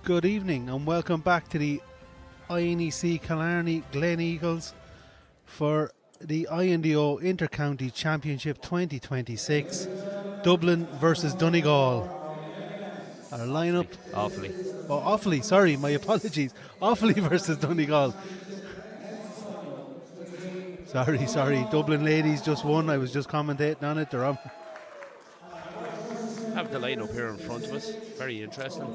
Good evening and welcome back to the INEC Killarney Glen Eagles for the INDO Intercounty Championship 2026, Dublin versus Donegal. Our lineup... Offaly, sorry, my apologies. Offaly versus Donegal. Sorry, Dublin ladies just won. I was just commentating on it. They're on. Have the lineup here in front of us. Very interesting.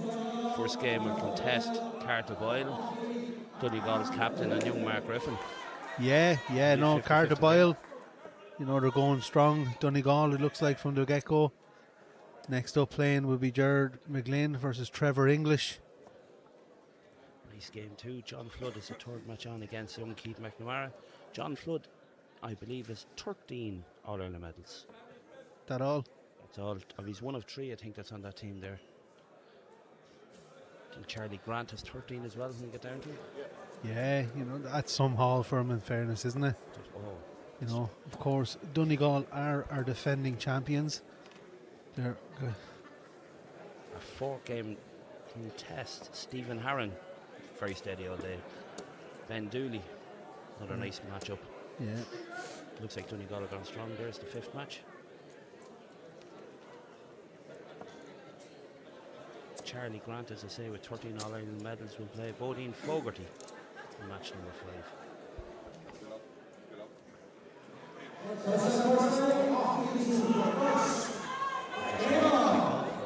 First game will contest Carter Boyle, Donegal's captain, and young Mark Griffin. Carter Boyle. You know, they're going strong. Donegal, it looks like, from the get-go. Next up playing will be Jared McGlynn versus Trevor English. Nice game too. John Flood is the third match on against young Keith McNamara. John Flood, I believe, has 13 All-Ireland medals. That all? That's all. He's one of 3, I think, that's on that team there. I think Charlie Grant has 13 as well, when we get down to it. Yeah, you know, that's some haul for him, in fairness, isn't it? You know, of course, Donegal are our defending champions. They're good. A 4-game contest. Stephen Harron, very steady all day. Ben Dooley, another nice matchup. Yeah. Looks like Donegal are gone strong. There's the 5th match. Charlie Grant, as I say, with 13 All-Ireland medals, will play Bodine Fogarty in match number 5.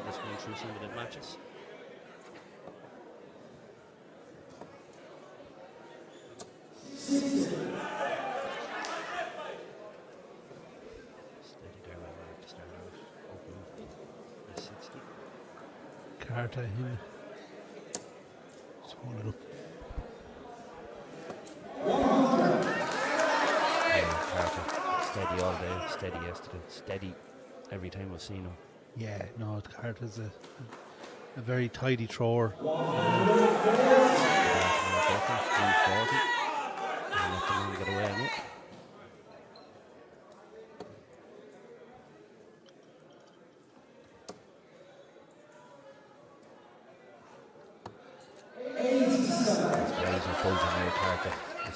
Just going through some of the matches. Steady there, Mark, to start off. Open at 60. Carter, him. Let's hold it up. Carter, steady all day, steady yesterday, steady every time I've seen him. Yeah, no, Carter's a very tidy thrower. 140. And let the man get away on it.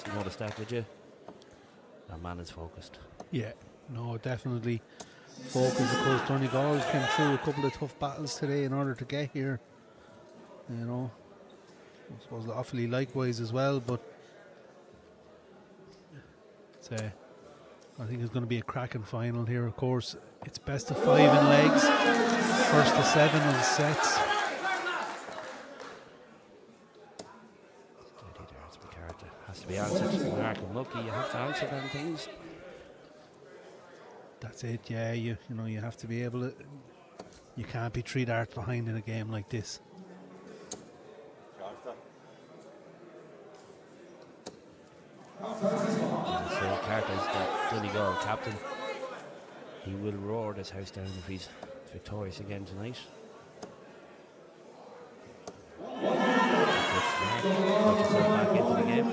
You noticed that, did you? That man is focused. Yeah, no, definitely focused, because Donegal came through a couple of tough battles today in order to get here. You know, I suppose Offaly likewise as well, but I think it's going to be a cracking final here. Of course, it's best of 5 in legs, first to 7 in sets. Has to be answered. Mark, I'm lucky. You have to answer them things. That's it. Yeah, you know, you have to be able to. You can't be 3 darts behind in a game like this. So Carter's the Donegal captain. He will roar this house down if he's victorious again tonight. Puts himself back into the game.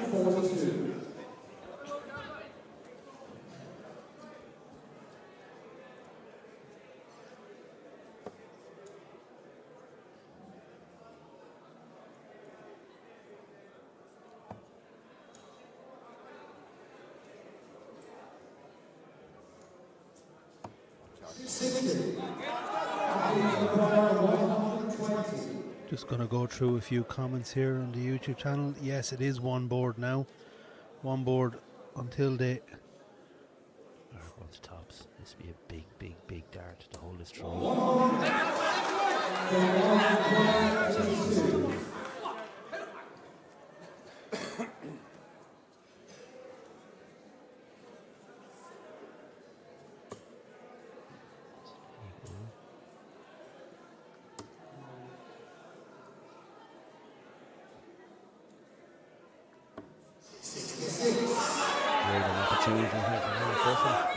Just going to go through a few comments here on the YouTube channel. Yes, it is one board now. One board until they... Both tops. This will be a big dart to hold this throw.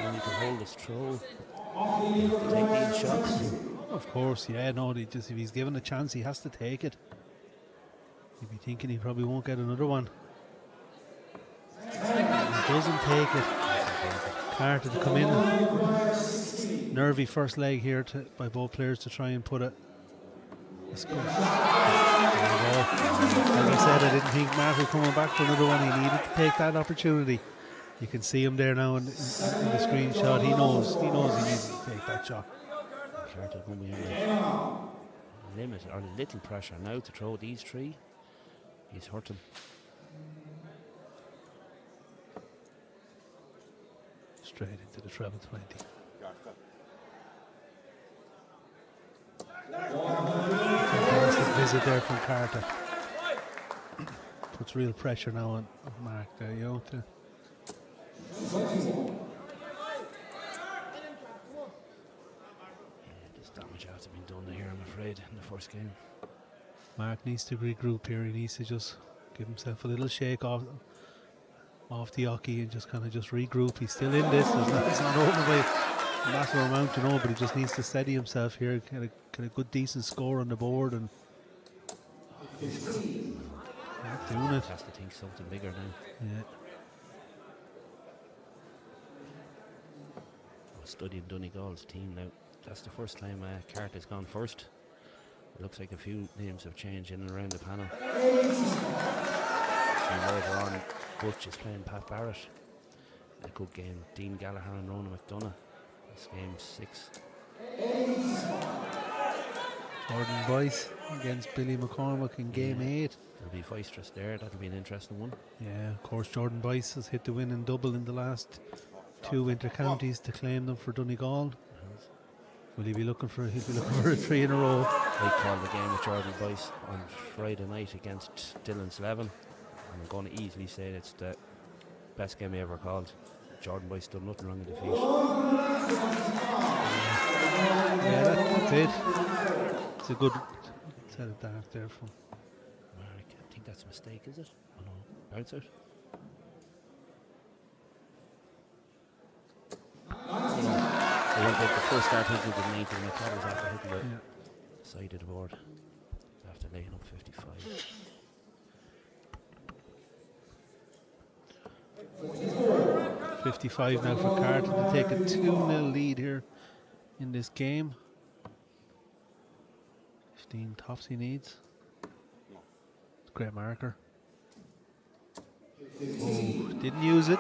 And you can hold this throw. Take these shots. Of course, yeah, no, if he's given a chance, he has to take it. He'd be thinking he probably won't get another one. He doesn't take it. Carter to come in. Nervy first leg here by both players to try and put it. That's good. There you go. Like I said, I didn't think Mark was coming back for another one. He needed to take that opportunity. You can see him there now in the screenshot. He knows he needed to take that shot. Carter going to be under limit or little pressure now to throw these three. He's hurt him. Straight into the treble 20. Fantastic visit there from Carter. Puts real pressure now on Mark there, you know. There's damage has been done here, I'm afraid, in the first game. Mark needs to regroup here. He needs to just give himself a little shake off the hockey and just kind of just regroup. He's still in this. It's not over by a massive amount, you know, but he just needs to steady himself here, get a good decent score on the board, and not doing it. Has to think something bigger now. Yeah. I'm studying Donegal's team now. That's the first time Carter's gone first. It looks like a few names have changed in and around the panel. And later on, Butch is playing Pat Barrett. A good game. Dean Gallagher and Ronan McDonough. This game 6. Jordan Boyce against Billy McCormack in game 8. It'll be boisterous there. That'll be an interesting one. Yeah, of course, Jordan Boyce has hit the winning double in the last 2 inter-counties to claim them for Donegal. Will he be looking for? He'll be looking for a 3 in a row. I called the game with Jordan Boyce on Friday night against Dylan Slevin. I'm going to easily say it's the best game I ever called. Jordan Boyce done nothing wrong in defeat. Yeah, that's it. It's a good set of darts there from Mark. I think that's a mistake, is it? Oh no, bounce out. They went the first start hitting the 90 and the thought was after hitting the side of the board after laying up 55. .55 now for Carter to take a 2-0 lead here in this game. 15 tops he needs. Great marker. Oh, didn't use it,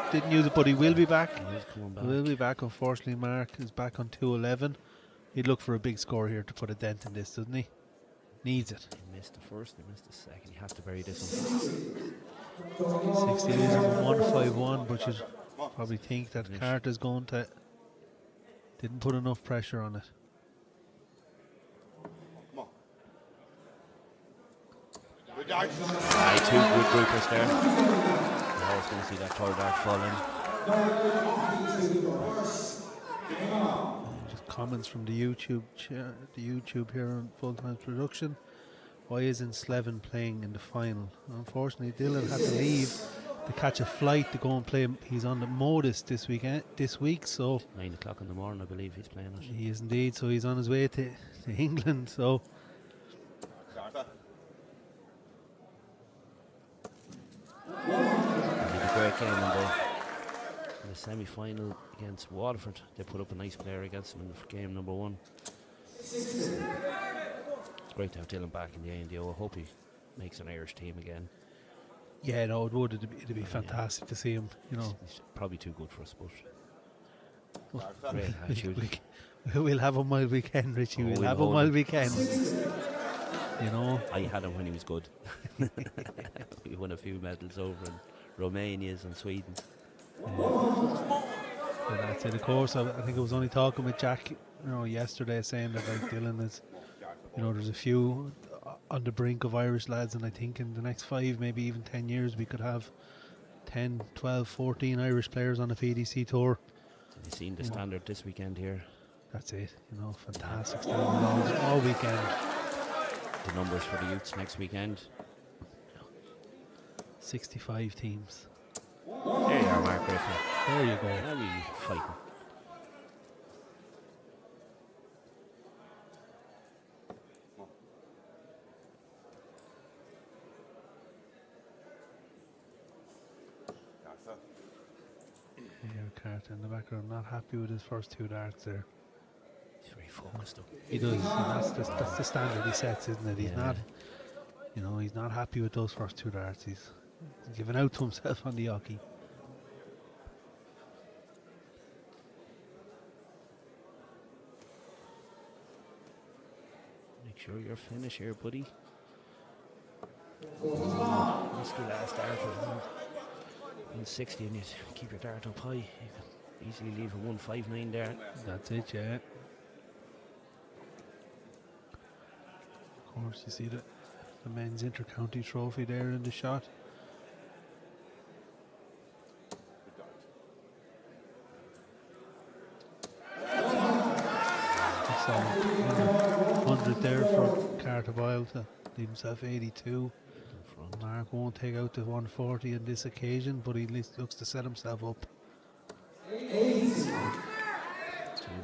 but he will be back. He will be back. Unfortunately, Mark is back on 2-11. He'd look for a big score here to put a dent in this, doesn't he? Needs it. He missed the first, he missed the second. He has to bury this one. 60 leads him 1-5-1, but you'd probably think that Carter's going to. Didn't put enough pressure on it. Two good groupers there. You're always going to see that third dart fall in. Just comments from the YouTube here on Full Time Production. Why isn't Slevin playing in the final? Unfortunately, Dylan had to leave to catch a flight to go and play. He's on the Modus this week, so 9 o'clock in the morning, I believe he's playing it. he is indeed. So he's on his way to England. So. Great game in the semi-final against Waterford. They put up a nice player against them in game number 1. It's great to have Dylan back in the INDO. I hope he makes an Irish team again. Yeah, no, it would. It'd be fantastic to see him. You know, he's probably too good for us, but great attitude. We'll have him while we can, Richie. We'll have him while we can. You know, I had him when he was good. We won a few medals over in Romania's and Sweden. And that's it. Of course, I think I was only talking with Jack, yesterday, saying that like Dylan is, there's a few on the brink of Irish lads, and I think in the next 5, maybe even 10 years, we could have 10, 12, 14 Irish players on a PDC tour. Have you seen the standard this weekend here? That's it. Fantastic standard all weekend. The numbers for the youths next weekend. 65 teams. There you are, Mark Griffin. There you go. Now we fighting. Carter in the background, not happy with his first 2 darts there. He's very focused though. He does, and that's the standard he sets, isn't it? He's not, he's not happy with those first 2 darts. He's giving out to himself on the hockey. Make sure you're finished here, buddy. Risky last dart of 160, and you keep your dart up high. You can easily leave a 159 there. That's it, yeah. Of course, you see the men's inter-county trophy there in the shot. So 100 there for Carter Boyle to leave himself 82. Mark won't take out the 140 on this occasion, but he at least looks to set himself up.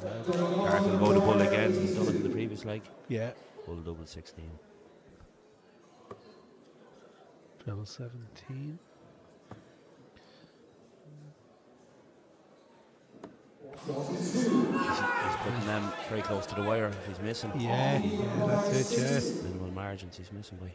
Carter will go to bull again. He's done it in the previous leg. Yeah. Bull double 16. Treble 17. He's putting them very close to the wire if he's missing. Yeah, that's it, yeah. Minimal margins he's missing by.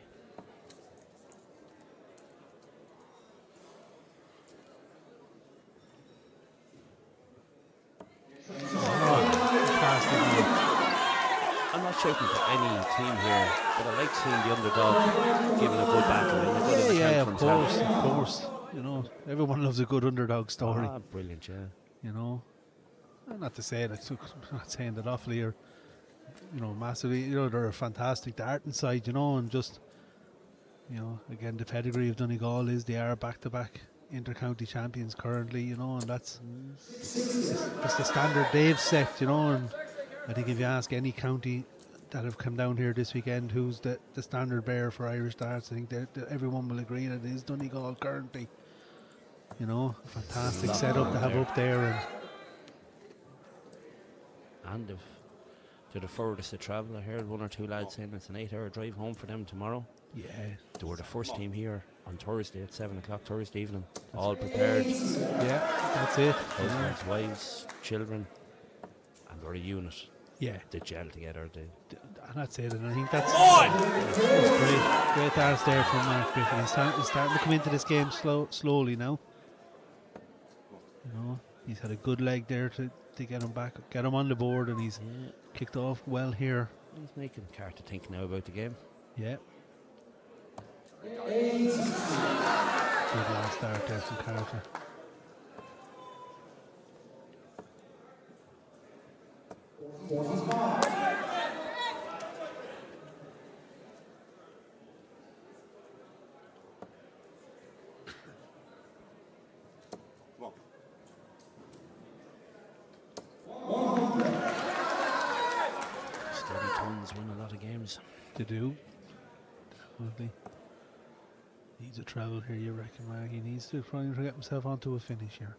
I'm not shouting to any team here, but I like seeing the underdog giving a good battle. Of course. Everyone loves a good underdog story. Brilliant, yeah. Not to say that, I'm not saying that awfully or, massively, they're a fantastic dart inside, and just, again, the pedigree of Donegal is they are back-to-back inter-county champions currently, and that's the standard they've set, and I think if you ask any county that have come down here this weekend who's the standard bearer for Irish darts, I think that everyone will agree that it is Donegal currently. Fantastic setup to have up there. And if they're the furthest to travel, I heard 1 or 2 lads saying it's an 8-hour drive home for them tomorrow. Yeah. They were the first team here on Thursday at 7 o'clock Thursday evening. All prepared. Yeah, that's it. Husbands, wives, children, and they're a unit. Yeah. They gel together. And that's it, and I think that's great darts there from Mark Griffin. He's starting to come into this game slowly now. He's had a good leg there to get him back, get him on the board, and he's kicked off well here. He's making Carter think now about the game. Yeah. Good last start there from Carter. Win a lot of games. To do. Definitely. Needs a travel here, you reckon, Mark? He needs to try and get himself onto a finish here.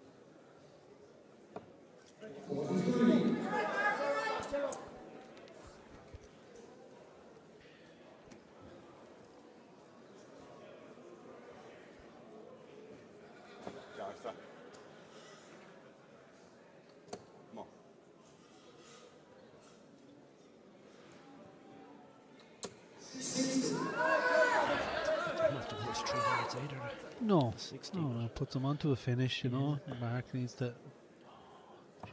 No, puts him onto a finish, Mark needs to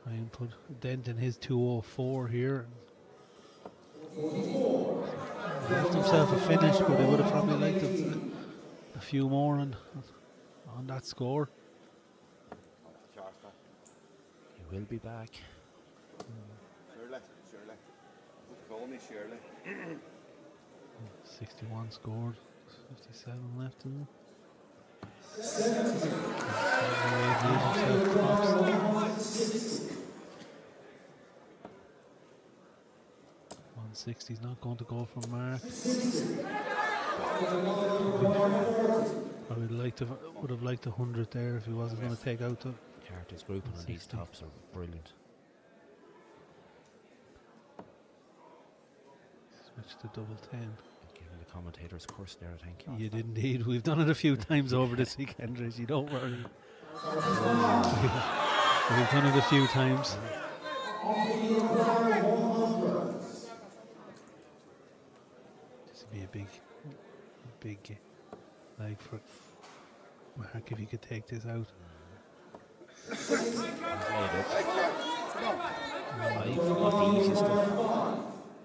try and put a dent in his 204 here. Left himself a finish, but he would have probably liked a few more on that score. He will be back. Surely. 61 scored, 57 left in them. 160 is not going to go from Mark. I would have liked 100 there if he wasn't going to take out the Carter's grouping on these tops are brilliant. Switch to double 10. Giving the commentators course there, I think. You did indeed. We've done it a few times over this weekend, Reggie. Don't worry. We've done it a few times. be a big like for Mark if he could take this out. He's laid up. 5, not the easiest stuff.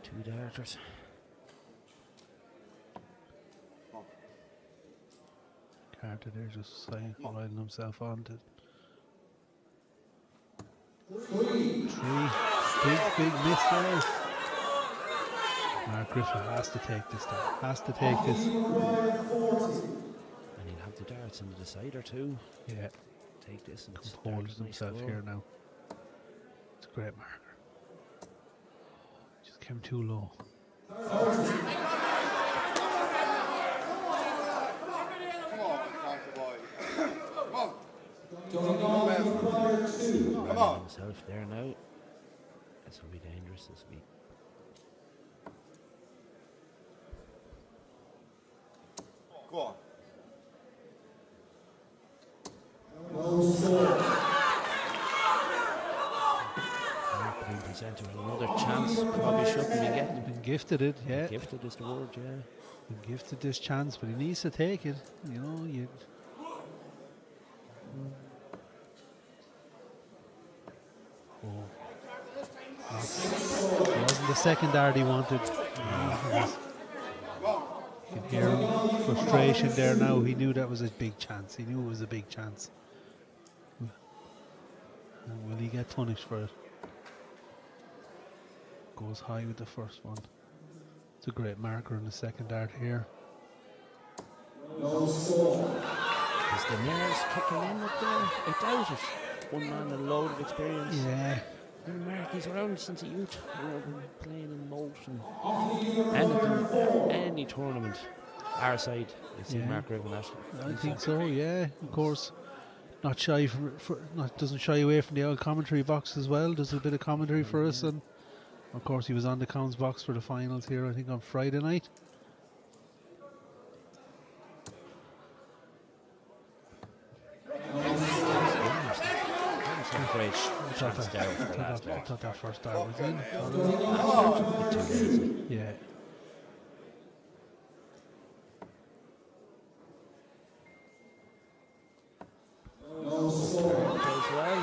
2 darters. Carter there just riding himself on to 3. Big miss there. Mark Griffin has to take this time. Has to take this. And he'll have the darts in the decider too. Yeah. Take this and Composes himself here now. It's a great marker. Just came too low. Come on. Himself there now. This will be dangerous. This will be. Go on. Mark being presented with another chance. Probably shouldn't be getting. Been gifted it, yeah. Gifted is the word, yeah. Been gifted this chance, but he needs to take it. You know, you. Oh. It wasn't the second dart he wanted. You can hear frustration there now. He knew that was a big chance. He knew it was a big chance. And will he get punished for it? Goes high with the first one. It's a great marker in the second dart here. Is the nerves kicking in up there? I doubt it. One man with a load of experience. Yeah. And Mark, he's around since a youth. You know, been playing in motion. Anything, any tournament. Our side, I see Yeah. Mark Griffin at. I think so, yeah. Of course, not shy doesn't shy away from the old commentary box as well. Does a bit of commentary for us, and of course he was on the comms box for the finals here. I think on Friday night. Great I chance there for the last thought dart. that first dart was in. Bit too lazy. Yeah. As well.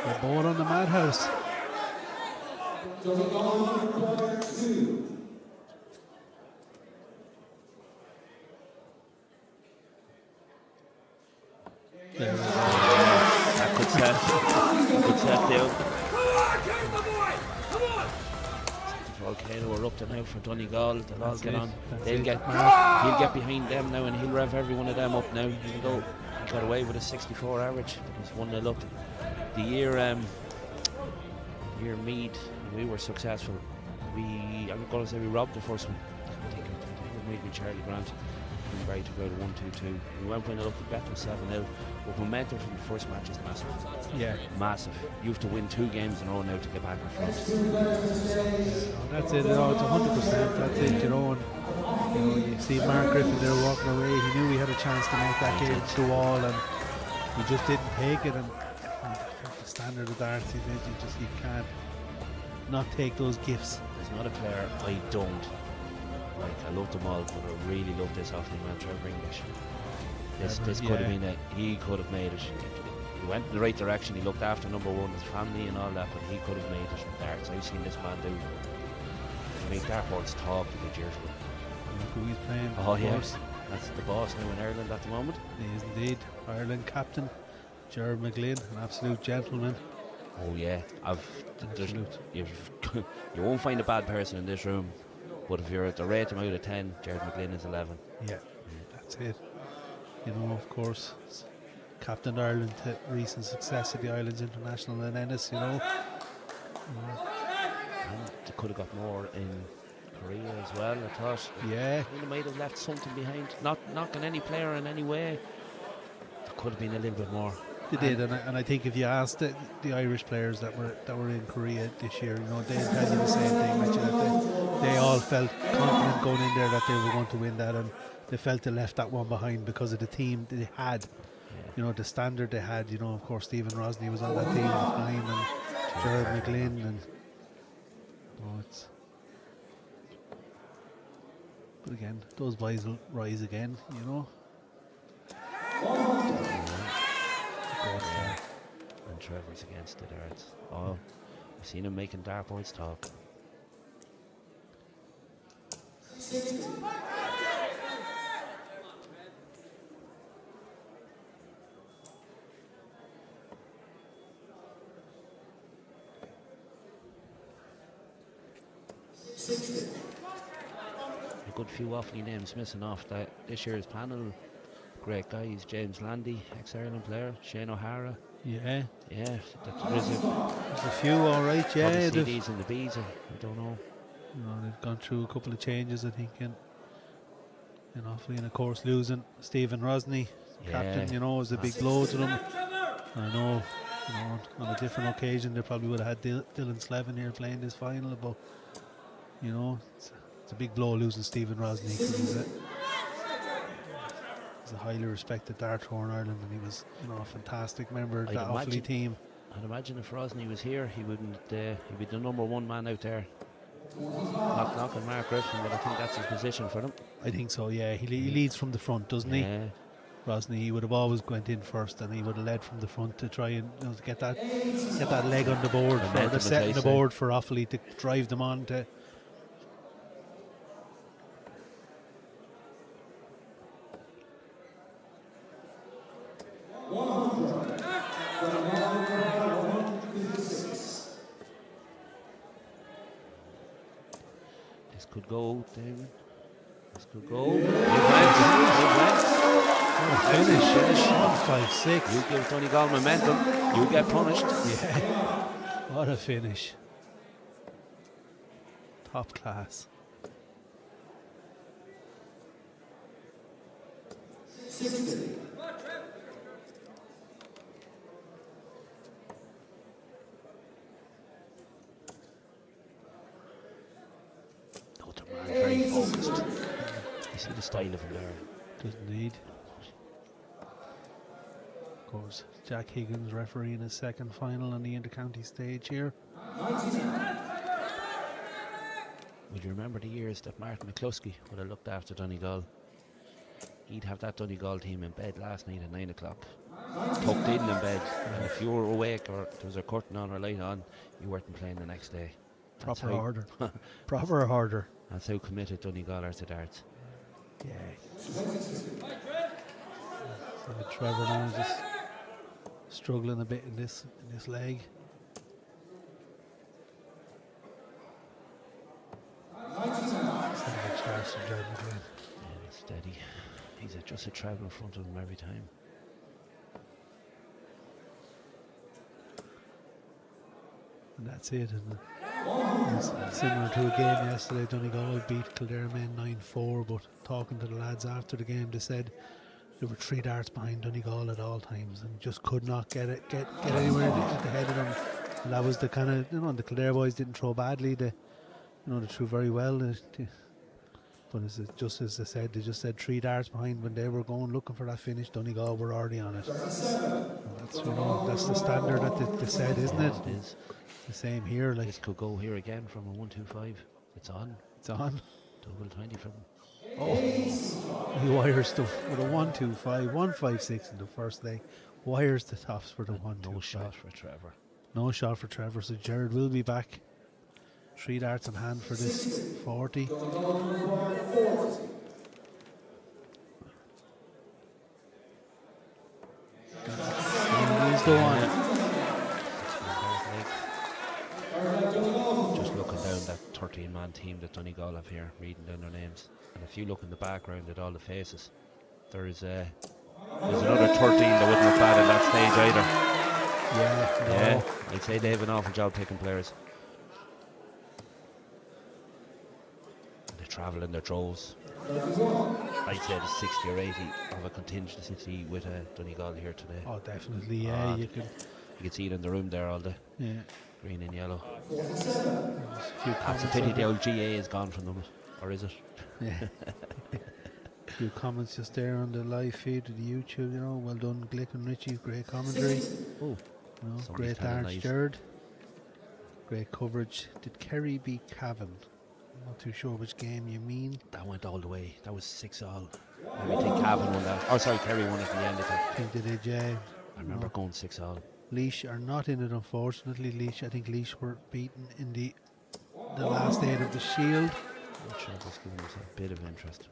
The board on the madhouse. There we go. That could set. Good set there. The volcano erupting now for Donegal. They'll all That's get it. on. That's They'll it. get. He'll get behind them now, and he'll rev every one of them up now. Even though he got away with a 64 average, but he's 1-0 up. The year Mead, we were successful. I'm going to say we robbed the first one. I think it might be Charlie Grant. And Barry took out a 1-2-2. We went 1-0 up. The bet was 7-0. But momentum from the first match is massive. Yeah. Massive. You have to win 2 games in a row now to get back in front. That's it. No, it's 100%. That's it. You know, and you see Mark Griffin there walking away. He knew he had a chance to make that game to the wall, and he just didn't take it. And the standard of darts, you can't not take those gifts. There's not a player I don't like. I love them all, but I really love this off-the man, Trevor English. This could have been he could have made it. He went in the right direction. He looked after number 1, his family and all that, but he could have made it from darts. I've seen this man do. Make dartboards talk to the years ago. Look who he's playing. Oh yes, that's the boss now in Ireland at the moment. He is indeed. Ireland captain, Gerard McGlynn, an absolute gentleman. Oh yeah, you won't find a bad person in this room, but if you're at the rate him out of 10, Gerard McGlynn is 11. Yeah, that's it. You know, of course, captain Ireland to recent success at the Islands International in Ennis, you know. And they could have got more in Korea as well, I thought. Yeah. They might have left something behind. Not knocking any player in any way. There could have been a little bit more. They did, and I think if you asked the Irish players that were in Korea this year, you know, they'd tell you the same thing, that they all felt confident going in there that they were going to win that, and they felt they left that one behind because of the team they had. You know, the standard they had. You know, of course, Stephen Rosny was on that team at the time, and Gerard McGlynn, and but again, those boys will rise again. You know. And Trevor's against the darts. Oh, I've seen him making dartboards talk. A good few Offaly names missing off that this year's panel. Great guys: James Landy, ex-Ireland player; Shane O'Hara. Yeah. There's There's a few, all right. Yeah. the CDs and the Bs. I don't know. You know, they've gone through a couple of changes, I think, in Offaly, and of course losing Stephen Rosny, captain. You know, was a big blow to them. I know. You know, on a different occasion, they probably would have had Dylan Slevin here playing this final, but you know, it's a big blow losing Stephen Rosny, because he's a highly respected dart thrower in Ireland, and he was, you know, a fantastic member of that Offaly team. I'd imagine if Rosny was here, he wouldn't. He'd be the #1 man out there, not knocking Mark Griffin, but I think that's his position for them. I think so. Yeah, he leads from the front, doesn't he? Rosny, he would have always went in first, and he would have led from the front to try and, you know, to get that leg on the board, for the setting the board for Offaly to drive them on to. This could go, David. This could go. It went. Finish 1-5-6. You give Donegal momentum, you get punished. Yeah, what a finish. Top class. Very focused. You see the style of him there. Doesn't need. Of course, Jack Higgins refereeing his second final on the inter-county stage here. Would you remember the years that Martin McCluskey would have looked after Donegal? He'd have that Donegal team in bed last night at 9 o'clock, tucked in bed, and if you were awake or there was a curtain on or light on, you weren't playing the next day. Proper order. Proper order. That's how committed Donegal are to darts. Yeah. So Trevor now is just struggling a bit in this leg. Steady. He's just a treble in front of him every time. And that's it. And it's similar to a game yesterday. Donegal beat Kildare men 9-4, but talking to the lads after the game, they said there were 3 darts behind Donegal at all times and just could not get anywhere at the head of them. And that was the kind of, you know, the Kildare boys didn't throw badly. They threw very well. But just as I said, they just said 3 darts behind when they were going looking for that finish. Donegal were already on it. And that's, you know, that's the standard that they said, isn't it? It is. The same here. Like, this could go here again from a 1-2-5. It's on. It's on. Double 20 from him. Oh, he wires with a 1-2-5, 1-5-6 in the first leg. Wires the tops for the 1-2-5. No shot for Trevor. No shot for Trevor. So Jared will be back. 3 darts in hand for this 40. He's the one. Just looking down that 13-man team that Donegal have here, reading down their names. And if you look in the background at all the faces, there's another 13 that wouldn't look bad in that stage either. Yeah. I'd say they have an awful job picking players. They travel in their droves. I'd say there's 60 or 80 of a contingency with Donegal here today. Oh, definitely. Yeah, you can see it in the room there all day. Yeah. Green and yellow. There's a few That's a comments pity on the it. old GA is gone from them, or is it? Yeah. A few comments just there on the live feed of the YouTube, well done Glick and Richie, great commentary. Oh, Great telling darts, lies. Jared. Great coverage. Did Kerry beat Cavan? I'm not too sure which game you mean. That went all the way. That was 6-all. I think Cavan won that. Oh, sorry, Kerry won it in the end. I think they did, yeah. I remember going 6-all. Laois are not in it, unfortunately. I think Laois were beaten in the last 8 of the Shield. I'm sure that's giving us a bit of interest.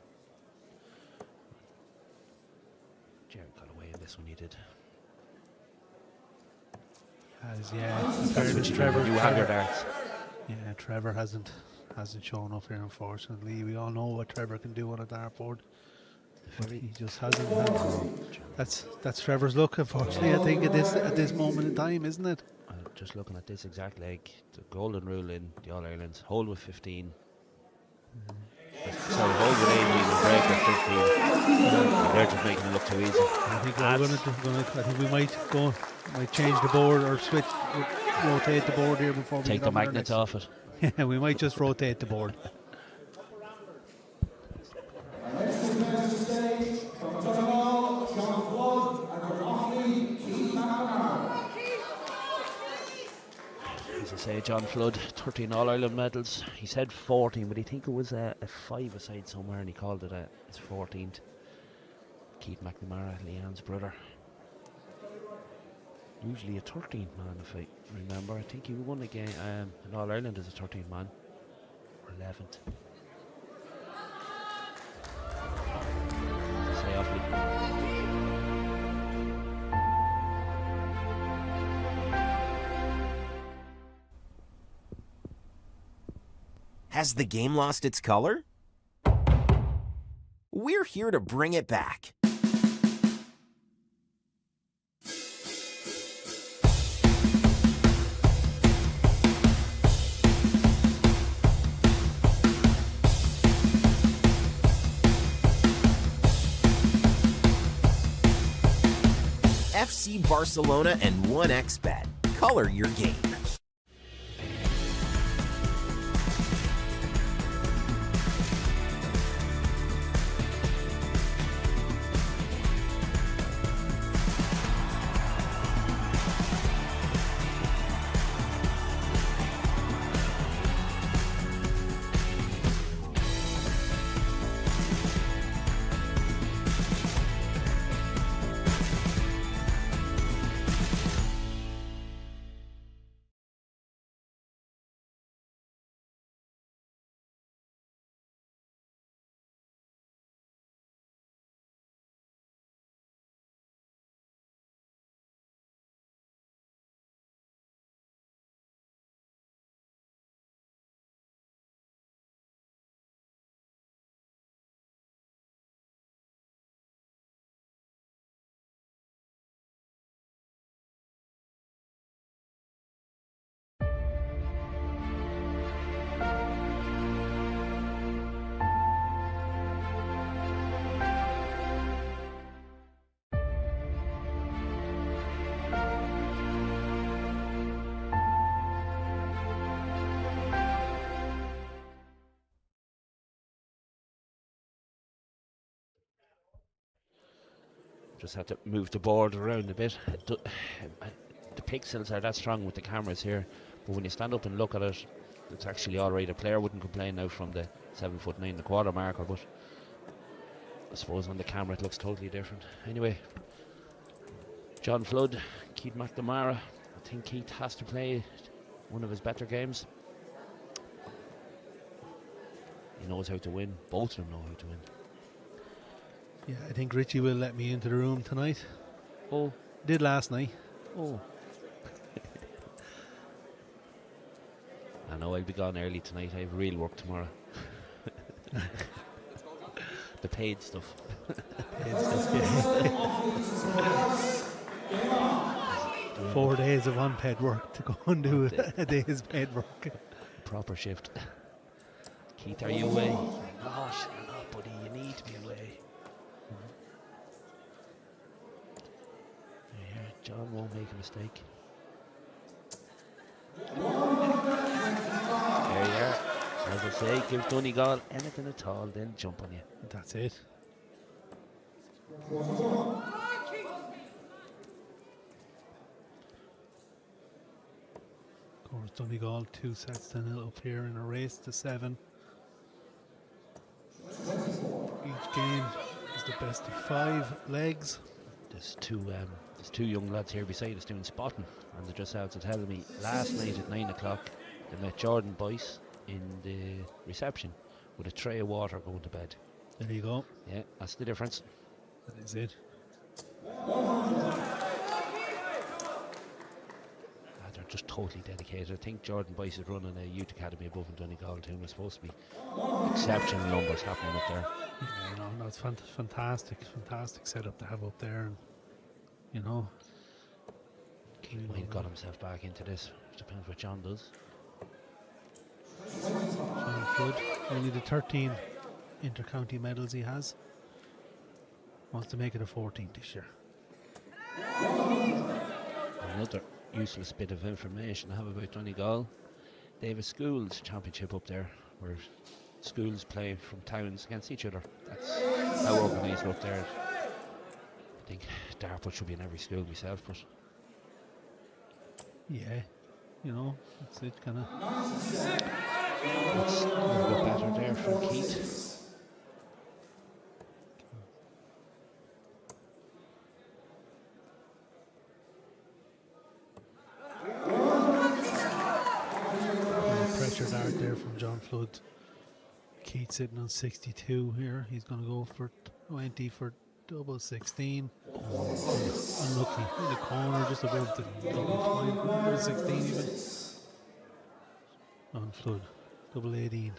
Jared got away in this one, he did. Trevor. You have your darts. Yeah, Trevor hasn't shown up here, unfortunately. We all know what Trevor can do on a dartboard. But he just hasn't. That's Trevor's luck, unfortunately. I think at this moment in time, isn't it? Just looking at this exact leg, the golden rule in the All Ireland: hold with 15. Sorry, hold with 18 and break with 15. They're just making it look too easy. I think we might change the board or rotate the board here before we take the magnets off it. Yeah, we might just rotate the board. As I say, John Flood, 13 All-Ireland medals. He said 14, but I think it was a 5 aside somewhere, and he called it his 14th. Keith McNamara, Leanne's brother. Usually a 13th man, if I remember. I think he won a game in All-Ireland as a 13th man. Or 11th. Say awfully. Has the game lost its color? We're here to bring it back. FC Barcelona and 1xBet. Color your game. Just have to move the board around a bit. The pixels are that strong with the cameras here, but when you stand up and look at it, it's actually alright. A player wouldn't complain now from the 7'9" marker, but I suppose on the camera it looks totally different. Anyway, John Flood, Keith McNamara. I think Keith has to play one of his better games. He knows how to win. Both of them know how to win. Yeah, I think Richie will let me into the room tonight. Oh. Did last night. Oh. I know I'll be gone early tonight. I have real work tomorrow. The paid stuff. Paid stuff, yeah. 4 days of unpaid work to go and do a day's paid work. Proper shift. Keith, are you away? Gosh, you're not, buddy. You need to be away. John won't make a mistake. There you are. As I say, give Donegal anything at all, they'll jump on you. That's it. Of course, Donegal 2 sets to 0 up here in a race to 7. Each game is the best of 5 legs. There's two young lads here beside us doing spotting, and they just out to tell me last night at 9 o'clock they met Jordan Boyce in the reception with a tray of water going to bed. There you go. Yeah, that's the difference. That is it. They're just totally dedicated. I think Jordan Boyce is running a youth academy above in Donegal too. There's supposed to be exceptional numbers happening up there. Yeah, no, that's fantastic setup to have up there, and you know. Keith might have got himself back into this. Depends what John does. John Flood, only the 13 inter-county medals he has. Wants to make it a 14 this year. Another useless bit of information I have about Donegal. They have a schools championship up there where schools play from towns against each other. That's how organised up there. I think Dartford should be in every school myself, but Yeah, you know, that's it, kind of. it's a little bit better there from Keith. Pressure dart there from John Flood. Keith sitting on 62 here. He's going to go for 20 for double 16. Unlucky in the corner, just above the double 16 even. On Flood, double 18.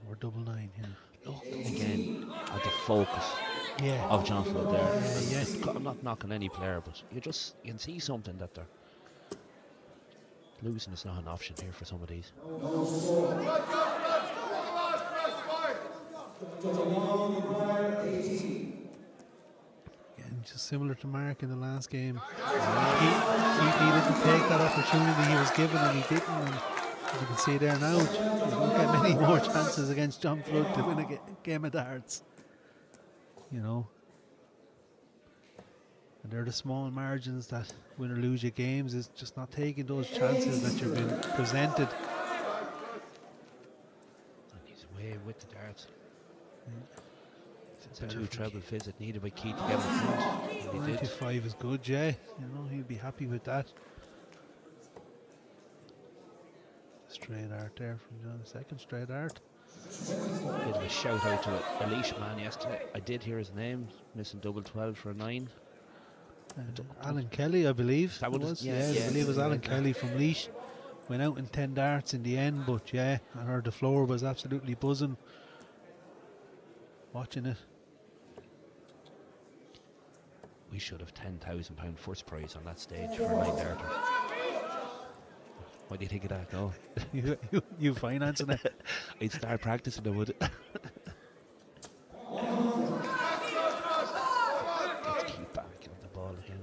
Or double 9 here. Look again at the focus Yeah. of John Flood there. Yeah. I'm not knocking any player, but you can see something that they're losing is not an option here for some of these. Again, just similar to Mark in the last game. He needed to take that opportunity he was given, and he didn't. And as you can see there now, he won't get many more chances against John Flood to win a game of darts. You know. And they're the small margins that win or lose your games, is just not taking those chances that you've been presented. And he's away with the darts. It's a Better 2 for treble visit needed by Keith to get in front. And he did. 95 is good, yeah. You know, he'll be happy with that. Straight art there from John. Second straight art. Bit of a shout out to a Leash man yesterday. I did hear his name, missing double 12 for a 9. Alan Kelly, I believe. That it was- was. yeah, I yeah. believe it was Alan Kelly from Leash. Went out in 10 darts in the end, but yeah, I heard the floor was absolutely buzzing watching it. We should have £10,000 first prize on that stage for a 9 darter. What do you think of that? No, you financing it? I'd start practicing it, would it? Let's keep back on the ball again.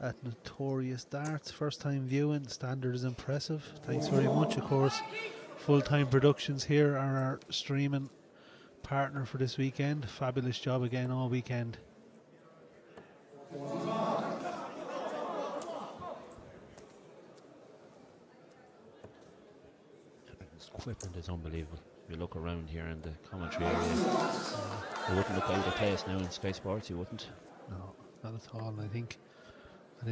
At Notorious Darts, first time viewing, standard is impressive. Thanks very much. Of course, Full-Time Productions here are our streaming partner for this weekend. Fabulous job again all weekend. His equipment is unbelievable. You look around here in the commentary area, you wouldn't look out of place now in Sky Sports, you wouldn't. No, not at all. And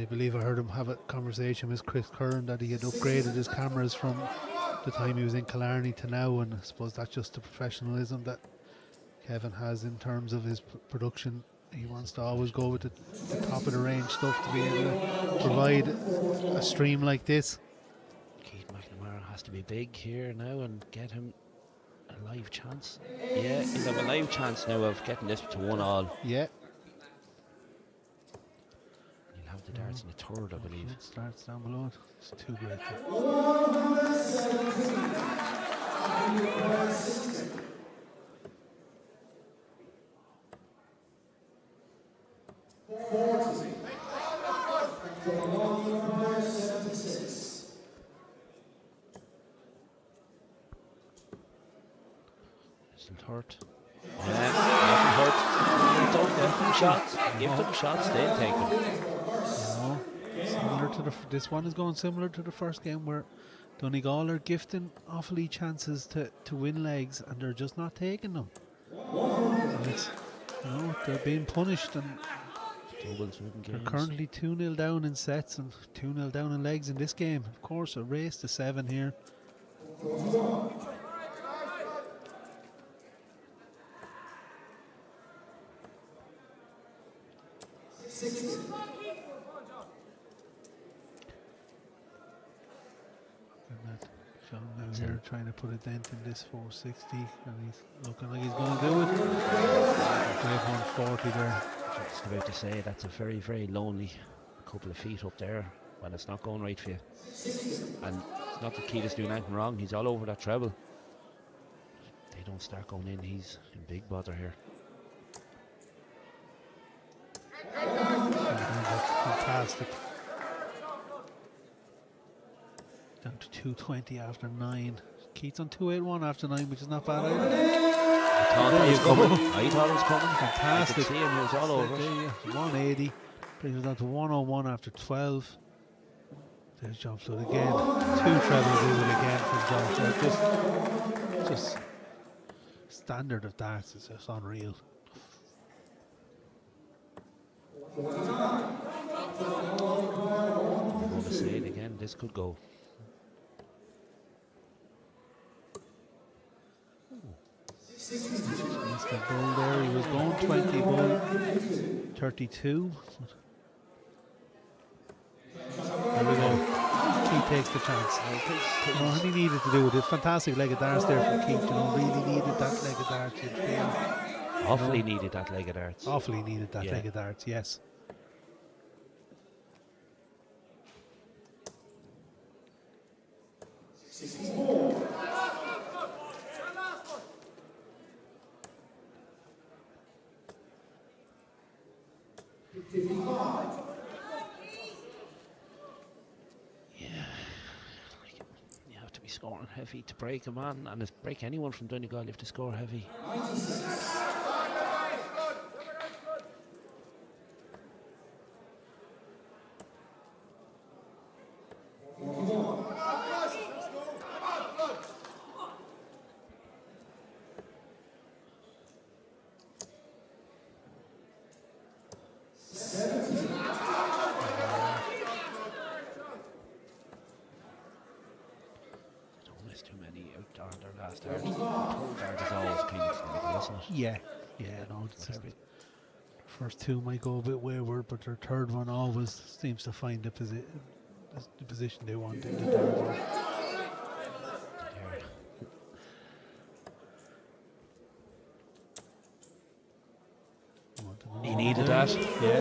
I believe I heard him have a conversation with Chris Curran that he had upgraded his cameras from the time he was in Killarney to now, and I suppose that's just the professionalism that Kevin has in terms of his production. He wants to always go with the top of the range stuff to be able to provide a stream like this. Keith McNamara has to be big here now and get him a live chance. Yeah, he'll have a live chance now of getting this to 1-all. Yeah. He'll have the darts in the third, I believe. It starts down below. It's too great. Still hurt. Yeah, nothing hurt. Don't give them shots. Give them shots, they'll take them. Similar to this one is going similar to the first game where Donegal are gifting Offaly chances to win legs and they're just not taking them. And it's, they're being punished and they're currently 2-0 down in sets and 2-0 down in legs in this game. Of course, a race to 7 here. Now here trying to put a dent in this 460 and he's looking like he's going to do it. 140 there. Just about to say that's a very, very lonely couple of feet up there when it's not going right for you. And it's not that Keita's doing anything wrong, he's all over that treble. They don't start going in, he's in big bother here. Fantastic. Down to 220 after 9. Keats on 281 after 9, which is not bad either. I thought it was coming. I thought it was coming. Fantastic. I could see him, he was all over. 180. Brings us down to 101 after 12. There's jump flood again. 2 treble do it again from jump flood. Just standard of darts is just unreal. I'm going to say it again, this could go. Missed the bull there. He was going 20 bull, 32. There we go. He takes the chance. He needed to do it. A fantastic leg of darts there from Keith. Really needed that leg of darts. You'd feel. Awfully needed that leg of darts. Awfully needed that leg of darts. Yes. You have to be scoring heavy to break a man, and to break anyone from Donegal, you have to score heavy. Yeah, no, it's just first 2 might go a bit wayward, but their third one always seems to find the position they want in the third one. He needed that. Yeah, he needed that.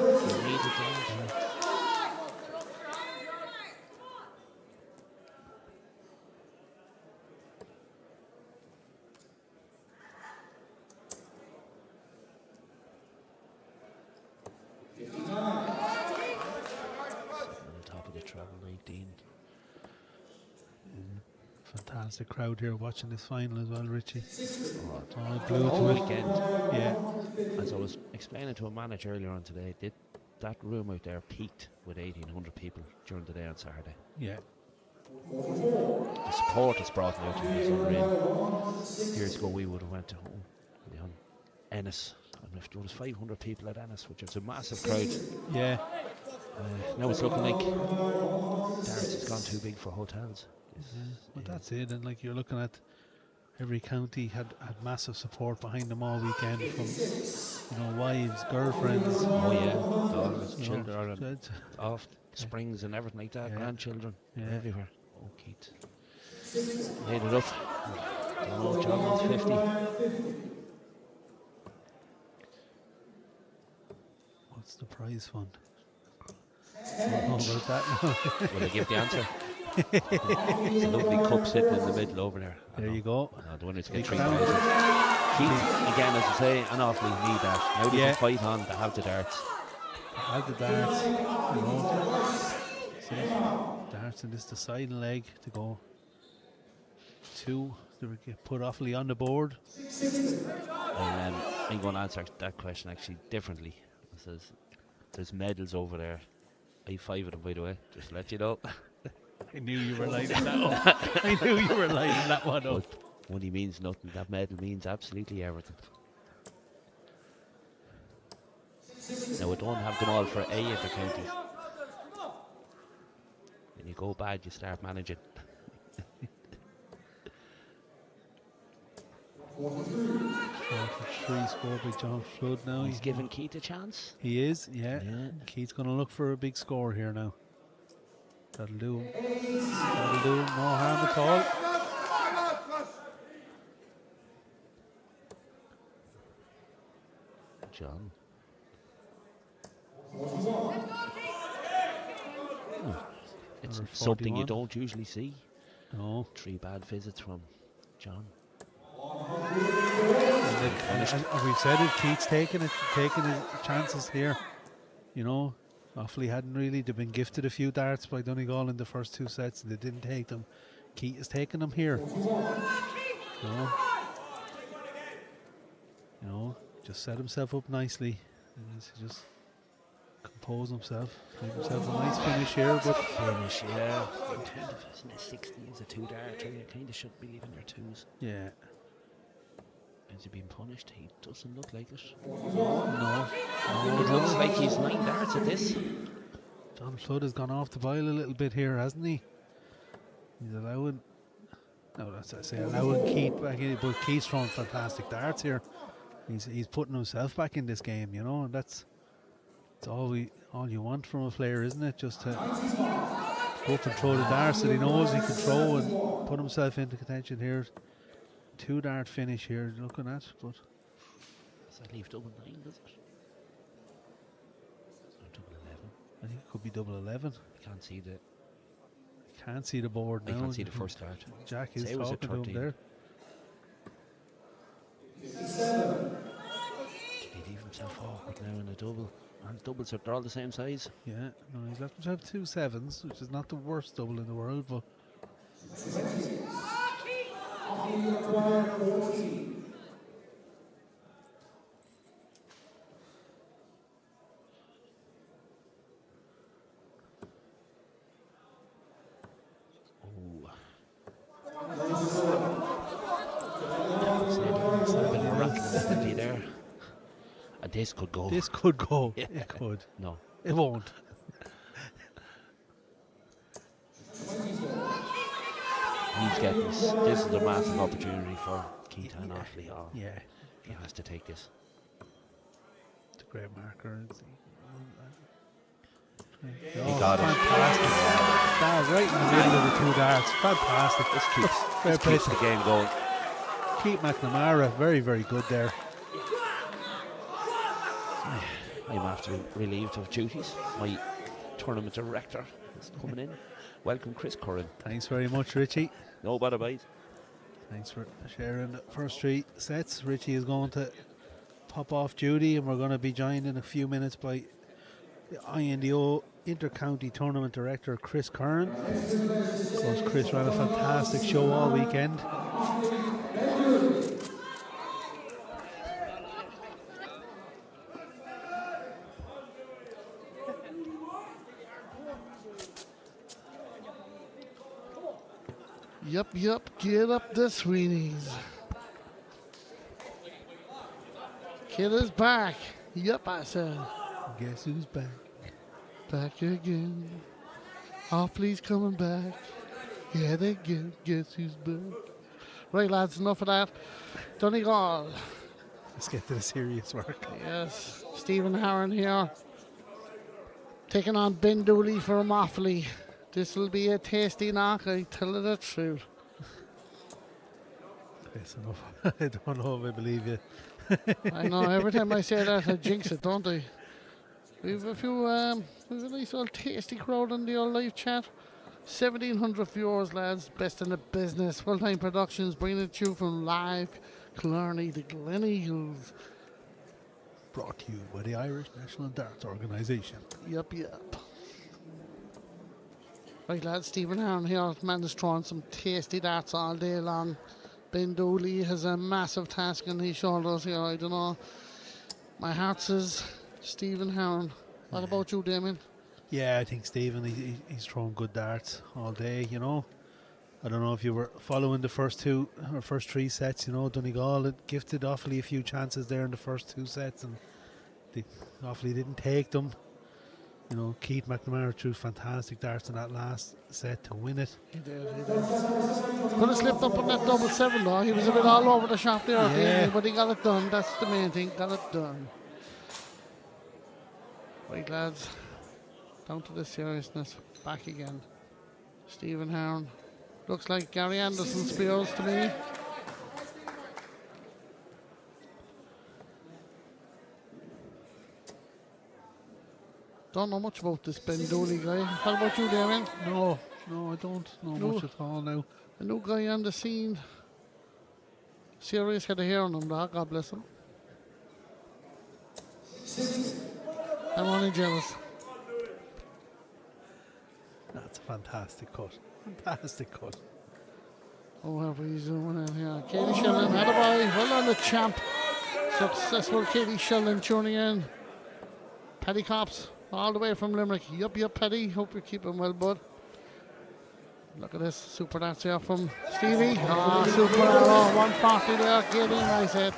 Fantastic crowd here watching this final as well, Richie. All glued to it. Weekend. Yeah. As I was explaining to a manager earlier on today, that room out there peaked with 1,800 people during the day on Saturday. Yeah. The support it's brought out to me is unreal. Years ago we would have went to Ennis, and if there was 500 people at Ennis, which is a massive crowd. Yeah. Now it's looking like darts has gone too big for hotels. But that's it, and like you're looking at every county had massive support behind them all weekend from wives, girlfriends. Oh yeah, daughters, children, off springs and everything like that, grandchildren, everywhere. Oh, Keith, made it up. John wants 50. What's the prize fund? About that. Will I give the answer? It's a lovely cup sitting in the middle over there. There you go. The winner's get 3,000. Keith, again, as I say, an awfully need that. Now they can fight on to have the darts. Add the darts, you know. See, darts and this deciding leg to go 2. They were get put awfully on the board. I'm going to answer that question actually differently. It says there's medals over there. I have 5 of them, by the way, just to let you know. I knew you were lighting that up. I knew you were lighting that one up. But money means nothing. That medal means absolutely everything. Now, I don't have them all for A inter-counties. When you go bad, you start managing. 4-3 scored by John Flood now. He's giving Keith a chance. He is, yeah. Keith's going to look for a big score here now. That'll do him. That'll do him. No harm at all. John. It's Number something you 41. don't usually see. No. 3 bad visits from John. As we've said it, Keith's taking his chances here. You know, Offaly hadn't really, they've been gifted a few darts by Donegal in the first 2 sets and they didn't take them. Keith is taking them here. You know, just set himself up nicely. And he's just compose himself. Give himself a nice finish here, but Finish, yeah. Isn't it 60 is a 2-darter? You kind of should be leaving your 2s. yeah. Is he being punished? He doesn't look like it. No. It looks like he's 9 darts at this. John Flood has gone off the boil a little bit here, hasn't he? He's allowing, no, that's I say allowing Keith back in, but Keith's throwing fantastic darts here. He's putting himself back in this game, you know, and that's all you want from a player, isn't it? Just to go up and throw the darts that he knows he can throw and put himself into contention here. 2-dart finish here, looking at, but Does that leave double 9, does it? Or double 11? I think it could be double 11. I can't see the. Can't see the board now. I can't see the first dart. Jack is Say it was a talking to him 13. there. Did he leave himself awkward now in a double? And doubles they're all the same size. Yeah, no, he's left himself 2 sevens, which is not the worst double in the world, but there. And this could go. this could go. Yeah. It could. No. It won't. He's getting this is a massive opportunity for Keith and Offaly. Oh, Yeah, he has to take this. it's a great marker. He got it. Fantastic. That right in the middle of the 2 darts. Fantastic. This keeps the game going. Keith McNamara, very, very good there. I'm after relieved of duties. My tournament director is coming in. Welcome, Chris Curran. Thanks very much, Richie. No bother, boys. Thanks for sharing the first 3 sets. Richie is going to pop off duty and we're going to be joined in a few minutes by the INDO Inter-County Tournament Director Chris Curran. Of course, Chris ran a fantastic show all weekend. Yup, get up the Sweeneys. Kid is back. Yup, I said. Guess who's back? Back again. Offaly's coming back. Yeah, they guess who's back. Right, lads, enough of that. Donegal. Let's get to the serious work. Yes, Stephen Harron here. Taking on Ben Dooley from Offaly. This will be a tasty knock, I tell you the truth. Yes, enough. I don't know if I believe you. I know, every time I say that, I jinx it, don't I? We've a few, we've a nice old tasty crowd on the old live chat. 1,700 viewers, lads. Best in the business. Full-time Productions bringing it to you from live Killarney, the Glen Eagles. Brought to you by the Irish National Darts Organisation. Yep. Right, lads, Stephen Hearn here. Man is throwing some tasty darts all day long. Ben Dooley has a massive task on his shoulders here. I don't know. My heart says Stephen Hearn. What about you, Damien? Yeah, I think Stephen, he's throwing good darts all day, you know. I don't know if you were following the first three sets, you know. Donegal had gifted Offaly a few chances there in the first 2 sets, and Offaly didn't take them. You know, Keith McNamara threw fantastic darts in that last set to win it. He did. Could have slipped up on that double 7 though. He was a bit all over the shop there at the end, but he got it done. That's the main thing, got it done. Right, lads, down to the seriousness. Back again. Stephen Hearn. Looks like Gary Anderson Spears to me. Don't know much about this Ben Dooley guy. What about you, Damien? No, I don't know much at all now. A new guy on the scene. Serious head of hair on him, though. God bless him. I'm only jealous. That's a fantastic cut. Fantastic cut. Oh, whatever he's doing in here. Katie Shillen, had a boy. Well done, the champ. Successful Katie Shillen tuning in. Paddy Cops, all the way from Limerick. Yup, Paddy. Hope you're keeping well, bud. Look at this. Super darts here from Stevie. Super arrow. 140 there. Get in, I said.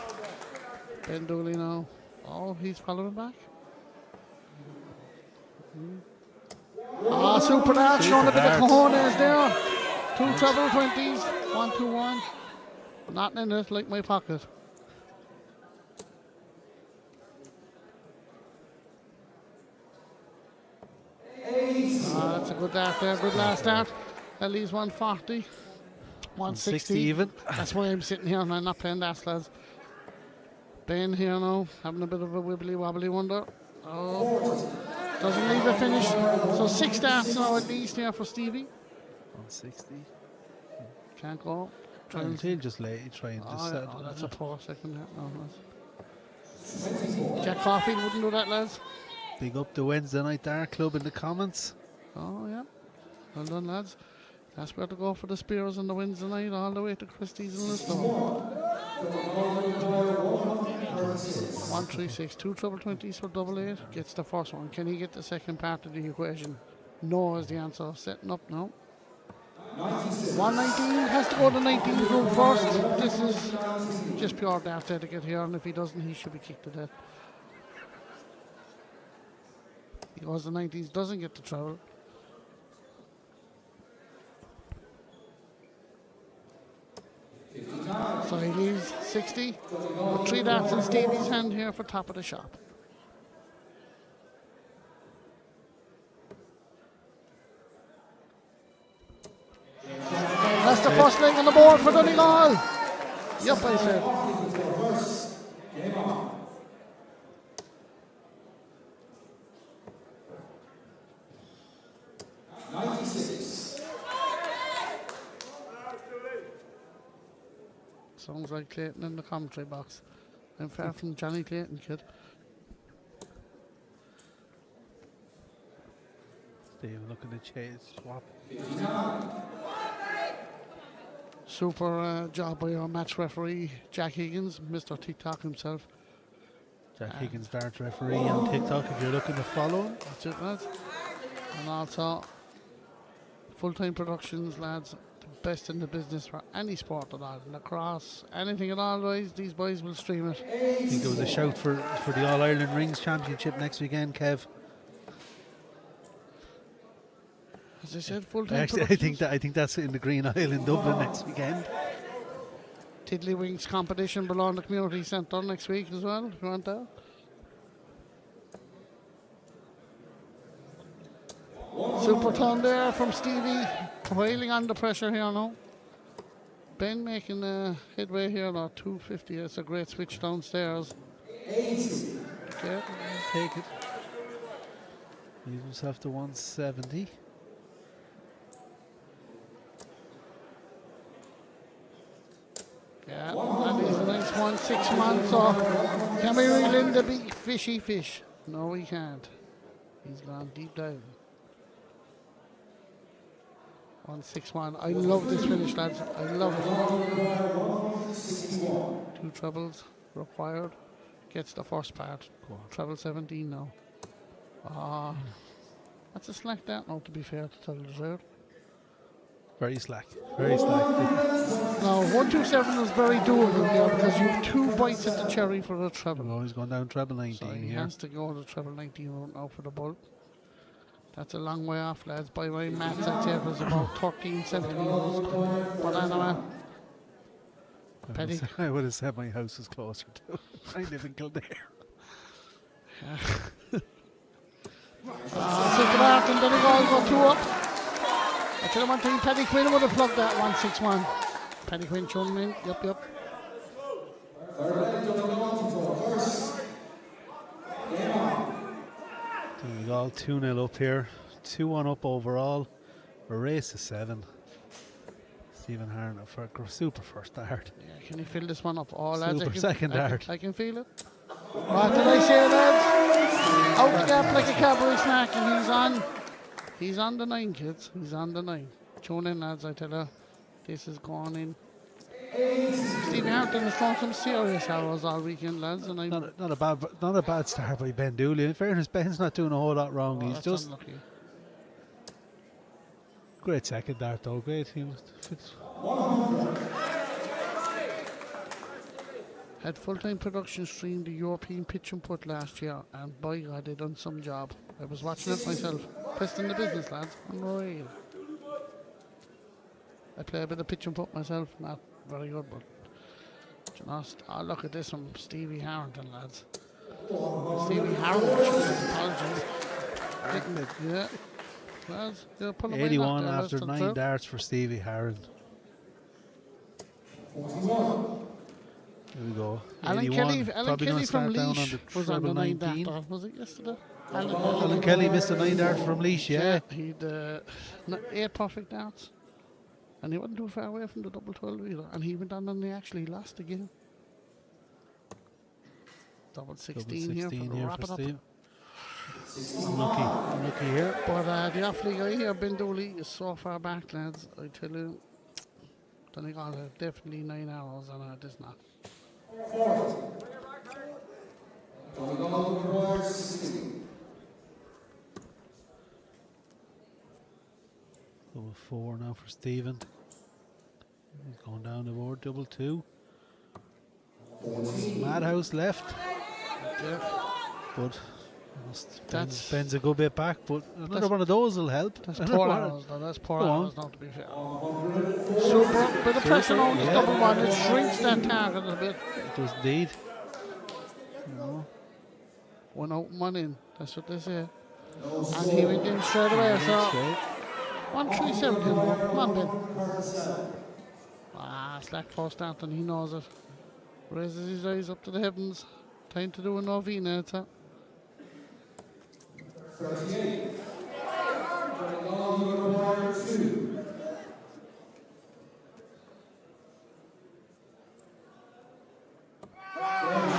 Ben Dooley now. Oh, he's following back. Super dart. Showing a bit of cojones there. 2 treble 20s. 1-2-1. Not in it like my pocket. That's a good dart there. Good last dart. At least 140. 160 even. That's why I'm sitting here and I'm not playing darts, lads. Ben here now, having a bit of a wibbly wobbly wonder. Oh, doesn't leave a finish. So 6 darts now at least here for Stevie. 160. Can't go. He'll just try and just set it. That's a poor second hit. No, Jack Coffey wouldn't do that, lads. Big up the Wednesday Night Dart Club in the comments. Oh, yeah. Well done, lads. That's where to go for the Spears on the Wednesday night, all the way to Christie's and Liston. 136, 2 treble 20s for double 8. Gets the first one. Can he get the second part of the equation? No is the answer. Setting up now. 119 has to go to 19 group first. This is just pure dart etiquette here, and if he doesn't, he should be kicked to death. He goes to 19s, doesn't get to travel. So he leaves 60. With 3 darts in Stevie's hand here for top of the shop. That's the first leg on the board for Donegal. Yep, I said. Sounds like Clayton in the commentary box. I'm far from Johnny Clayton, kid. Steve looking to chase swap. Super job by our match referee, Jack Higgins, Mr. TikTok himself. Jack Higgins, dart referee on TikTok if you're looking to follow him. That's it, lads. And also, full-time productions, lads. The best in the business for any sport at all. Lacrosse, anything at all, guys. These boys will stream it. I think there was a shout for the All-Ireland Rings Championship next weekend, Kev. As I said, full-time Actually, productions. I think that's in the Green Isle in Dublin next weekend. Tiddlywinks competition below in the community centre next week as well, if you want that. Super ton there from Stevie, wailing under pressure here now. Ben making headway here now, 250. It's a great switch downstairs. Okay. Take it. Leaves himself to 170. Yeah, and he's a nice 160. 6 months, so can we reel in the big fishy fish? No, we can't. He's gone deep diving. 1-6-1. I love this finish, lads. I love it. 2 trebles required. Gets the first part. Treble 17 now. That's a slack that now, to be fair, to tell you the truth. Very slack. Very slack. Now, 127 is very doable here because you have 2 bites at the cherry for the treble. Oh, he's gone down treble 19 So he here. has to go to treble 19 route now for the bull. That's a long way off, lads. By my maths, I'd say it was about 13 centimetres. But anyway, Paddy. I would have said my house was closer to. I live in Kildare. Second half, and then he got 2 up. I tell you one thing, Paddy Quinn would have plugged that 1-6-1. Paddy Quinn showing in. Yep. We got all 2-0 up here. 2-1 up overall. A race of 7. Stephen Harron for a super first dart. Yeah, can you fill this one up? Oh, lads, Super second dart. I can feel it. What did I say, lads? Out the gap like a Cadbury snack, and he's on the 9, kids. He's on the 9. Tune in, lads, I tell you. This is going in. Stephen Harrington has thrown some serious arrows all weekend, lads, and Not a bad start by Ben Dooley. In fairness, Ben's not doing a whole lot wrong. He's just unlucky. great second dart though. Great. He fits. Had full-time production stream the European pitch and putt last year, and by God, they done some job. I was watching it myself. Preston the business, lads. Unreal. I play a bit of pitch and putt myself. Not very good, but you know, look at this from Stevie Harrington, lads. Stevie Harrington, apologies. Yeah. Lads, 81 after 9 darts for Stevie Harron. Here we go. Alan 81. Kelly Probably going to from start down on Laois the was on the treble 9 19. dart. Was it yesterday? Alan Kelly missed a 9 dart from Laois, yeah. He'd 8 perfect darts. And he wasn't too far away from the double 12 either. And he went on and he actually lost the game. Double 16 here for wrap it up. Steve. Unlucky here. But the off-league guy here, Ben Dooley, is so far back, lads. I tell you, then he got definitely 9 arrows and it is not. Double 4 now for Stephen. He's going down the board. Double 2. Madhouse left. Yeah. But Ben's a good bit back, but another one of those will help. That's poor arrows, though. That's poor arrows, not to be fair. Super, bit of pressure on this double 1. It shrinks that target a bit. It does indeed. No. 1 out, 1 in. That's what they say. And he went in straight away. So 1-3-7. Come on, Ben. Slack first start, and he knows it. Raises his eyes up to the heavens. Time to do a novena, it's a 38.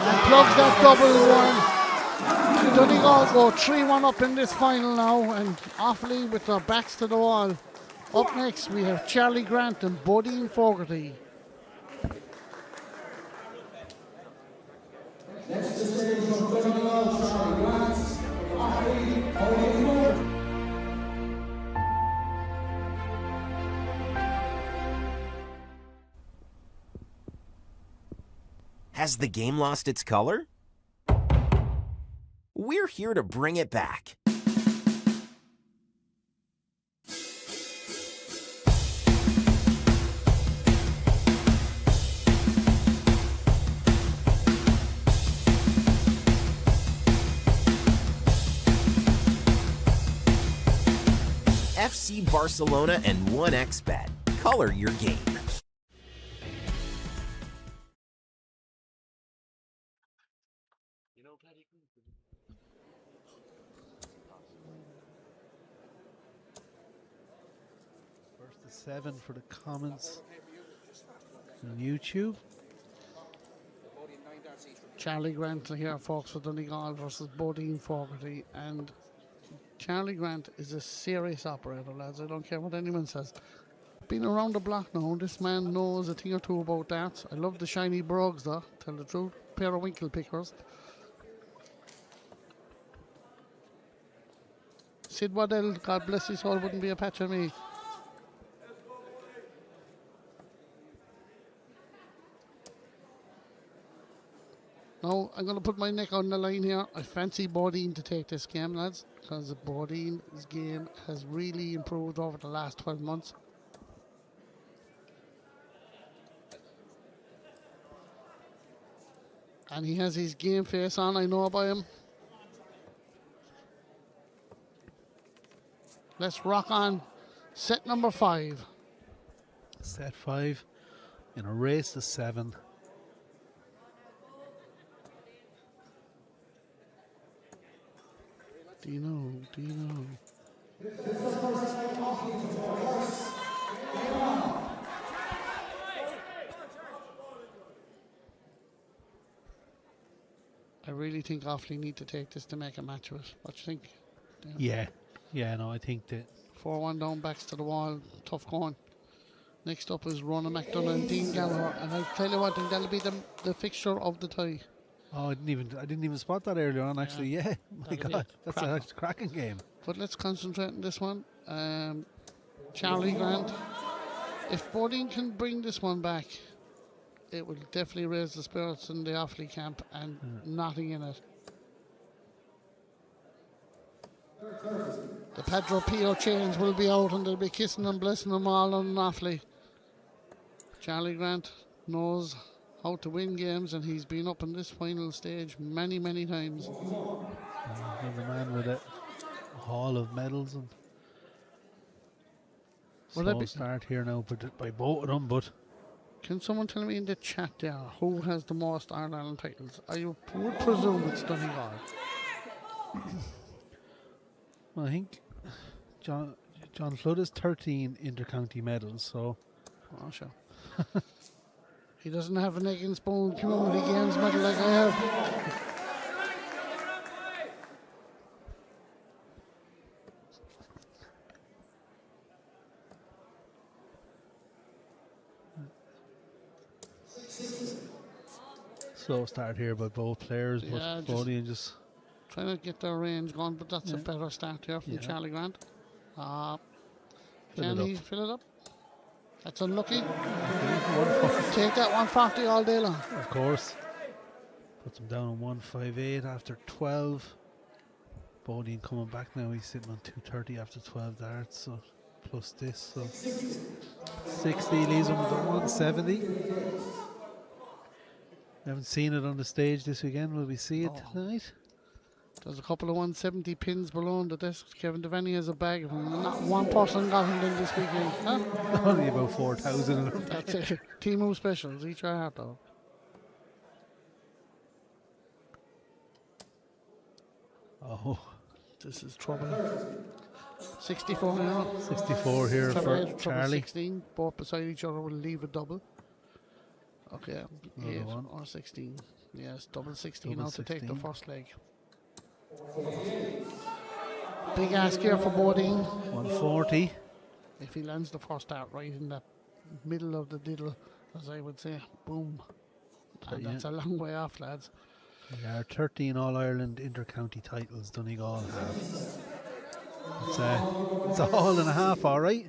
And plugs that double 1. Donegal go 3-1 up in this final now, and Offaly with their backs to the wall. Up next we have Charlie Grant and Bodine Fogarty. Has the game lost its color? We're here to bring it back. FC Barcelona and 1xBet. Color your game. First to 7 for the comments on YouTube. Charlie Grant here, folks, for Donegal versus Bodine Fogarty. And Charlie Grant is a serious operator, lads. I don't care what anyone says. Been around the block now. This man knows a thing or two about darts. I love the shiny brogues, though, tell the truth. Pair of winkle pickers. Sid Waddell, God bless his soul, wouldn't be a patch on me. Now, I'm going to put my neck on the line here. I fancy Bodine to take this game, lads, because Bodine's game has really improved over the last 12 months. And he has his game face on, I know about him. Let's rock on. Set number 5. Set 5 in a race to 7. Dino. I really think Offaly need to take this to make a match of it. What do you think? Yeah, no, I think that 4-1 down, backs to the wall, tough going. Next up is Ronan McDonough and Dean Gallagher, and I'll tell you what, I think that'll be the fixture of the tie. Oh, I didn't even spot that earlier on. Actually, yeah. My God, that's a cracking game. But let's concentrate on this one. Charlie Grant. If Bodine can bring this one back, it will definitely raise the spirits in the Offaly camp, and nothing in it. The Pedro Pio chains will be out, and they'll be kissing and blessing them all on Offaly. Charlie Grant knows how to win games, and he's been up in this final stage many, many times. He's a man with a haul of medals, and slow start here now by both of them. But can someone tell me in the chat there who has the most Ireland titles? I would presume it's Donegal. Well, I think John Flood has 13 intercounty medals, so. Oh, sure. He doesn't have an egg and spoon community games medal like I have. Slow start here by both players, Yeah, but Bodine just trying to get their range going, but that's a better start here from Charlie Grant. Can he fill it up? That's unlucky. Take that 140 all day long. Of course. Puts him down on 158 after 12. Bodine coming back now. He's sitting on 230 after 12 darts. So plus this, so 60 leaves him with 170. Haven't seen it on the stage this weekend. Will we see it tonight? There's a couple of 170 pins below on the desk. Kevin Devaney has a bag of them. Not one person got them in this weekend. Huh? Only about 4,000 of them. That's it. Timu specials. Each our heart though. Oh, this is trouble. 64 now. 64 here for Charlie. 16. Both beside each other will leave a double. Okay, 8 or 16. Yes, double 16 now to take the first leg. Big ask here for Bodine. 140. If he lands the first dart right in the middle of the diddle, as I would say, boom. And that's a long way off, lads. There are 13 All-Ireland inter-county titles Donegal have. It's a haul and a half, all right?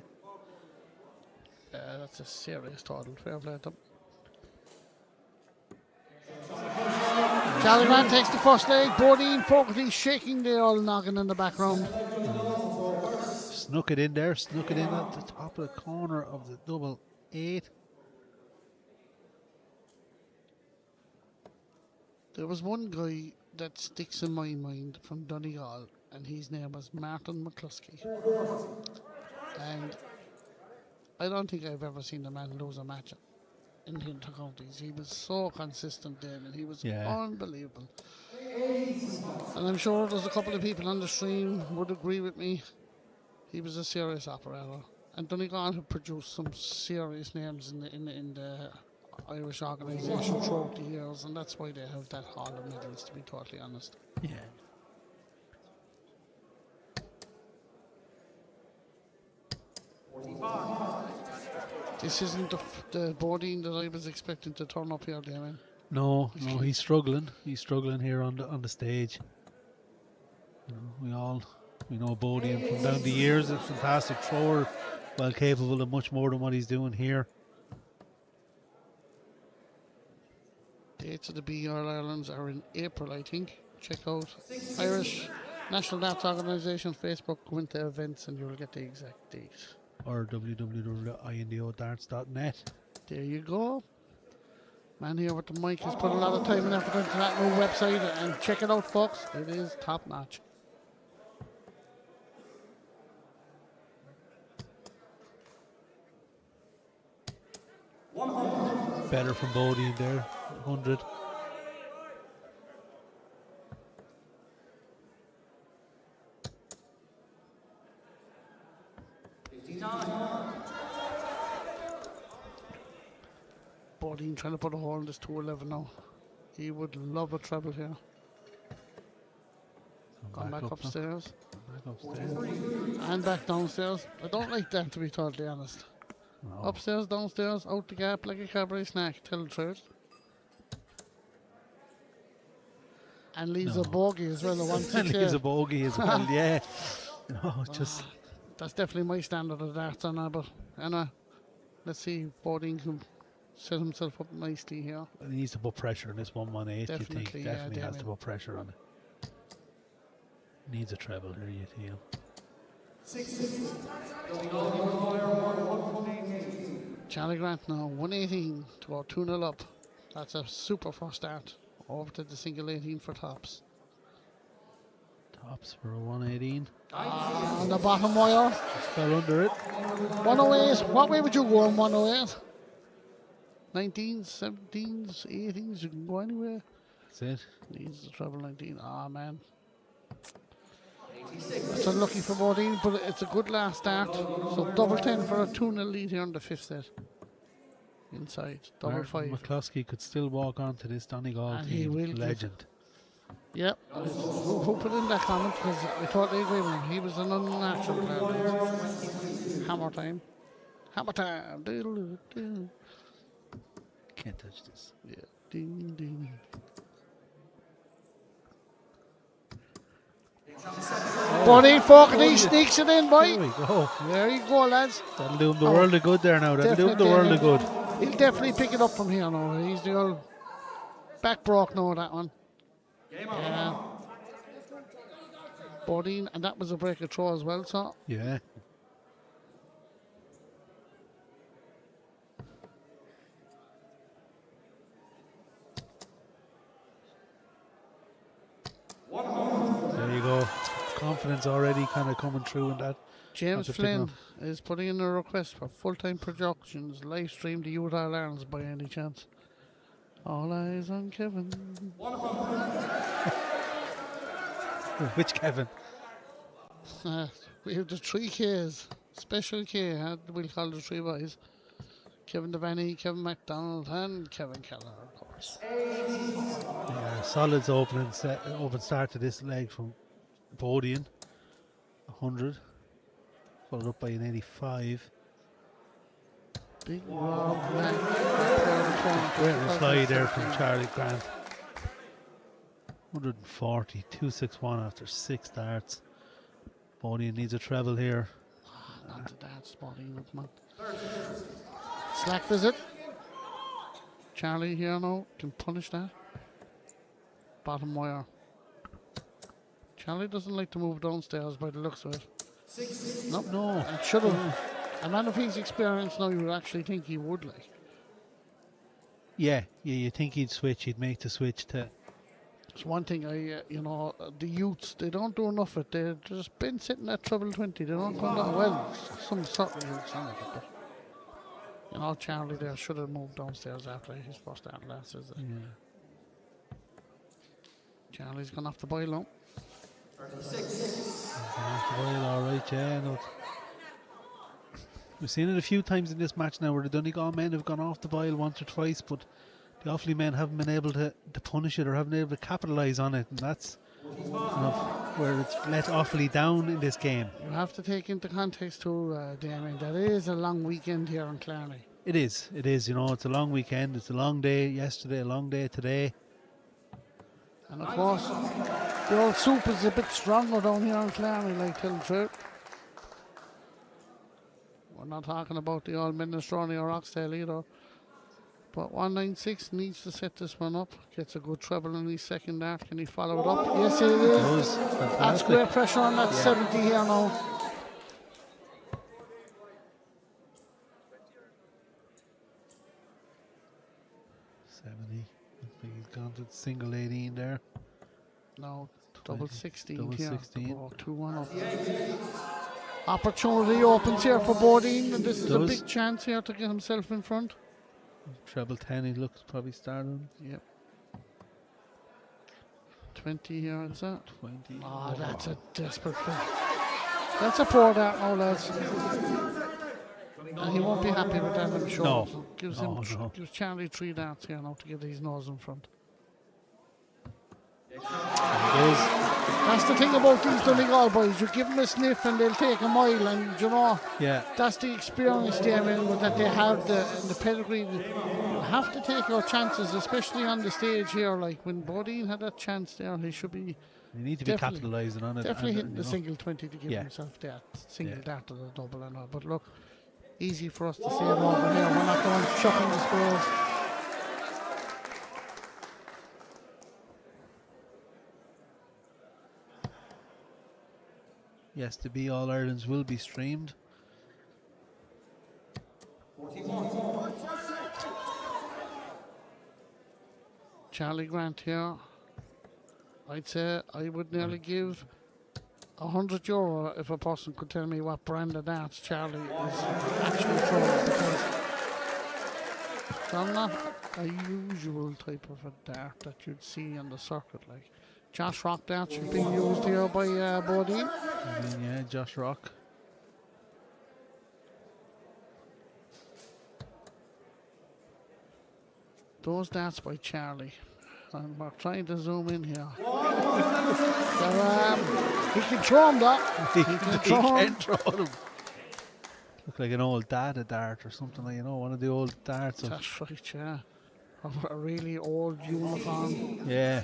That's a serious total. Fair play to them. Charlie Grant takes the first leg. Bodine Fogarty shaking the old noggin in the background. Snuck it in there. Snuck it in at the top of the corner of the double 8. There was one guy that sticks in my mind from Donegal, and his name was Martin McCluskey. And I don't think I've ever seen a man lose a match in the intercounties. He was so consistent then, and he was unbelievable. And I'm sure there's a couple of people on the stream would agree with me. He was a serious operator, and Donegal have produced some serious names in the Irish organisation throughout the years, and that's why they have that hall of medals, to be totally honest. Yeah. This isn't the Bodine that I was expecting to turn up here, Damien. No, he's struggling. He's struggling here on the stage. You know, we know Bodie from down the years, a fantastic thrower, well capable of much more than what he's doing here. Dates of the BR Irelands are in April, I think. Check out Irish National Darts Organisation Facebook, go into events and you'll get the exact date. Or www.indodarts.net. There you go. Man here with the mic has put a lot of time and effort into that new website, and check it out, folks. It is top notch. Better from Bodie there, 100. Bodine trying to put a hole in this 211 now. He would love a treble here. Gone back upstairs. And back downstairs. I don't like that, to be totally honest. No. Upstairs, downstairs, out the gap like a Cadbury snack. Tell the truth. And leaves a bogey as well. And leaves a bogey as well, yeah. Just that's definitely my standard of darts on that, but anyway, let's see if Bodine can set himself up nicely here. he needs to put pressure on this 118, you think. Definitely, Definitely yeah, has to put pressure on it. Needs a treble here, you feel. Charlie Grant now, 118 to go 2-0 up. That's a super first start. Over to the single 18 for tops. Tops for a 118. On the bottom wire. Just fell under it. 108. What way would you go on 108? 19s, 17s, 18s, you can go anywhere. That's it. Needs the treble 19. Ah, man. It's unlucky for Bodine, but it's a good last start. So double 10 for a 2-0 lead here in the fifth set. Inside, double Martin 5. McCluskey could still walk on to this Donegal And team. he will. Legend. Yep. Who put in that comment? Because I totally agree with him. He was an unnatural player. Hammer time. Hammer time. Diddle-diddle. Can't touch this. Yeah. Ding, ding. Bodine Fogarty sneaks it in, boy. There we go. There you go, lads. That'll do him the world of good there now. That'll do him the world of good. He'll definitely pick it up from here now. He's the old back broke now, that one. Yeah. Bodine, and that was a break of throw as well, so. Yeah. There you go. Confidence already kind of coming through in that. James That's a big Flynn one. is putting in a request for full-time productions, live stream the Utah Lions by any chance. All eyes on Kevin. Which Kevin? We have the 3 Ks. Special K, we'll call the 3 boys. Kevin Devaney, Kevin MacDonald, and Kevin Keller, of course. Yeah, solid open start to this leg from Bodine. 100. Followed up by an 85. Big Rob Mack. Great slide there from Charlie Grant. 140, 261 after 6 darts. Bodine needs a treble here. Not the dad spotting, come on. Slack visit. Charlie here now can punish that. Bottom wire. Charlie doesn't like to move downstairs by the looks of it. Nope. No. It should have. A man of his experience now, you would actually think he would like. Yeah, you think he'd switch, he'd make the switch to. It's one thing the youths, they don't do enough of it. They've just been sitting at treble 20. They don't come that well. Some certain youths on it. But, Charlie there should have moved downstairs after his first start last season. Yeah. Charlie's gone off the boil now. 36. All right, yeah. No. We've seen it a few times in this match now where the Donegal men have gone off the boil once or twice, but the Offaly men haven't been able to punish it or haven't been able to capitalise on it, and that's kind of where it's let Offaly down in this game. You have to take into context too, Damien, that it is a long weekend here in Clarny. It is, you know, it's a long weekend, it's a long day yesterday, a long day today. And of course, the old soup is a bit stronger down here in Clarny, like tell the truth. We're not talking about the old Minestrone or Oxtail either. But 196 needs to set this one up. Gets a good treble in his second dart. Can he follow it up? Yes, it is. That's great pressure on that 70 here now. I think he's gone to the single 18 there. No, double 16 double here. 16. 2-1 up. Opportunity opens here for Bodine, and this is a big chance here to get himself in front. Treble 10, he looks probably starting. Yep. 20 here, is that? 20. Oh, that's a desperate play. That's a poor dart now, lads. And he won't be happy with that, I'm sure. No. So gives Charlie 3 darts here now to get his nose in front. That's the thing about these Donegal boys. You give them a sniff and they'll take a mile, and you know, that's the experience they that they have, the pedigree. You have to take your chances, especially on the stage here. Like when Bodine had that chance there, he should be. You need to be capitalising on it. Definitely hitting the single 20 to give himself that single dart to the double and all. But look, easy for us to say it over here. We're not going chucking the squares. Yes, the Be All Irelands will be streamed. Charlie Grant here. I'd say I would nearly give €100 if a person could tell me what brand of darts Charlie is actually throwing, because they're not a usual type of a dart that you'd see on the circuit. Like Josh Rock darts are being used here by Bodine. Yeah, Josh Rock. Those darts by Charlie. And we're trying to zoom in here. So, he can throw them, though. He can throw them. Look like an old data dart or something, like, you know, one of the old darts. That's right, yeah. A really old uniform. Yeah.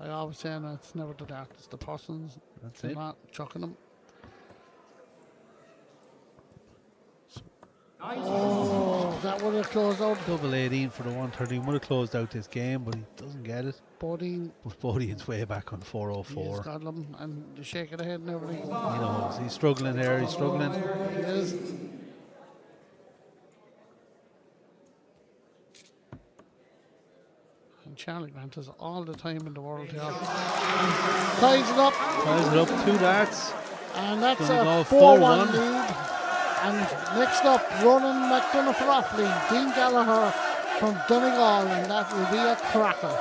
I always say no, it's never the dart, it's the persons. That's it. Not chucking them. Oh, that would have closed out. Double 18 for the 130. Would have closed out this game, but he doesn't get it. Bodine. But Bodine's way back on 404. He's got them, and the shake of the head and everything. He knows. He's struggling there. He's struggling. He is. And Charlie Grant has all the time in the world here. Ties it up. Ties it up. 2 darts. And that's a 4-1 lead. And next up, Ronan McDonough for Offaly, Dean Gallagher from Donegal, and that will be a cracker.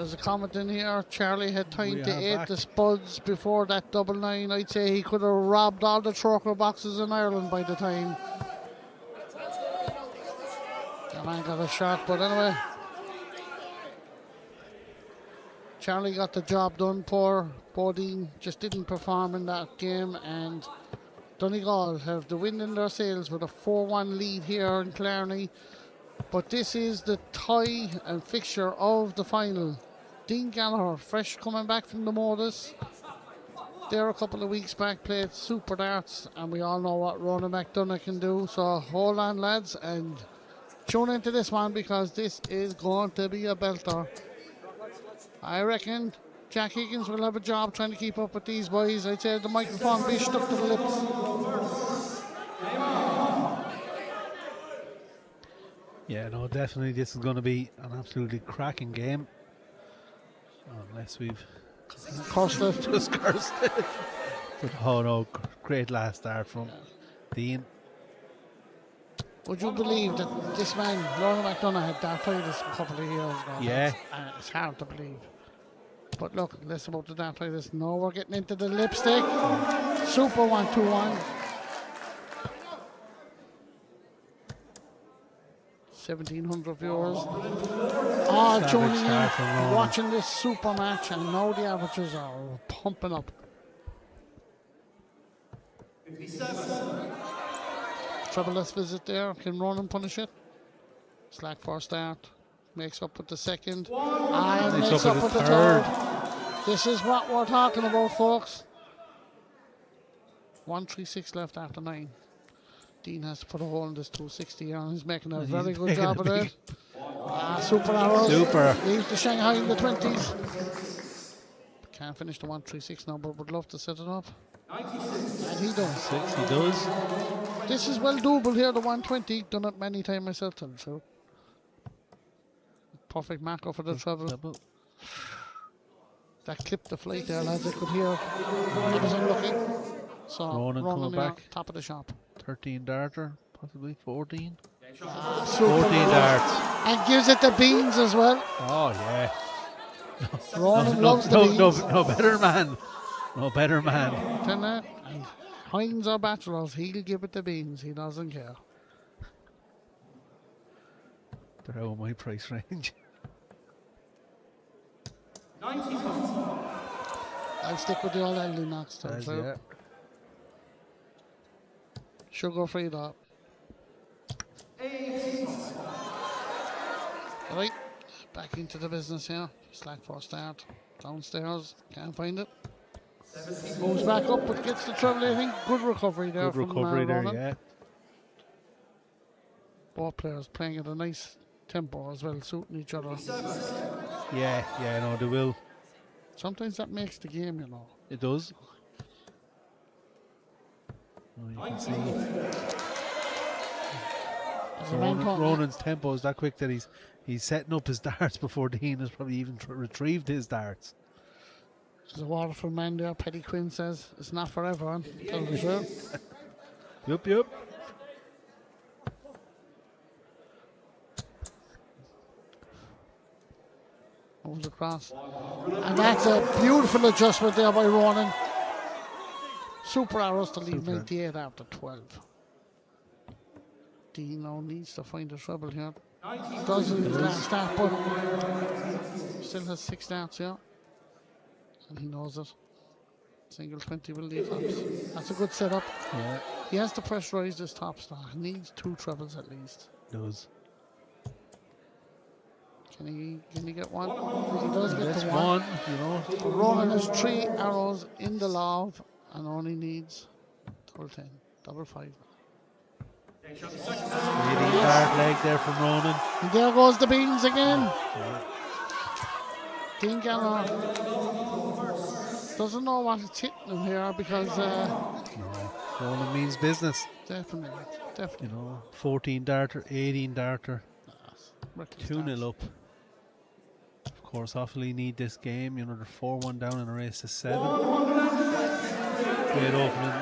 There's a comment in here. Charlie had time We to are eat back. the spuds before that double 9. I'd say he could have robbed all the Troker boxes in Ireland by the time. The man got a shot, but anyway. Charlie got the job done. Poor Bodine just didn't perform in that game, and Donegal have the wind in their sails with a 4-1 lead here in Clarny. But this is the tie and fixture of the final. Dean Gallagher, fresh coming back from the Modus. There a couple of weeks back, played super darts, and we all know what Ronan McDonough can do. So hold on, lads, and tune into this one, because this is going to be a belter. I reckon Jack Higgins will have a job trying to keep up with these boys. I'd say the microphone be stuck to the lips. Yeah, no, definitely this is going to be an absolutely cracking game. Unless we've Cursed it. just cursed it. But oh no, great last start from Dean. Would you believe that this man, Ronan McDonough, had dartitis a couple of years ago? Yeah. It's hard to believe. But look, less about the dartitis. No, we're getting into the lipstick. Super 1-2-1. 1,700 viewers. All Savage tuning start from in, Ronan. watching this super match, and now the averages are pumping up. Trebleless visit there. Can Ronan punish it? Slack for a start. Makes up with the second. And makes up with the third. This is what we're talking about, folks. 136 left after 9. Dean has to put a hole in this 260 here, and he's making a very good job of it. Super arrows. Super. Leaves the Shanghai in the 20s. Can't finish the 136 now, but would love to set it up. And he does. 6, he does. This is well doable here, the 120. Done it many times myself, tell the truth. Perfect macro for the treble. Double. That clipped the flight there, lads. I could hear. He was unlucky. So Ronan coming here, back. top of the shop. 13 darter, possibly 14. Super 14 darts. And gives it the beans as well. Oh yeah. Ronan loves the beans. No better man. No better man. Tell that. And Heinz or Bachelors, he'll give it the beans. He doesn't care. They're out of my price range. I'll stick with the old Aldi knots. Says, yeah. Sugar free though. Right, back into the business here. Slack for a start. Downstairs, can't find it. Moves back up, but gets the treble. I think good recovery there. Good from recovery there, Ronan. yeah. Both players playing at a nice tempo as well, suiting each other. Yeah, no, they will. Sometimes that makes the game, you know. It does. Oh, you can see Ronan's tempo is that quick that he's setting up his darts before Dean has probably even retrieved his darts. There's a Waterford man there. Petty Quinn says it's not for everyone. Tell the truth. Yup. Moves across. And that's a beautiful adjustment there by Ronan. Super arrows to lead 98 after 12. Dino needs to find the trouble here. Doesn't his last start, but still has 6 starts here. And he knows it. Single 20 will lead tops. That's a good setup. Yeah. He has to pressurize this top star. He needs 2 trebles at least. Does. Can he get one? He does get That's the one. you know. Ronan has 3 arrows in the love and only needs double 10, double 5. Really hard leg there from Ronan. And there goes the beans again. Dean Gallagher doesn't know what it's hitting him here because No, Ronan means business. definitely. You know, 14 darter, 18 darter, 2-0 up. Of course, Offaly need this game. You know, they're 4-1 down in a race to 7. Great opening.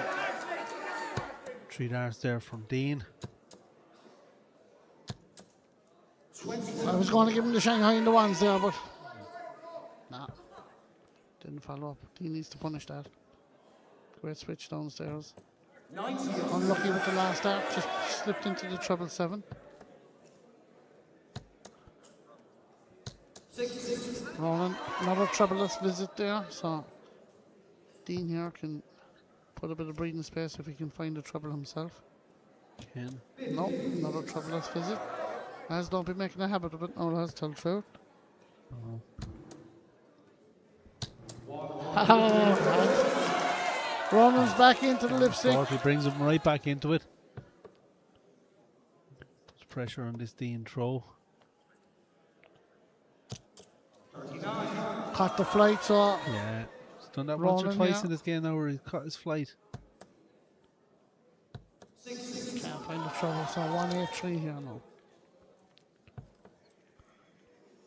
3 darts there from Dean. I was going to give him the Shanghai in the ones there, but didn't follow up. He needs to punish that. Great switch downstairs. Unlucky with the last start, just slipped into the treble 7. Ronan, another trebleless visit there, so Dean here can put a bit of breathing space if he can find the treble himself. Ken. No, another trebleless visit. Lads, don't be making a habit of it now, lads, tell the truth. Ronan's back into the lipstick. He brings him right back into it. Puts pressure on this Dean throw. Caught the flight, so Yeah, he's done that once or Ronan, twice yeah. in this game now where he caught his flight. can't find the treble, so 183 here now.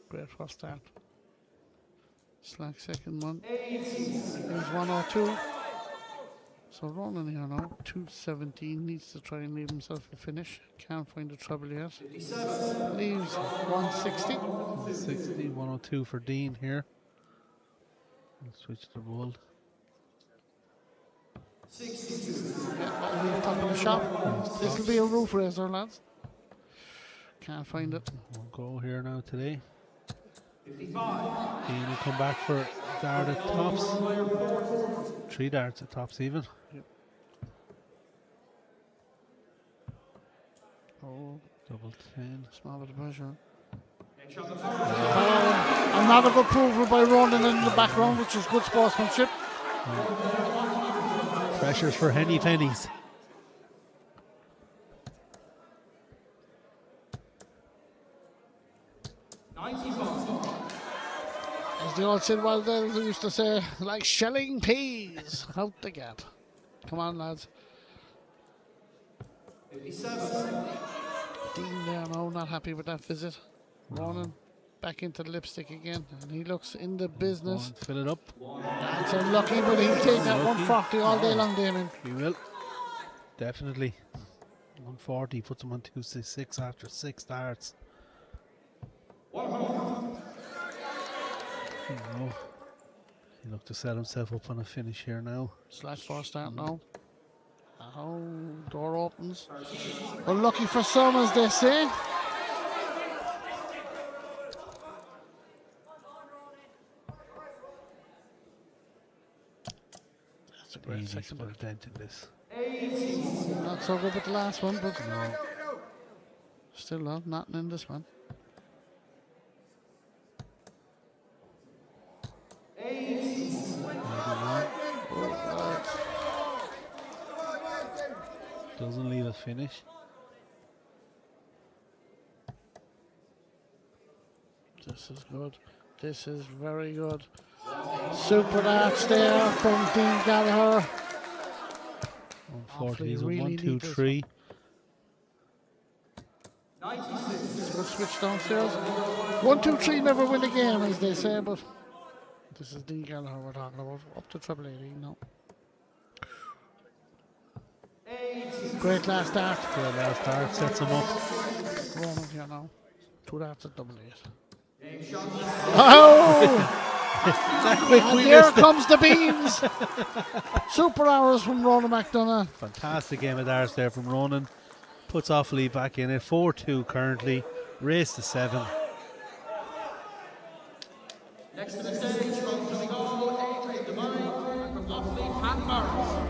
Great first start. Slack second one. Here's 102. So Ronan here now, 217, needs to try and leave himself a finish. Can't find the treble yet. Leaves 160. 60, 102 for Dean here. Let's switch the ball. Yeah, that'll be the top of the shop. This will be a roof raiser, lads. Can't find it. Won't go here now today. Dean will come back for dart at tops. 3 darts at tops even. Yep. Oh, Double 10. small bit of pressure. Another good approval by Ronan in the background, which is good sportsmanship. Pressures for Henny Pennies. As the old Sid Wildell used to say, like shelling peas out the gap. Come on, lads. Dean there now, not happy with that visit. Ronan back into the lipstick again, and he looks in the business. Go on, fill it up. That's unlucky, but he'll take that 140 all day long, Damien. He will. Definitely. 140 puts him on 266 after 6 darts. He looked to set himself up on a finish here now. Slash first start now. Oh, door opens. Unlucky for some, as they say. That's a He great needs to second. put a dent in this. Not so good with the last one, but still nothing in this one. Doesn't leave a finish. This is good. This is very good. Super darts there from Dean Gallagher. 140 is a really 1, need 2, this 3. Good switch downstairs. 1, 2, 3 never win a game, as they say, but this is Dean Gallagher we're talking about. Up to treble 18 now. Great last start. Great last dart sets him up. Ronan here now. 2 darts at double 8. Oh! That quick And we here missed it. comes the beans. Super hours from Ronan McDonough. Fantastic game of darts there from Ronan. Puts off lead back in it. 4-2 currently. Race to 7. Next to the stage from Donegal, Adrian Devine, and from Offaly, Pat Morris.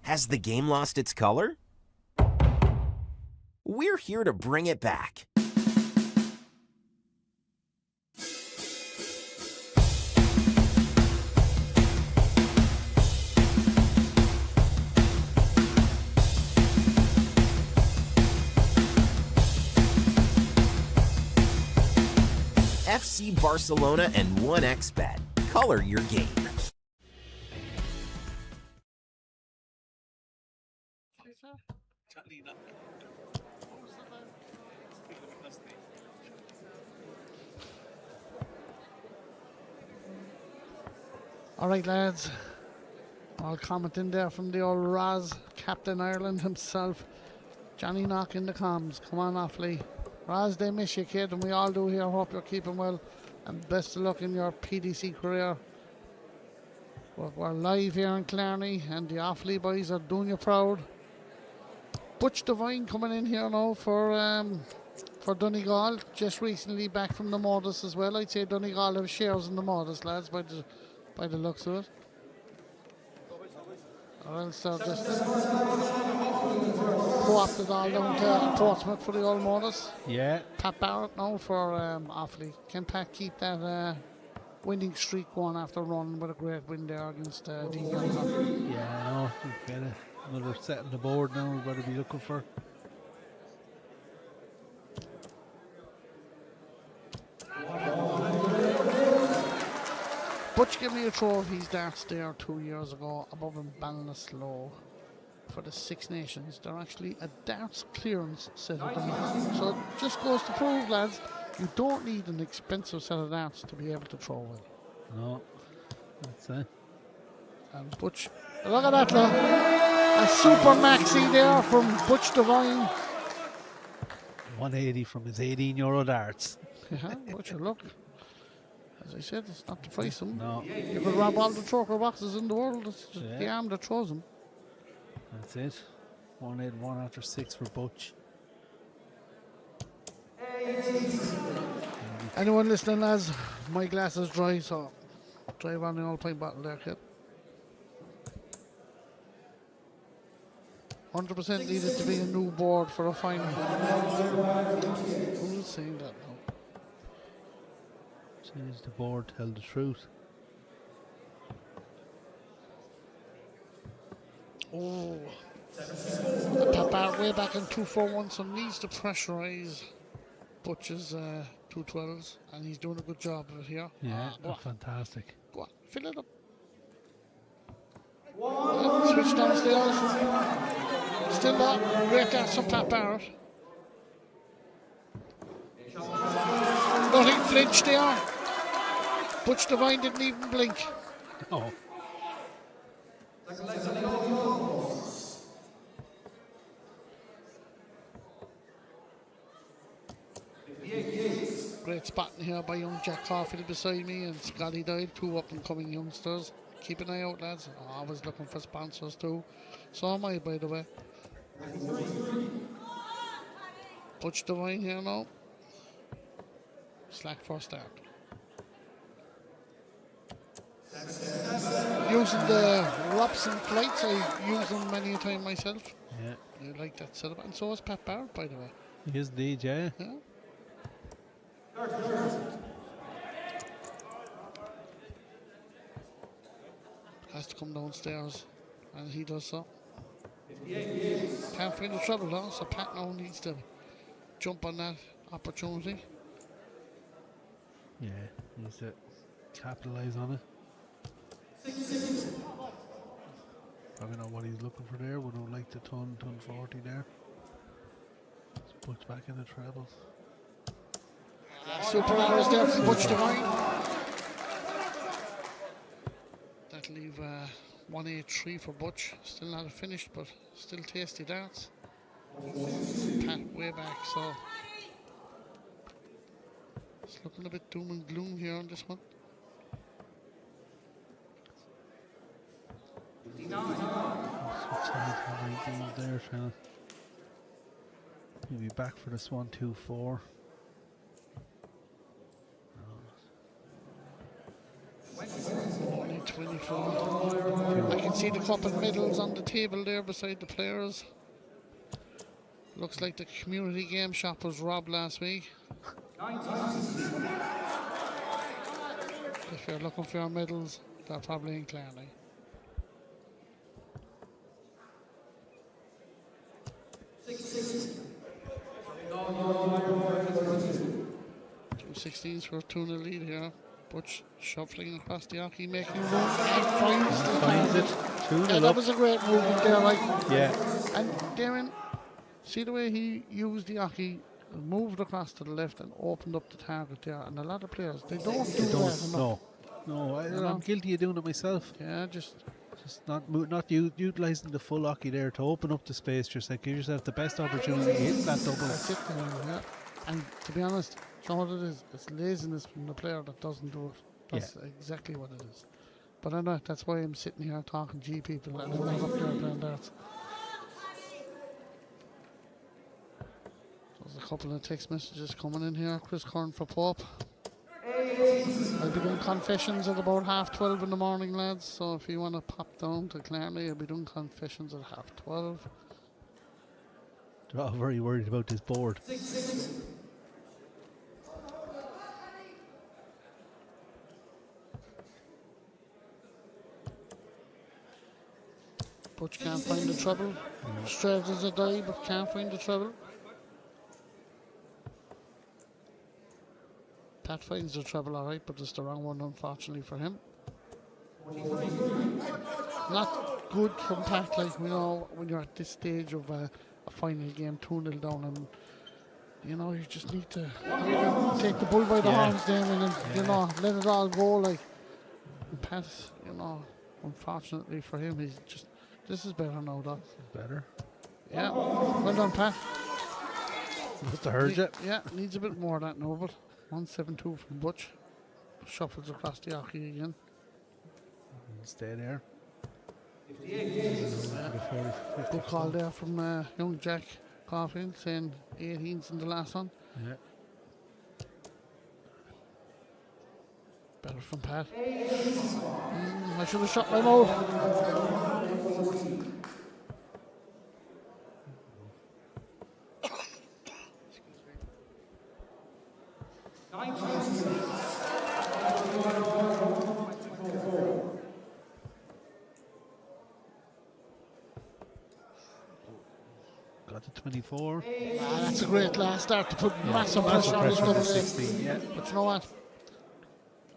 Has the game lost its color? We're here to bring it back. FC Barcelona and 1xBet. Color your game. All right, lads. All commenting there from the old Raz, Captain Ireland himself. Johnny Knock in the comms. Come on, Offaly. Raz, they miss you, kid, and we all do here. Hope you're keeping well, and best of luck in your PDC career. We're live here in Clarny, and the Offaly boys are doing you proud. Butch Devine coming in here now for Donegal, just recently back from the Modus as well. I'd say Donegal have shares in the Modus, lads, by the looks of it. Or else they're just co-opted all down to Portsmouth for the old Modus. Yeah. Pat Barrett now for Offaly. Can Pat keep that winning streak going after running with a great win there against Dean Young? Yeah, I know. We've got another set on the board now we've got to be looking for. Butch gave me a throw of his darts there 2 years ago above in Ballinasloe for the Six Nations. They're actually a darts clearance set of darts. So it just goes to prove, lads, you don't need an expensive set of darts to be able to throw well. No, that's it. And Butch, look at that, look. A super maxi there from Butch Devine. 180 from his €18 darts. Yeah, Butch, look. As I said, it's not to price them. No, You could rob all the troker boxes in the world. It's just the arm that throws them. that's it. 181 after 6 for Butch. Anyone listening, lads? My glass is dry, so drive on the old pint bottle there, kid. 100% needed to be a new board for a final. Who's saying that now? Change the board, tell the truth. Oh, Pat Barrett way back in 241, so needs to pressurise Butch's 212s, and he's doing a good job of it here. Yeah, Go on, fantastic. go on, fill it up. Switch downstairs. Still that. Great dance from Pat Barrett. Nothing flinched there. Butch Devine didn't even blink. Oh, Great spotting here by young Jack Caulfield beside me, and Scotty Doyle, two up and coming youngsters. Keep an eye out, lads. Always looking for sponsors too. So am I, by the way. Butch Devine here now. Slack for a start. Using the Robson flights, I use them many a time myself. yeah. I like that setup, and so is Pat Barrett, by the way. He is indeed, yeah. Yeah. Has to come downstairs, and he does so. Can't find the trouble though, so Pat now needs to jump on that opportunity. Yeah, needs to capitalise on it. Probably not what he's looking for there. We don't like the ton 40 there. Let's put back in the trebles. Super arrows there from Butch Devine. That'll leave 183 for Butch. Still not finished, but still tasty darts. Pat way back, so it's looking a bit doom and gloom here on this one. Switch sides for 19 there, trying to. He'll be back for this 1-2-4. Only 24. I can see the cup and medals on the table there beside the players. Looks like the community game shop was robbed last week. If you're looking for your medals, they're probably in Clarny. Two 16s for a 2-0 lead here. Butch shuffling across the hockey, making room and Finds it. 2-0 that up. was a great movement there, like. Yeah. And Darren, see the way he used the hockey, moved across to the left and opened up the target there. And a lot of players, they don't do that enough. No. No, I'm guilty of doing it myself. Yeah, just Just not utilising the full hockey there to open up the space for yourself. Give yourself the best opportunity to hit that double. That's it, yeah. And to be honest, you know what it is? It's laziness from the player that doesn't do it. That's exactly what it is. But I know that's why I'm sitting here talking G people and I'm not up there playing darts. There's a couple of text messages coming in here. Chris Curran for Pope. I'll be doing confessions at about 12:30 in the morning, lads. So if you want to pop down to Clarny, I'll be doing confessions at 12:30. They're all very worried about this board. Butch can't find the trouble. Straight as a die, but can't find the trouble. Pat finds the trouble alright, but it's the wrong one, unfortunately, for him. Not good from Pat, like, you know, when you're at this stage of a final game, 2-0 down, and, you know, you just need to take the bull by the horns, Damien, and, you know, let it all go, like. And Pat, you know, unfortunately for him, he's just, this is better now, though. Better. Yeah, well done, Pat. Must have heard you. Yeah, needs a bit more of that now, but 172 from Butch. Shuffles across the hockey again. Stay there. Good call there from young Jack Caulfield, saying 18's in the last one. Yeah. Better from Pat. I should have shot my mouth. Got to 24. That's a great last start to put massive pressure on his Pressure on the double. 16, yeah. But you know what?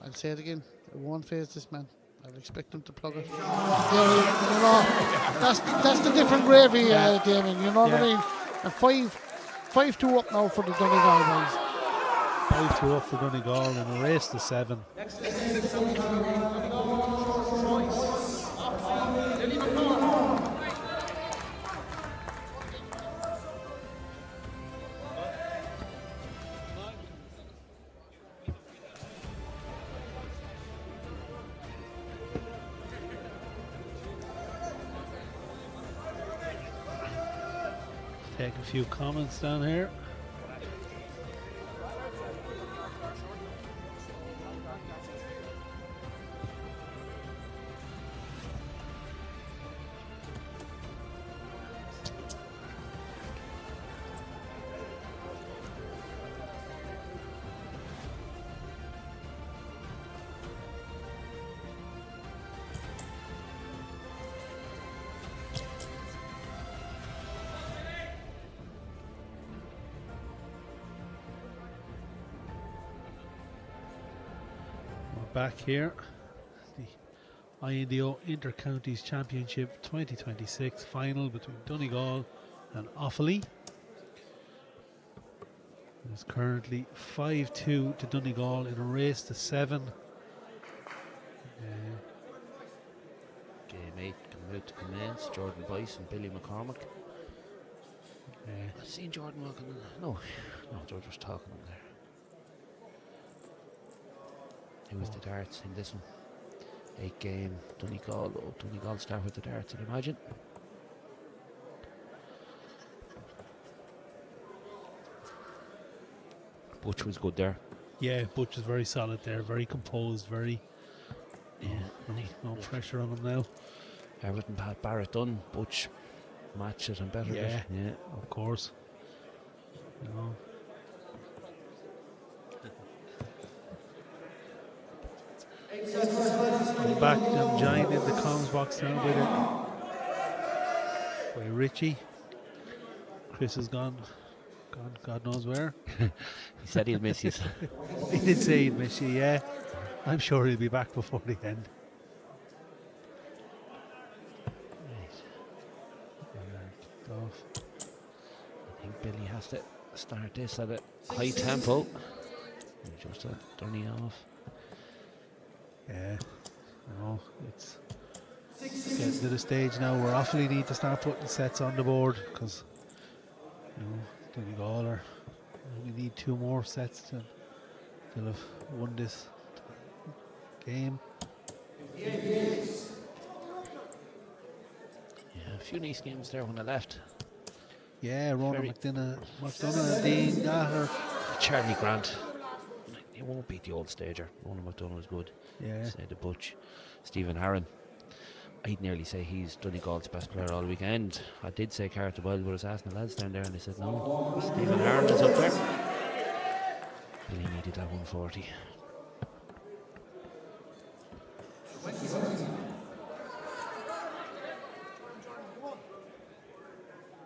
I'll say it again. It won't phase this man. I'll expect him to plug it. Yeah, you know, that's the different gravy, Damien. You know what I mean? And 5-2 up now for the Donegal boys. 5-2 up for Donegal and a race to 7. Take a few comments down here. Back here, the INDO Inter-Counties Championship 2026 final between Donegal and Offaly. It's currently 5-2 to Donegal in a race to 7. Game 8 coming out to commence. Jordan Boyce and Billy McCormick. I've seen Jordan walking in. No, George was talking on there. Who was the darts in this one? 8 game Donegal. Oh, Donegal start with the darts, I'd imagine. Butch was good there. Yeah, Butch is very solid there, very composed, very. No pressure on him now. Everything Pat Barrett done. Butch matched it and better. Yeah, yeah, of course. You know. I'm back. I'm joined in the comms box now by Richie. Chris is gone. God knows where. He said he'd miss you. He did say he'd miss you, yeah. I'm sure he'll be back before the end. I think Billy has to start this at a high tempo. Just turning off. Yeah, no, it's getting to the stage now where Offaly need to start putting sets on the board, because Donegal are we need 2 more sets to have won this game. Yeah, a few nice games there when I left. Yeah, Ronan McDonough, Dean Gallagher. Charlie Grant. He won't beat the old stager. Ronan McDonough is good. Yeah. Say the Butch. Stephen Harron. I'd nearly say he's Donegal's best player all weekend. I did say Carter Boyle, but I was asking the lads down there and they said no. Stephen Harron is up there. Billy needed that 140.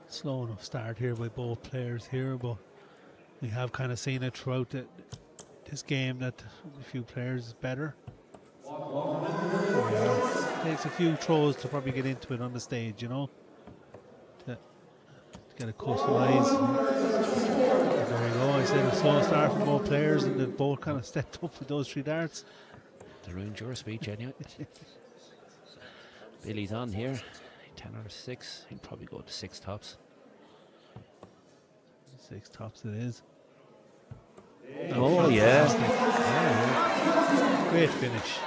Slow enough start here by both players here, but we have kind of seen it throughout this game that a few players is better. Yeah. Takes a few throws to probably get into it on the stage, to get it customised. There you go. I said a slow start from both players, and they both kind of stepped up with those 3 darts. They ruined your speech anyway. Billy's on here. 10 or 6. He'll probably go to 6 tops. 6 tops it is. Oh yeah. Great finish.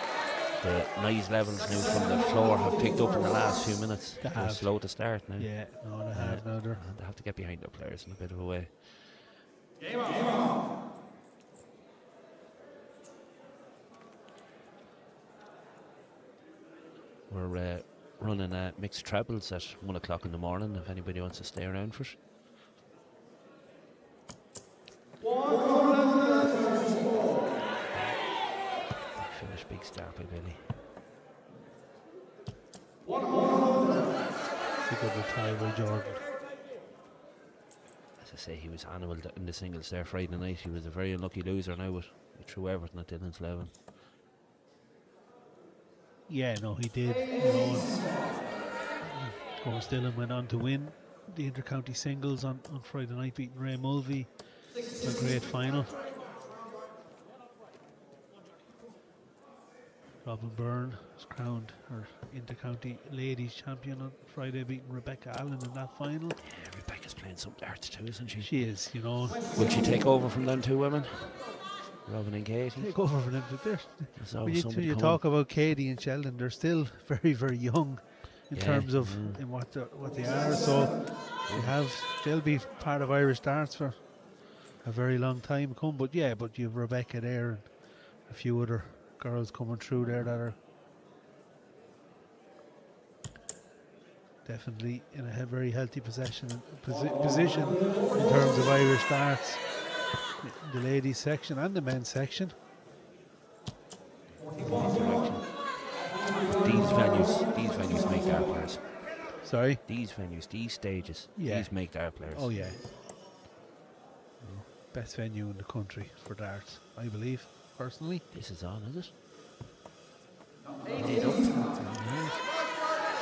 The noise levels now from the floor have picked up in the last few minutes. They They're have. slow to start now. Yeah, no, they have now. They have to get behind their players in a bit of a way. Game on. We're running mixed trebles at 1 o'clock in the morning if anybody wants to stay around for it. Finish big start by Billy. It's a good reply by Jordan. As I say, he was animal in the singles there Friday night. He was a very unlucky loser now, but he threw everything at Dylan's 11. Yeah, no, he did. Of course, Dylan went on to win the inter-county singles on Friday night, beating Ray Mulvey. A great final. Robin Byrne was crowned her inter-county ladies champion on Friday, beating Rebecca Allen in that final. Yeah, Rebecca's playing some darts too, isn't she? She is, Will she take over from them 2 women? Robin and Katie? Take over from them. When you coming. talk about Katie and Sheldon, they're still very, very young in terms of in what they are. So they'll be part of Irish darts for a very long time to come. But you've Rebecca there and a few other girls coming through there that are definitely in a very healthy position in terms of Irish darts. The ladies section and the men's section. These venues make dart players. Sorry? These venues, these stages, these make dart players. Oh yeah. Best venue in the country for darts, I believe, personally. This is on, is it?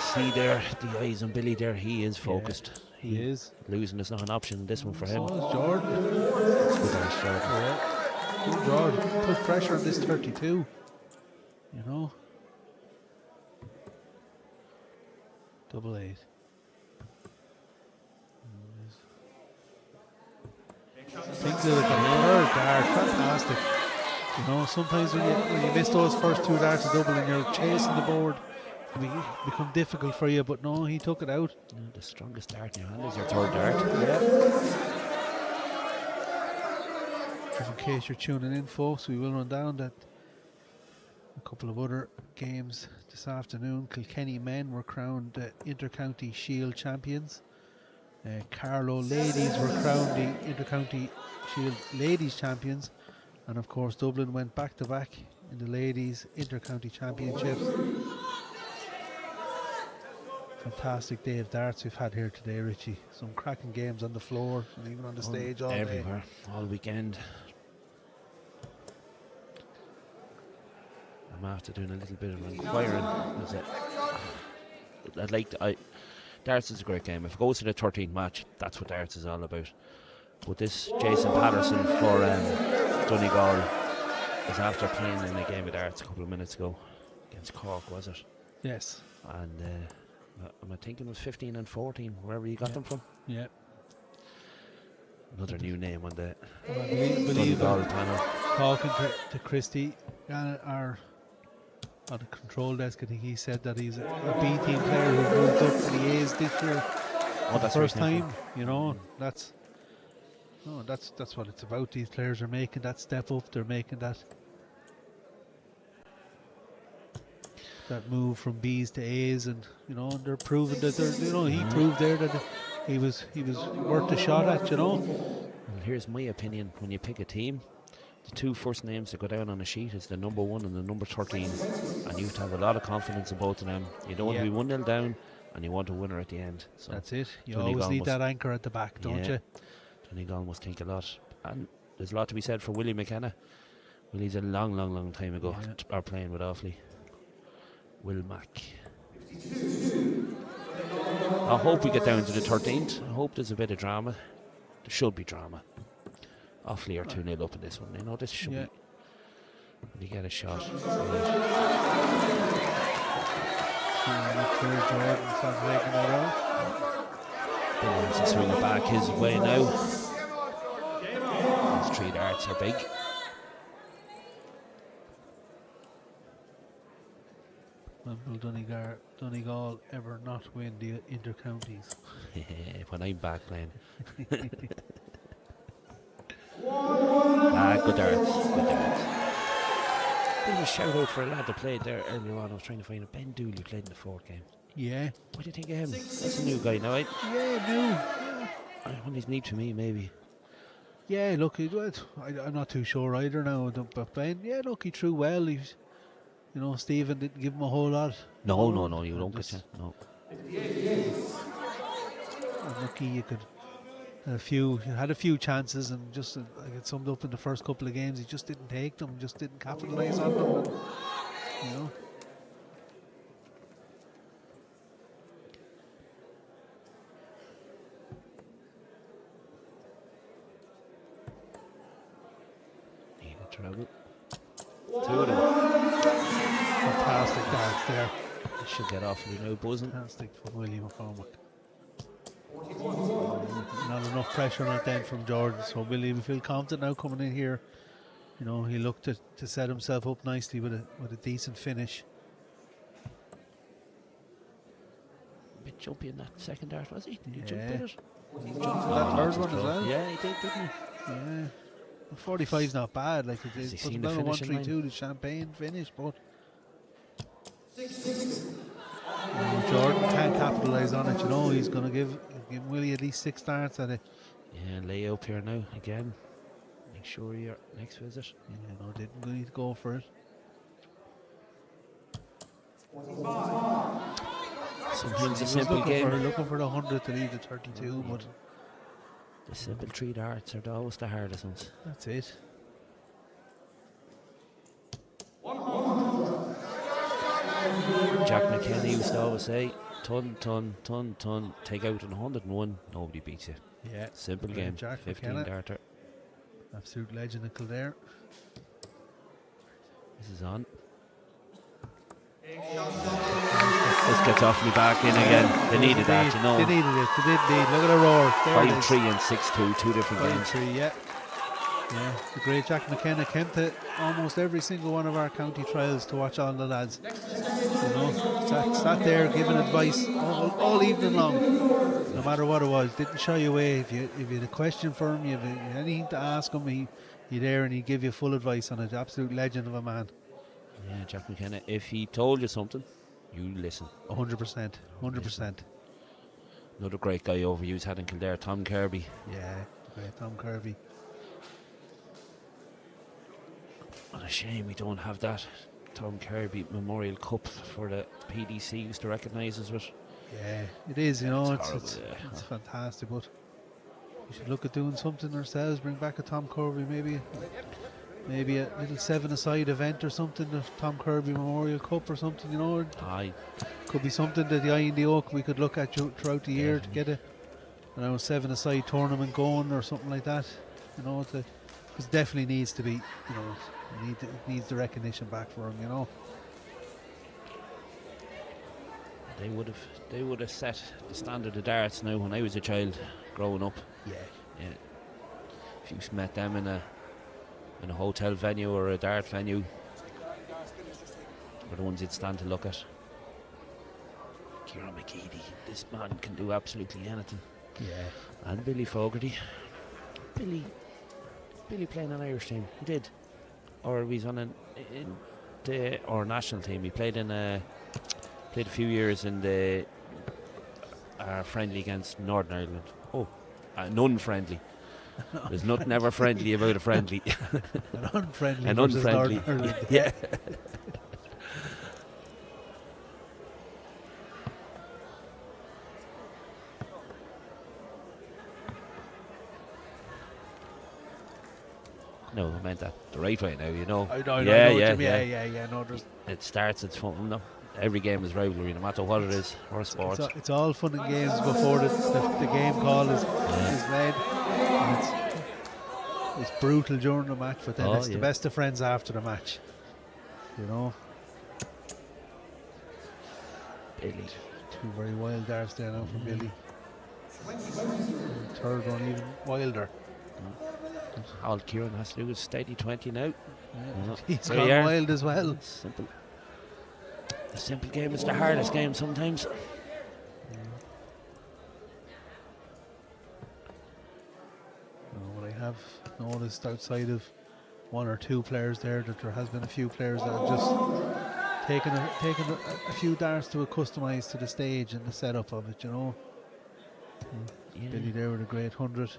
See there, the eyes on Billy there, he is focused. He is. Losing is not an option in this one for him. So is Jordan. Good dance, Jordan. Yeah. Good Jordan. Put pressure on this 32. Double 8. Things are looking third dart, fantastic. Sometimes when you miss those first 2 darts of double and you're chasing the board, it become difficult for you, but no, he took it out. The strongest dart in your hand is your 3rd dart. Yeah. Just in case you're tuning in, folks, we will run down that a couple of other games this afternoon. Kilkenny men were crowned inter-county Shield champions. Carlow ladies were crowned the inter-county Shield ladies champions, and of course Dublin went back to back in the ladies inter-county championships. Fantastic day of darts we've had here today, Richie. Some cracking games on the floor and even on the stage all everywhere, all weekend. I'm after doing a little bit of inquiring. Darts is a great game. If it goes to the 13th match, that's what darts is all about. But this Jason Patterson for Donegal is after playing in a game of darts a couple of minutes ago against Cork, was it? Yes. And am I thinking it was 15 and 14, wherever you got them from? Yeah. Another new name on the I believe Donegal panel. talking to Christy, our on the control desk, I think he said that he's a B team player who moved up to the A's this year. Oh, that's first right, time, you know. That's what it's about. These players are making that step up. They're making that move from B's to A's, and you know, and they're proving that they're, you know, he proved there that he was worth a shot at, you know. And here's my opinion: when you pick a team, the two first names that go down on a sheet is the number 1 and the number 13, and you have to have a lot of confidence in both of them. You don't want to be 1-0 down, and you want a winner at the end. So that's it. You Donegal always need that anchor at the back, don't you? Donegal must think a lot, and there's a lot to be said for Willie McKenna. Willie's a long time ago are playing with Offaly. Will Mack. I hope we get down to the 13th. I hope there's a bit of drama. There should be drama. Offaly are 2-0 up in this one. You know, this should be. When you get a shot. Williams is swinging back his way now. These 3 darts are big. Will Donegal ever not win the inter-counties? When I'm back playing. Good darts. Bit of a shout out for a lad that played there earlier on. I was trying to find a Ben Dooley played in the 4th game. Yeah. What do you think of him? That's a new guy now, right? Yeah, new. I want his need to me, maybe. Yeah, look, I'm not too sure either now. But Ben, yeah, look, he threw well. He's, you know, Stephen didn't give him a whole lot. No, you don't get it. No. Lucky you had a few chances, and just like it summed up in the first couple of games, he just didn't take them, just didn't capitalise on them. And, you know. Need a trouble. 2 of them. Fantastic darts there. Should get off of now, buzzing. Fantastic from Willie McCormack. Not enough pressure on it then from Jordan, so Willie will feel confident now coming in here. You know, he looked to set himself up nicely with a decent finish. A bit jumpy in that second dart, was he? Did he jump with it? He jumped for that third one as well. Yeah, he did, didn't he? Yeah. 45's not bad. Like it Has he puts seen him the down a finishing 1-3-2, the champagne finish, but Jordan can't capitalise on it. You know, he's going to give Willie at least 6 darts at it. Yeah, lay up here now again. Make sure your next visit. Yeah, no, didn't need to go for it. Sometimes a simple game. Looking for the 100 to lead the 32, but the simple 3 darts are always the hardest ones. that's it. Jack McKenna used to always say, ton, take out an 101, nobody beats you. Yeah. Simple Yeah, game, Jack 15 McKenna. darter. Absolute legend of Kildare. This is on. This gets off me back in again. They needed that, you know. They needed it. They did need. Look at the roar. 5-3 and 6-2, 2 different games. 5-3, yeah. Yeah, the great Jack McKenna came to almost every single one of our county trials to watch all the lads. You know, sat there giving advice all evening long, no matter what it was. Didn't shy away. If you had a question for him, you had anything to ask him, he there and he'd give you full advice on it. Absolute legend of a man. Yeah, Jack McKenna. If he told you something, you listen. 100%. 100%. Another great guy over you's had in Kildare, Tom Kirby. Yeah, great Tom Kirby. What a shame we don't have that Tom Kirby Memorial Cup for the PDC used to recognise us with. Yeah, it is, you know, It's it's horrible, it's fantastic, but we should look at doing something ourselves, bring back a Tom Kirby, maybe a little 7-a-side event or something, the Tom Kirby Memorial Cup or something, you know. Aye. Could be something that the INDO we could look at throughout the year to get a 7-a-side tournament going or something like that, you know, because definitely needs to be, you know, it needs the recognition back for him, you know. they would have set the standard of darts now when I was a child growing up. Yeah. If you met them in a hotel venue or a dart venue, were the ones you'd stand to look at. Kieran McGeady, this man can do absolutely anything. Yeah. And Billy Fogarty. Billy playing an Irish team. He did. Or he's on our national team. He played a few years in the friendly against Northern Ireland. Oh, non-friendly. There's nothing ever friendly about a friendly. An unfriendly. An unfriendly. Yeah. No, I meant that the right way now, you know. I know yeah. No, there's It starts, it's fun. No, every game is rivalry, no matter what it is, or sports. it's all fun and games before the game call is made. And it's brutal during the match, but then it's the best of friends after the match. You know. Billy. Two very wild darts there now from Billy. And third one even wilder. All Kieran has to do is steady 20 now. He's gone wild as well. Simple. The simple game is the hardest game sometimes. What I have noticed outside of one or two players there, that there has been a few players that have just taken a few darts to customise to the stage and the setup of it, you know. Billy there with a great 100.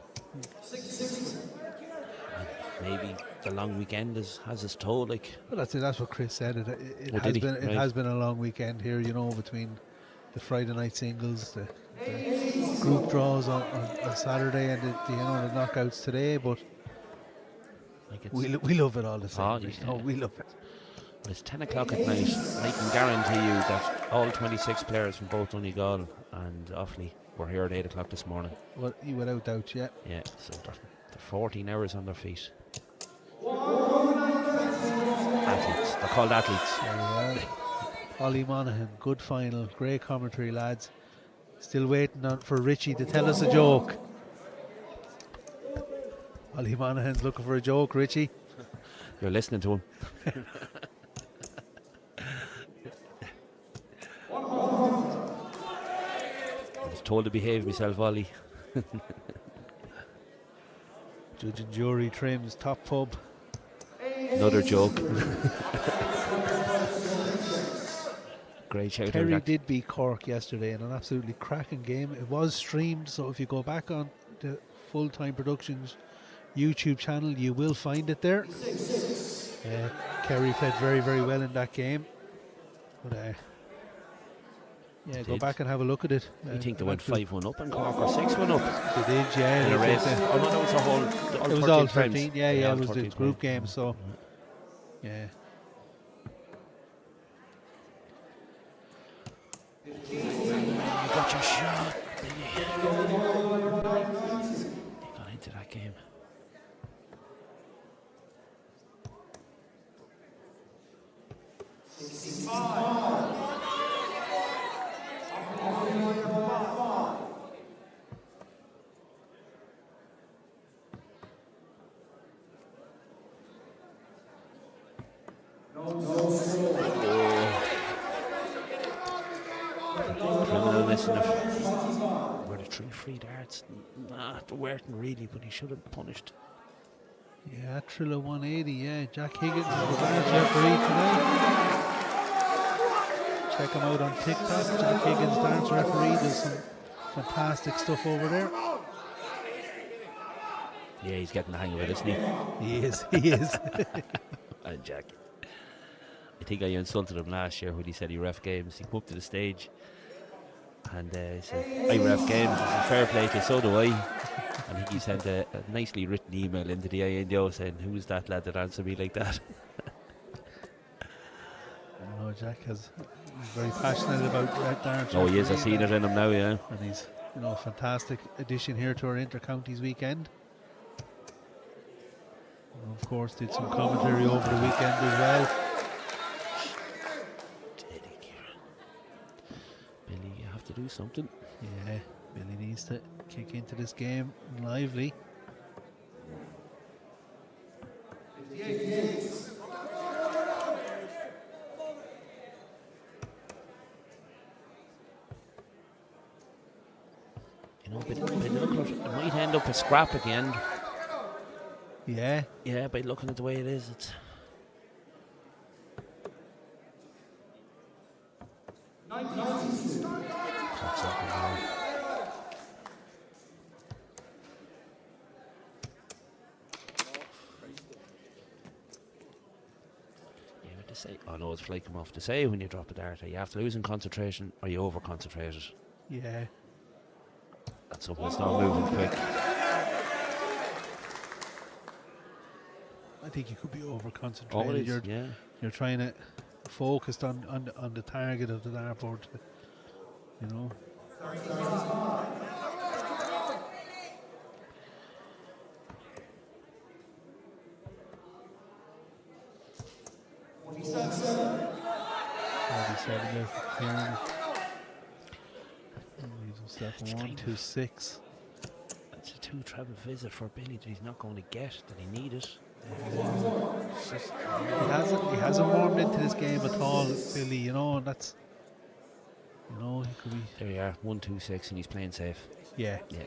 Maybe the long weekend has its toll. Like, Well, that's what Chris said. It Right. has been a long weekend here, you know, between the Friday night singles, the group draws on Saturday, and the knockouts today. But like we love it all the same. Oh, We love it. it's 10 o'clock at night. I can guarantee you that all 26 players from both Donegal and Offaly were here at 8 o'clock this morning. Well, without doubt, yeah. Yeah, so they're 14 hours on their feet. Athletes. They're called athletes. There we are. Ollie Monaghan, good final, great commentary, lads. Still waiting for Richie to tell us a joke. Ollie Monaghan's looking for a joke, Richie. You're listening to him. I was told to behave myself, Ollie. Judge and jury trims, top pub. Another joke. Great shout out. Kerry Jack. did beat Cork yesterday in an absolutely cracking game. It was streamed, so if you go back on the Full-Time Productions YouTube channel, you will find it there. Kerry played very, very well in that game. But go back and have a look at it. I think they went 5-1 up in Cork or 6-1 up. They did, yeah. In a they race. did. Oh no, that was a whole. It was all 13 13, frames. yeah, all it was the 13 group frames. game, so yeah. You got your shot, Billy. You got into that game. Criminal missing it. Were the 3 free darts? Nah, they weren't really, but he should have been punished. Yeah, Trilla 180, yeah. Jack Higgins is the dance referee today. Check him out on TikTok. Jack Higgins, dance referee, does some fantastic stuff over there. Yeah, he's getting the hang of it, isn't he? He is. And Jack. I think I insulted him last year when he said he ref games. He came up to the stage and he said, I ref games, it's a fair play to you, so do I. I think he sent a nicely written email into the INDO saying, who's that lad that answered me like that? Jack he's very passionate about dance. Oh, he is. I've seen it in him now, yeah. And he's a fantastic addition here to our Inter-Counties weekend. And of course, did some commentary over the weekend as well. Billy do something. Yeah, Billy needs to kick into this game lively. You know, but it might end up a scrap at the end. Yeah. Yeah, by looking at the way it is, it's. Clock's up now. Yeah, but to say, oh no, it's flaking off. To say when you drop a dart, you have to lose in concentration or you over concentrated. Yeah. That's something that's not moving quick. I think you could be over Oh, concentrated. it is, You're trying to focus on the target of the dartboard. You know. There for Kieran. Leaves himself It's 1-2-6. It's a 2 treble visit for Billy that he's not going to get, that he needed. He hasn't warmed into this game at all, Billy, you know, and that's, you know, he could be. There you are, 1-2-6, and he's playing safe. Yeah. Yeah.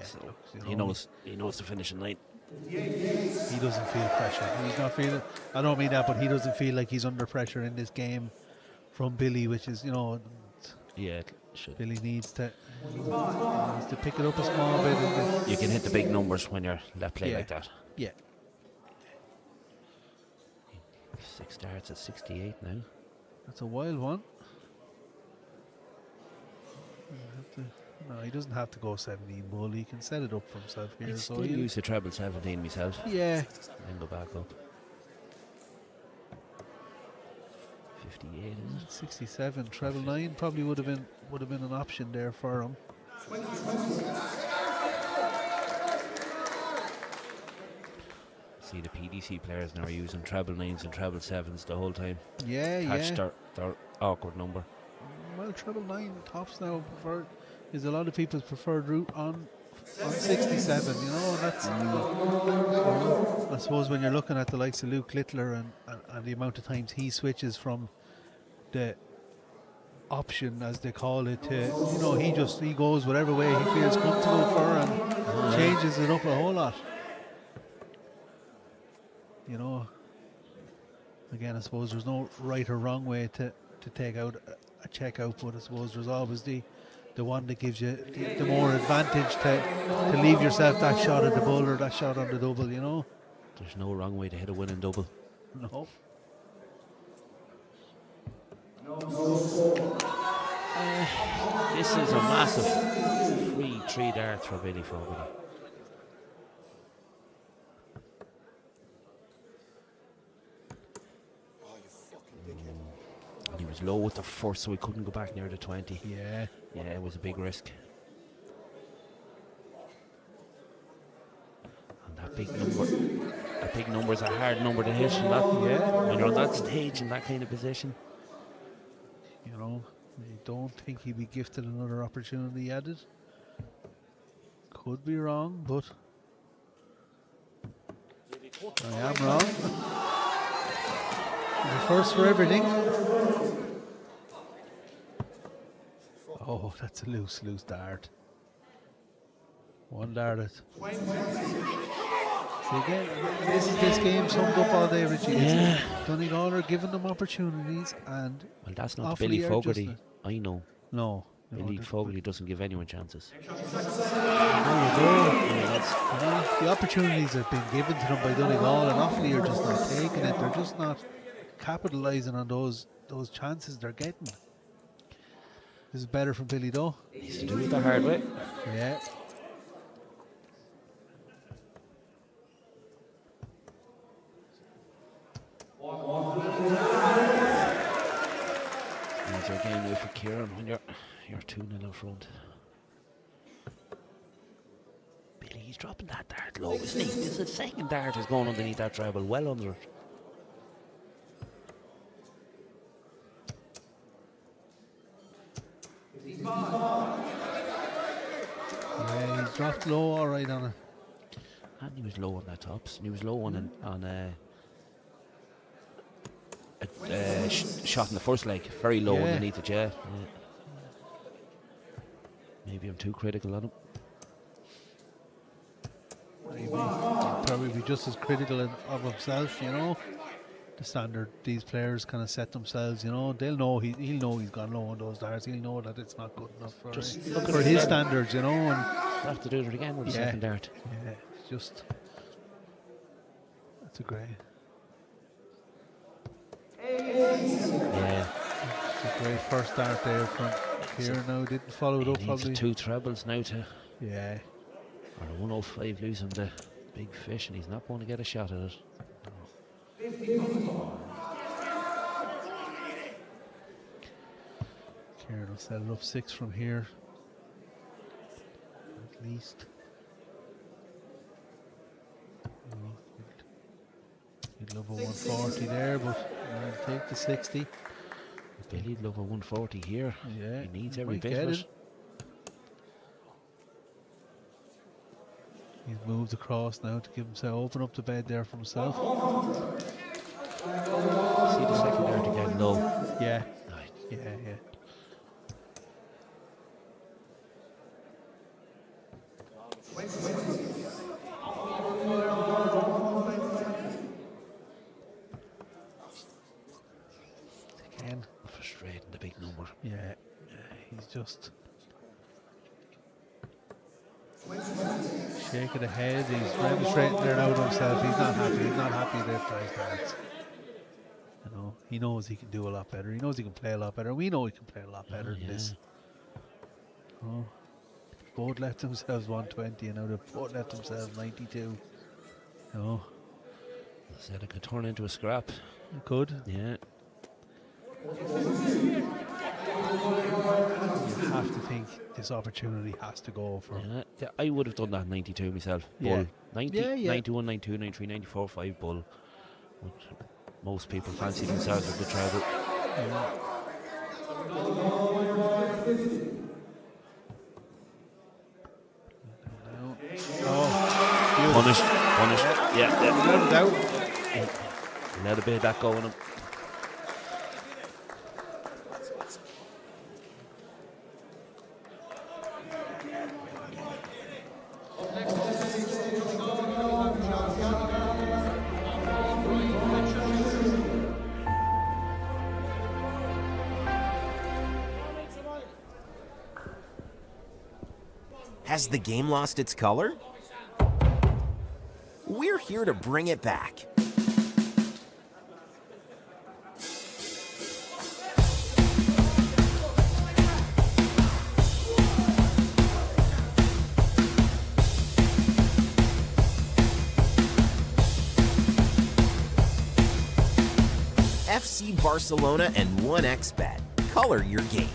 So You know, he knows the finishing line. he doesn't feel pressure. He's not feeling. I don't mean that, but he doesn't feel like he's under pressure in this game from Billy, which is, you know. Yeah, it should. Billy needs to pick it up a small bit. You can hit the big numbers when you're let play Yeah. like that. Yeah. 6 darts at 68 now. That's a wild one. No, he doesn't have to go 17 bull. He can set it up for himself here. I'd So still use the treble 17 myself. yeah. And go back up. 58, is it? 67 treble 9 probably would have been an option there for him. See, the PDC players now are using treble 9s and treble 7s the whole time. Yeah, Catch yeah. their awkward number. Well, treble 9 tops now is a lot of people's preferred route on 67. You know, and that's. I suppose when you're looking at the likes of Luke Littler and the amount of times he switches from the option, as they call it, to, you know, he goes whatever way he feels comfortable for and changes it up a whole lot. You know, again, I suppose there's no right or wrong way to take out a check out, but I suppose there's always the one that gives you the more advantage to leave yourself that shot at the bull or that shot on the double, you know. There's no wrong way to hit a winning double. No. This is a massive free 3 darts for Billy Fogarty. And he was low with the first, so he couldn't go back near the 20. Yeah. Yeah, it was a big risk. And that big number is a hard number to hit. And that, when you're on that stage in that kind of position. You know, I don't think he'd be gifted another opportunity at it. Could be wrong, but I am wrong. The first for everything. Oh, that's a loose dart. One dart. See again, this game summed up all day, Richie. Yeah. Donegal are giving them opportunities, and Well, that's not awfully Billy are Fogarty. just I know. no. Billy Fogarty doesn't give anyone chances. There you go. The opportunities have been given to them by Donegal, and Offaly are just not taking it. They're just not capitalising on those chances they're getting. This is better from Billy though. Needs to do it the hard way. Yeah. Easier game now for Kieran when you're 2-0 in front. Billy, he's dropping that dart low, isn't he? This is the second dart is going underneath that treble, well under it. dropped low all right on it. And he was low on that tops. And he was low on a shot in the first leg. Very low Yeah. underneath it, yeah. Maybe I'm too critical on him. Maybe. He'd probably be just as critical of himself, you know. The standard these players kind of set themselves, you know. They'll know he'll know he's gone low on those darts. He'll know that it's not good enough for, Just look at for it his again. standards, you know. And I'll have to do it again with the Yeah. second dart. yeah, it's just that's a great. Yeah. It's a great first dart there from here. Now didn't follow it He up needs probably. 2 trebles now to, Yeah. or a 105 losing the big fish, and he's not going to get a shot at it. Kieran will set it up 6 from here. At least. He'd love a 140 there, but I'll take the 60. Billy'd love a 140 here. Yeah, He needs he every might bit get of it. it. He's moved across now to give himself, open up the bed there for himself. See the second dart again, low. Yeah, Right. yeah, yeah. Again, Frustrating, the big number. yeah, he's just shaking the head. He's demonstrating there now to himself. He's not happy. He's not happy that those darts. You know, he knows he can do a lot better. He knows he can play a lot better. We know he can play a lot better than this. Oh, both left themselves 120, and now they've both left themselves 92. Oh, Said it could turn into a scrap. it could. Yeah. You have to think this opportunity has to go for. Yeah, I would have done that 92 myself. Yeah. Bull. 90, Yeah, yeah. 91, 92, 93, 94, 5 bull. But most people fancy themselves with the treble. Oh, Punished. Yeah. without a doubt. Let a bit of that go in him. Has the game lost its color? We're here to bring it back. FC Barcelona and 1xBet. Color your game.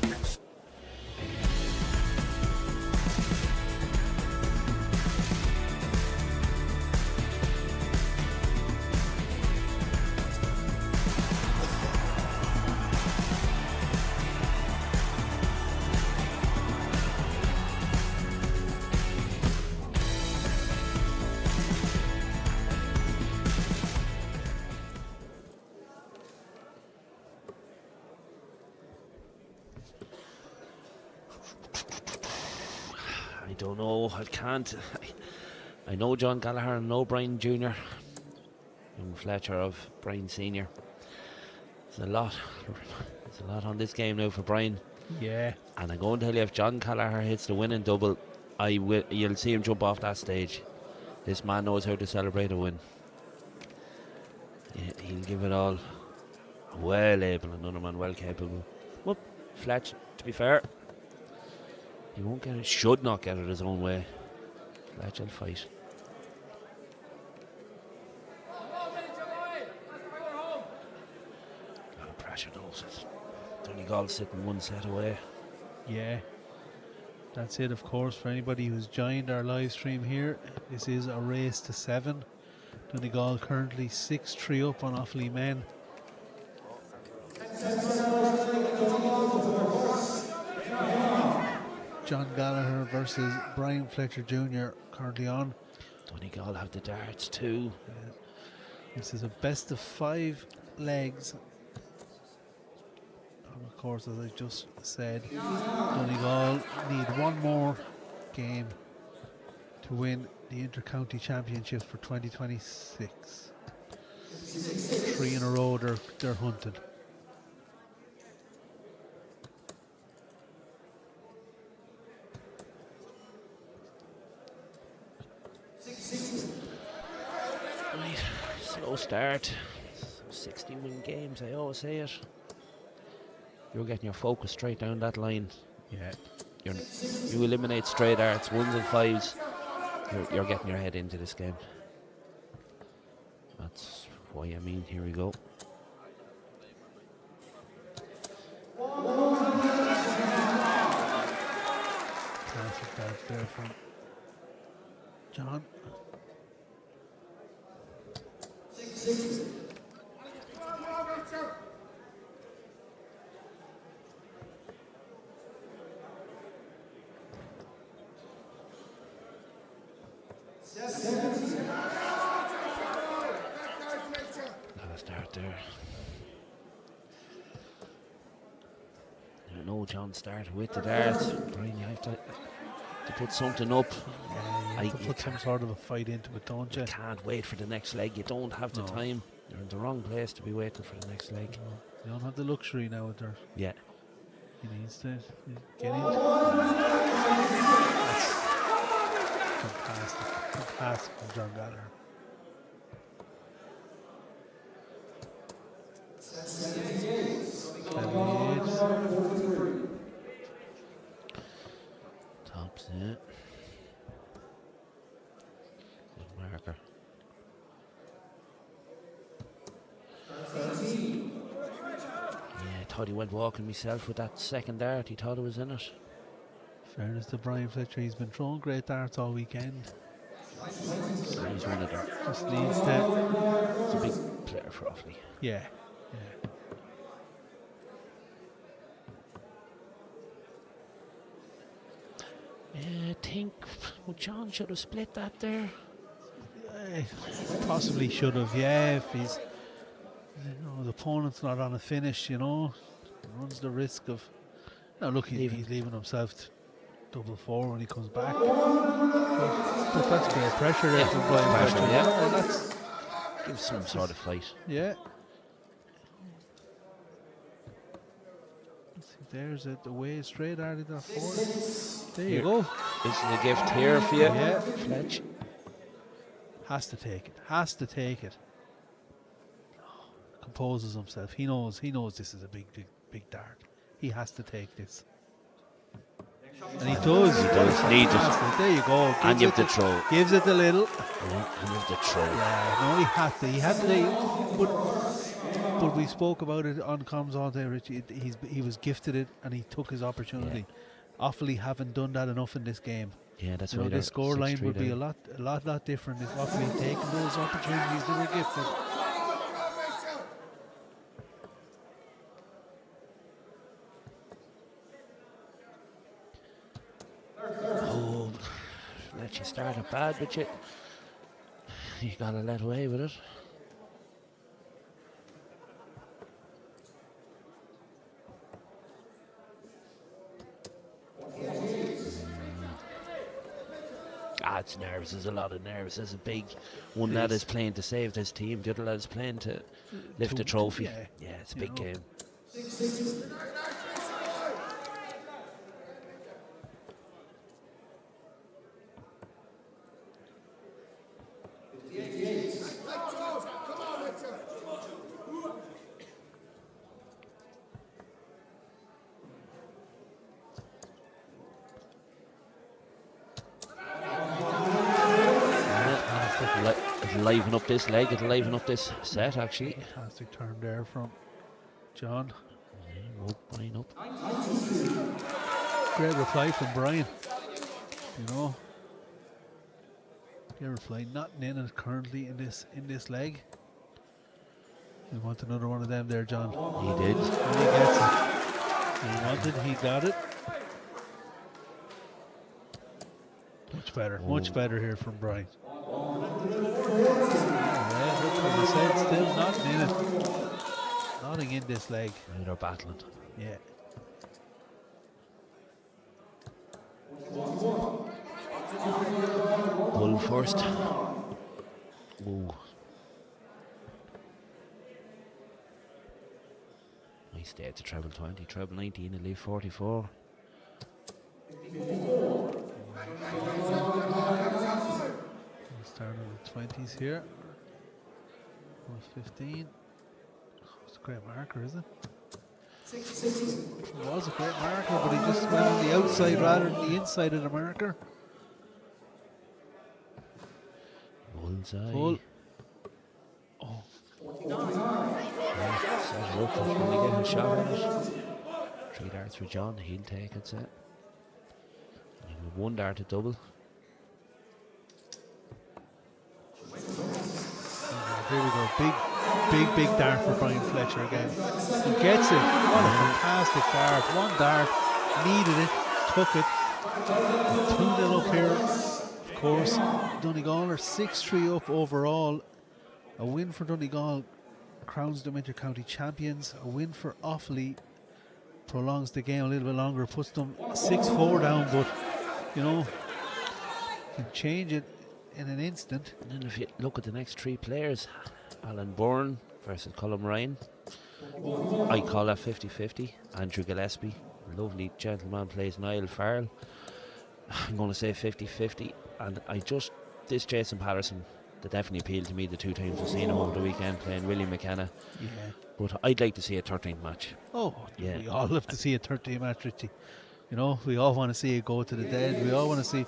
I don't know. I can't. I know John Gallagher and know Brian Jr. and Fletcher of Brian Senior. There's a lot. There's a lot on this game now for Brian. Yeah. And I'm going to tell you, if John Gallagher hits the winning double, you'll see him jump off that stage. This man knows how to celebrate a win. Yeah, he'll give it all. Well able, another man well capable. Whoop, Fletch, to be fair, he won't get it, should not get it his own way. Fletch will fight. A lot of pressure knows it. Donegal sitting one set away. Yeah. That's it, of course, for anybody who's joined our live stream here. This is a race to 7. Donegal currently 6-3 up on Offaly men. John Gallagher versus Brian Fletcher Jr. currently on. Donegal have the darts too. This is a best of 5 legs. And of course, as I just said, Donegal need one more game to win the Inter-County Championship for 2026. 3 in a row they're hunting. Right, slow start. 16-win games, I always say it. You're getting your focus straight down that line. Yeah. You eliminate straight arts, 1s and 5s. You're getting your head into this game. That's why I mean, here we go. Classic dart there from John. Another start there. I know John started with the darts. Brian, you have to put something up. Yeah, you have to put some sort of a fight into it, don't you? You can't wait for the next leg. You don't have the time. You're in the wrong place to be waiting for the next leg. You don't have the luxury now with there. Yeah. He needs to get into it. That's fantastic. Fantastic from John Gallagher. Tops it. Good marker. Yeah, I thought he went walking myself with that second dart. He thought it was in it. Fairness to Brian Fletcher, he's been throwing great darts all weekend. So he's one of them. Just needs to. He's a big player for Offaly. Yeah. I think John should have split that there. Possibly should have, yeah. If he's, the opponent's not on a finish, runs the risk of. Now look, he's leaving himself double 4 when he comes back. But that's great pressure there from Brian Fletcher. Yeah, that's give some sort of fight. Yeah. There's it away straight out of that forward. There you go. This is a gift here for you. Yeah. Fletch. Has to take it. Has to take it. Composes himself. He knows this is a big dart. He has to take this. And he does. He does. Needs it. There you go. And you have to throw. Gives it a little. And you have to throw. Yeah, no, he had to. He had to. But we spoke about it on comms all day, Richie. He was gifted it and he took his opportunity. Yeah. Offaly haven't done that enough in this game. Yeah, that's why the score line would be a lot different if Offaly had taken those opportunities they were gifted. Oh, let you started bad, but you gotta let away with it. It's nerves. There's a lot of nerves. There's a big one lad is playing to save his team. The other lad is playing to lift the trophy. Yeah, it's a big game. It'll liven up this leg, it'll liven up this set actually. Fantastic turn there from John. Brian up. Great reply from Brian. Great reply, nothing in it currently in this leg. We want another one of them there, John. He did. And he gets it. He wanted, he got it. Much better here from Brian. Yeah, look, as I said, still nothing in it. Nothing in this leg. Now they're battling. Yeah. Bull first. Whoa. Nice day to treble 20, treble 19, and leave 44. Start on the 20s here. 15. It's a great marker, isn't it? It was a great marker, but he just went on the outside rather than the inside of the marker. Bullseye. Pull. Oh. Says Rucker when they get a shot at it. 3 darts for John, he'll take it, set. And with 1 dart to double. Here we go. Big dart for Brian Fletcher again. He gets it. What a fantastic dart. 1 dart. Needed it. Took it. 2-0 up here. Of course, Donegal are 6-3 up overall. A win for Donegal crowns them inter-county champions. A win for Offaly prolongs the game a little bit longer. Puts them 6-4 down, but, you know, can change it in an instant. And then if you look at the next 3 players, Alan Byrne versus Colin Ryan. I call that 50-50. Andrew Gillespie, lovely gentleman, plays Niall Farrell. I'm going to say 50-50. And this Jason Patterson, that definitely appealed to me the 2 times I've seen him over the weekend playing William McKenna. Yeah. But I'd like to see a 13th match. Oh, yeah. We all love to see a 13th match, Richie. You know, we all want to see it go to the dead. We all want to see...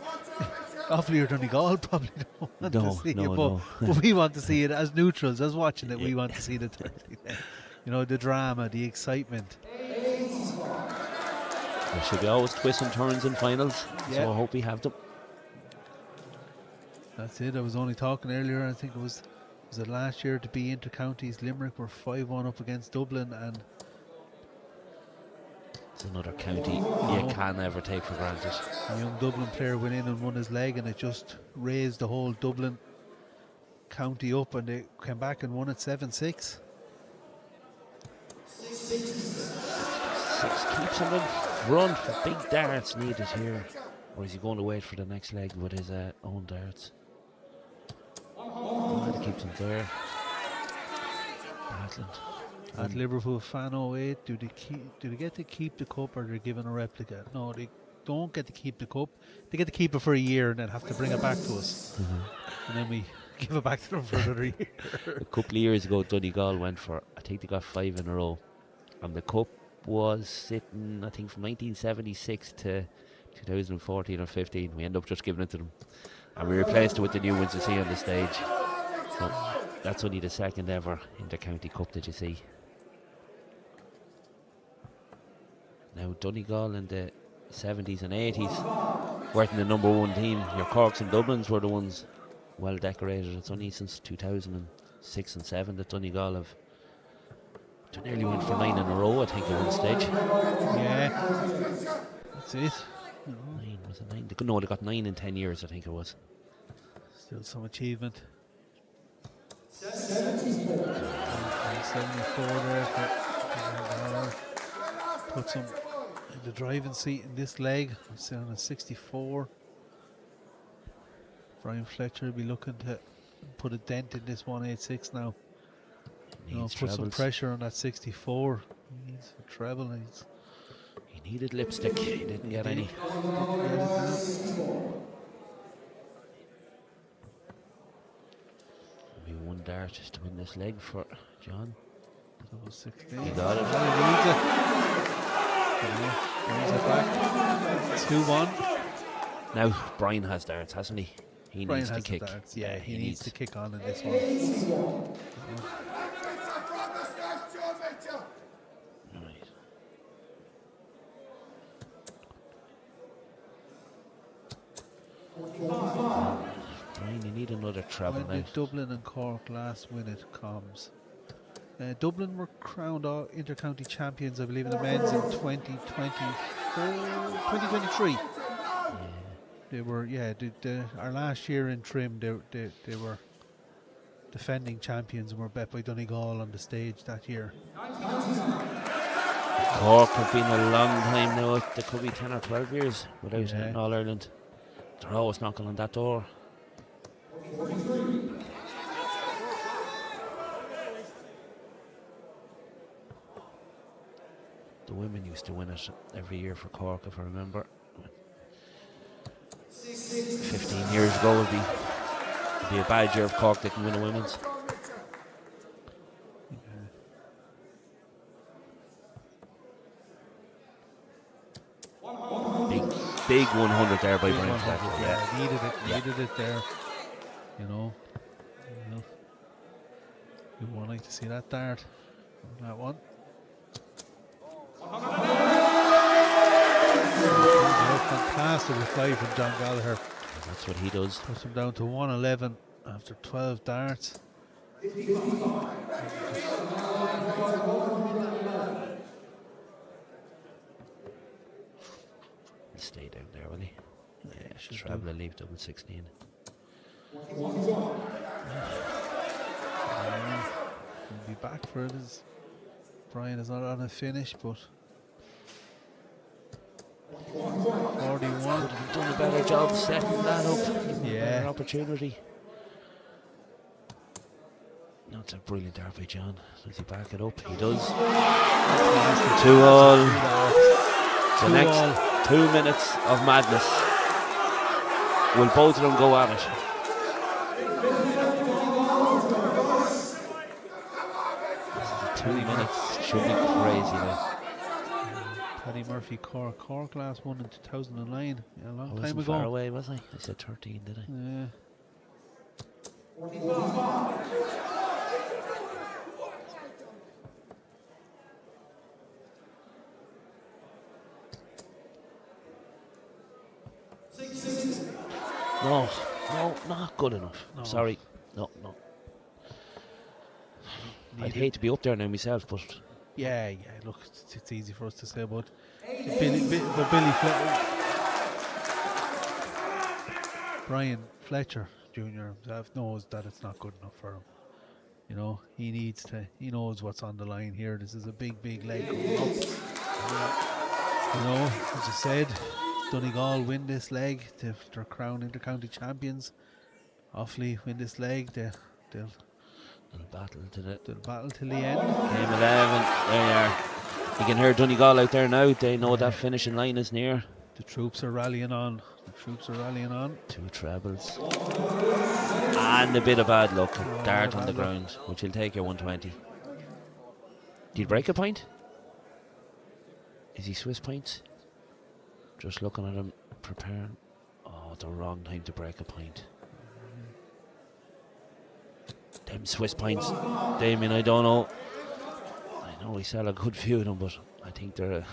Offaly or Donegal probably don't want to see it, but we want to see it as neutrals, as watching it. We want to see the 13th. You know, the drama, the excitement. There should be always twists and turns in finals, so I hope we have them. That's it. I was only talking earlier, I think was it last year to be inter-counties? Limerick were 5-1 up against Dublin, and it's another county you can never take for granted. A young Dublin player went in and won his leg, and it just raised the whole Dublin county up, and they came back and won it 7-6. 6 keeps him in front. Big darts needed here. Or is he going to wait for the next leg with his own darts? That keeps him there. Battling. At Liverpool fan 08, do they get to keep the cup, or they're given a replica? No, they don't get to keep the cup. They get to keep it for a year and then have to bring it back to us. And then we give it back to them for another year. A couple of years ago, Donegal went for, I think they got 5 in a row. And the cup was sitting, I think, from 1976 to 2014 or 15. We ended up just giving it to them. And we replaced it with the new ones you see on the stage. So that's only the 2nd ever inter-county cup that you see. Now Donegal in the 70s and 80s weren't the number 1 team. Your Corks and Dublins were the ones well decorated. It's only since 2006 and 7 that Donegal have nearly went for 9 in a row, I think, at one stage. Yeah, that's it. 9, was it 9? No, they got 9 in 10 years, I think it was. Still some achievement. 74 there for puts him in the driving seat in this leg. It's down at 64. Brian Fletcher will be looking to put a dent in this 186 now. Put some pressure on that 64. He needs a treble. He needed lipstick. He didn't get any. Maybe 1 dart just to win this leg for John. 16. He got it. He needs it. Brings it back. 2-1. Now Brian has darts, hasn't he? He Brian needs to kick. Darts. Yeah, he needs to kick on in this one. Right. Brian, you need another treble When now. did Dublin and Cork last win it, comms? Dublin were crowned inter-county champions, I believe, in the men's in 2023. They were, yeah. Our last year in Trim, they were defending champions and were bet by Donegal on the stage that year. Cork have been a long time now. There could be 10 or 12 years without an All Ireland. They're always knocking on that door. The women used to win it every year for Cork, if I remember. 15 years ago would be a bad year if Cork didn't win a women's. Big 100 there by Brian Fletcher. Yeah, needed it there. You know. You would like to see that dart. That one. Fantastic reply from John Gallagher. That's what he does. Puts him down to 111 after 12 darts. Stay down there, will he? Yeah, should travel and leave double 16. He'll be back for it as Brian is not on a finish, but 41. Could have done a better job setting that up. Yeah. Better opportunity. That's a brilliant dart by John. Does he back it up? He does. 2-all. The next 2 minutes of madness. Will both of them go at it? 2 minutes should be crazy now. Paddy Murphy, Cork last won in 2009. Yeah, a long I time wasn't ago. far away, was I? I said 13, did I? Yeah. No, not good enough. No. Sorry. No. I'd hate to be up there now myself, but Yeah, look, it's easy for us to say, but Billy Brian Fletcher Jr. himself knows that it's not good enough for him. You know, he knows what's on the line here. This is a big leg going up. You know, as I said, Donegal win this leg, they're crowned inter-county champions. Offaly win this leg, they'll battle to the battle till the end. game 11. There you are. You can hear Donegal out there now. They know that finishing line is near. The troops are rallying on. 2 trebles. And a bit of bad luck. A dart on the ground, which will take your 120. Did he break a point? Is he Swiss points? Just looking at him, preparing. Oh, the wrong time to break a point. Them Swiss points, Damien, I don't know. I know we sell a good few of them, but I think they're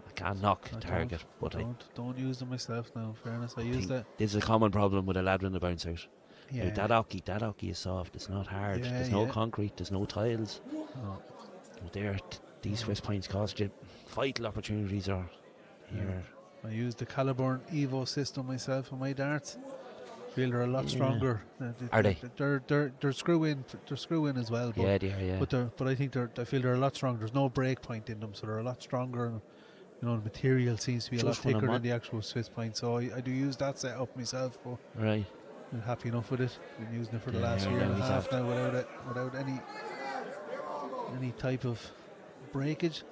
I can't knock target. But don't use them myself now, in fairness. I use that. This is a common problem with a lad when they bounce out. Yeah. Now, that hockey is soft, it's not hard, there's no concrete, there's no tiles. These Swiss points cost you vital opportunities are here. I use the Caliburn Evo system myself on my darts. Feel they're a lot stronger. Are they? They're screw in as well. But, yeah, they are. Yeah. But I think I feel they're a lot stronger. There's no break point in them, so they're a lot stronger. And, you know, the material seems to be a lot thicker than the actual Swiss point. So I do use that setup myself. But right. I'm happy enough with it. Been using it for the last year and a half now without any type of breakage.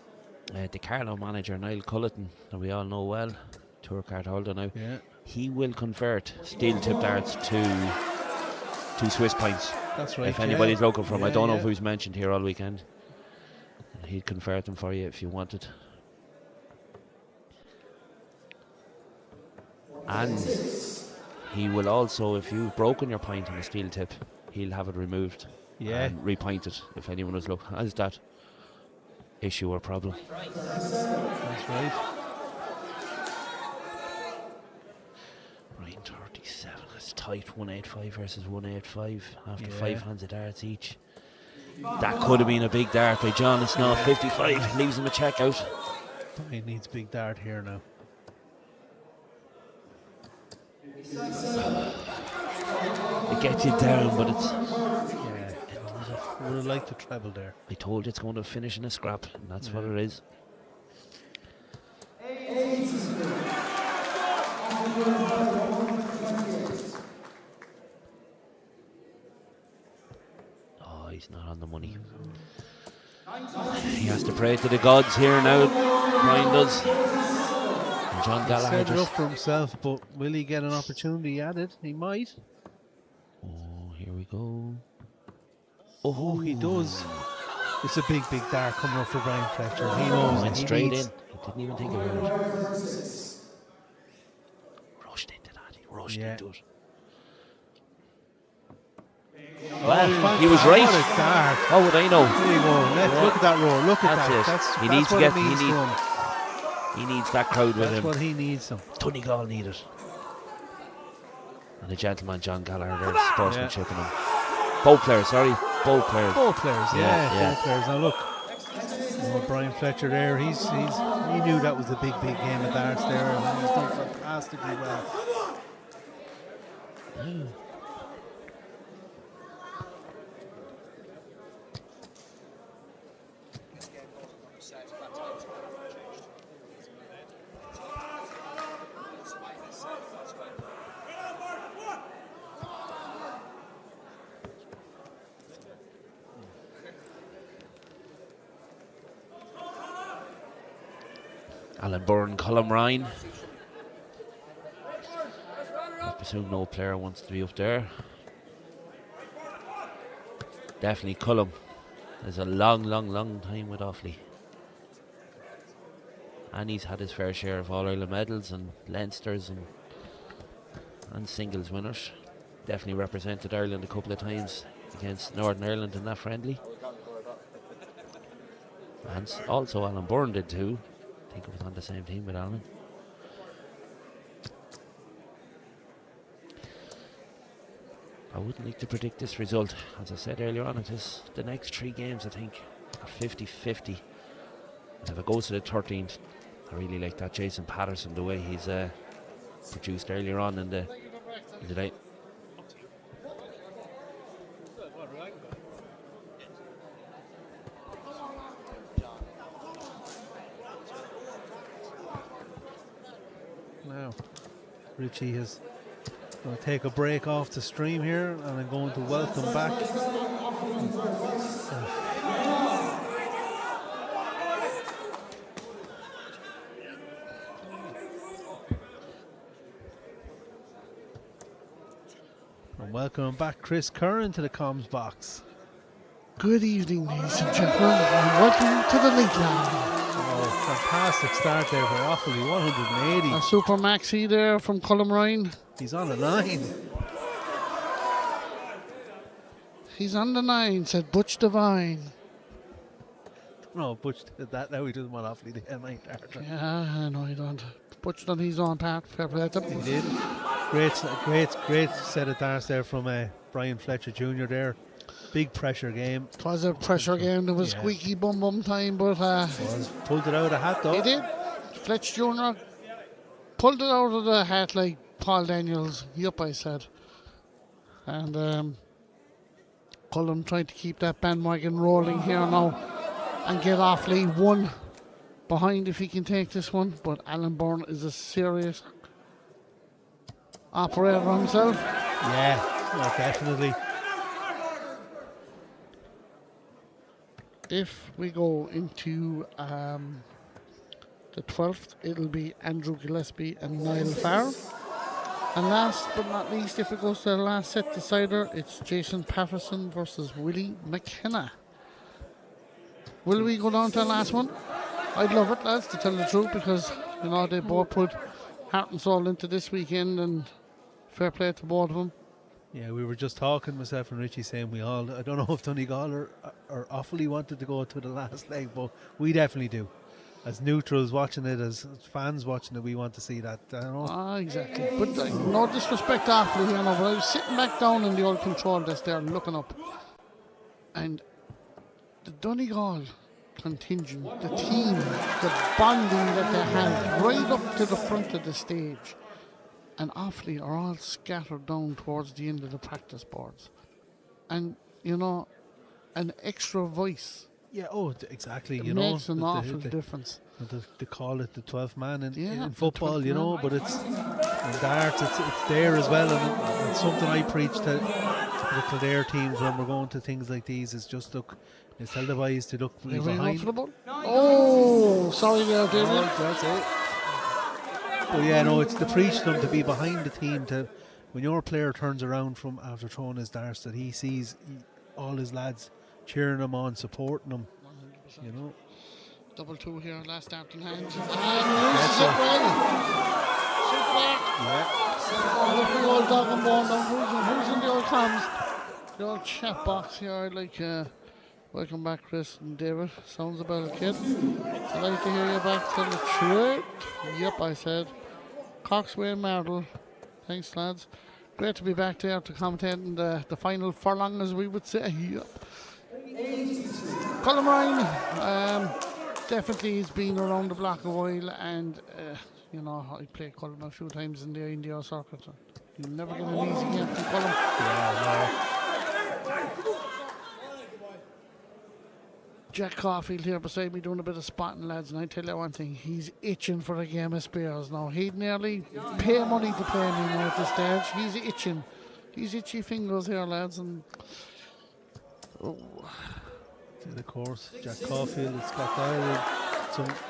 The Carlow manager Niall Culleton, that we all know well, tour card holder now. Yeah. He will convert steel tip darts to Swiss points. That's right. If anybody's looking for him, I don't know who's mentioned here all weekend. He'd convert them for you if you wanted. And he will also, if you've broken your point on a steel tip, he'll have it removed and repointed if anyone is looking. Has that issue or problem? That's right. 37. It's tight. 185 versus 185 after 5 hands of darts each. That could have been a big dart by John. It's not 55. Leaves him a check out. He needs big dart here now. It gets you down, but it's. Yeah, would have liked to treble there. I told you it's going to finish in a scrap, and that's what it is. Oh, he's not on the money. He has to pray to the gods here now. Brian does. And John He Gallagher set it up just. for himself, but will he get an opportunity at it? He might. Oh, here we go. Oh, he does. It's a big dart coming up for Brian Fletcher. He knows. Went He straight in. needs- He didn't even think about it. Rushed into that. He rushed Yeah. into it. Oh, Well, fantastic. he was right. What a dart. How would I know? There you go. Look at that roar. Look at That's that. it. That's, He that's needs to what get- it means he to need- him. He needs that crowd with That's him. what he needs him. Donegal need it. And the gentleman John Gallagher there, sportsmanship in him. Both players, sorry. Both players. Both players, yeah, yeah. both players. Now look, Brian Fletcher there. He knew that was a big game of darts there, and he's done fantastically well. Alan Byrne, Colm Ryan. I presume no player wants to be up there. Definitely Colm. There's a long time with Offaly. And he's had his fair share of All-Ireland medals and Leinsters and singles winners. Definitely represented Ireland a couple of times against Northern Ireland in that friendly. And also Alan Byrne did too. I think it was on the same team with Alan. I wouldn't like to predict this result. As I said earlier on, it is the next 3 games, I think, are 50-50. If it goes to the 13th, I really like that Jason Patterson, the way he's produced earlier on in the day. Now, Richie is going to take a break off the stream here, and I'm going to welcome back. And welcome back Chris Curran to the comms box. Good evening, ladies and gentlemen, and welcome to the League Line. Oh, fantastic start there for Offaly, 180. A super maxi there from Colm Ryan. He's on a 9. He's on the 9, said Butch Devine. No, Butch did that. Now he doesn't want Offaly to hit 9 dart. Yeah, no, he don't. Butch done his own part. Fair play to him. He did. Great set of darts there from Brian Fletcher Jr. there. Big pressure game. It was a pressure game. There was Yeah. squeaky bum time, but Pulled it out of the hat though. he did. Fletch Jr. pulled it out of the hat like Paul Daniels. Yup, I said. And Colm trying to keep that bandwagon rolling here now and get Offaly 1 behind if he can take this one. But Alan Byrne is a serious operator himself. Yeah, no, definitely. If we go into the 12th, it'll be Andrew Gillespie and Niall Farr. And last but not least, if it goes to the last set decider, it's Jason Patterson versus Willie McKenna. Will we go down to the last one? I'd love it, lads, to tell the truth, because you know they both put heart and soul into this weekend, and fair play to both of them. Yeah, we were just talking, myself and Richie, saying I don't know if Donegal or Offaly wanted to go to the last leg, but we definitely do. As neutrals watching it, as fans watching it, we want to see that. I don't know. Ah, exactly. But no disrespect to Offaly, you know, but I was sitting back down in the old control desk there looking up, and the Donegal contingent, the team, the bonding that they had right up to the front of the stage, and Offaly are all scattered down towards the end of the practice boards. And, you know, an extra voice Yeah, exactly. it You know, makes an awful difference. They call it the 12th man Yeah, in the football, 12th you know, man. but it's in darts, it's there as well. And it's something I preach to the Kildare teams when we're going to things like these is just look, is tell the boys to look Are we behind. for the ball? Oh, sorry there, David. That's it. But yeah, no, it's to preach them to be behind the team. To when your player turns around from after throwing his darts, that he sees all his lads cheering him on, supporting him. 100%. You know. Double two here, last start in hand. And loses it well. Yeah. Look at the old dog and bone down. Who's in the old comms? The old chat box here. I'd like welcome back, Chris and David. Sounds about it, kid. I'd like to hear you back to the truth. Yep, I said. Coxway and Mardle. Thanks, lads. Great to be back there to commentate in the final furlong, as we would say. Yep. Colin Ryan, definitely he's been around the block a while, and you know, I played Colin a few times in the INDO circuit. You'll never get an easy game from Colin. Yeah, Jack Caulfield here beside me doing a bit of spotting, lads, and I tell you one thing, he's itching for a game of Spears now. He'd nearly pay money to play me now at this stage. He's itching. He's itchy fingers here, lads, and of course, Jack Caulfield has got there.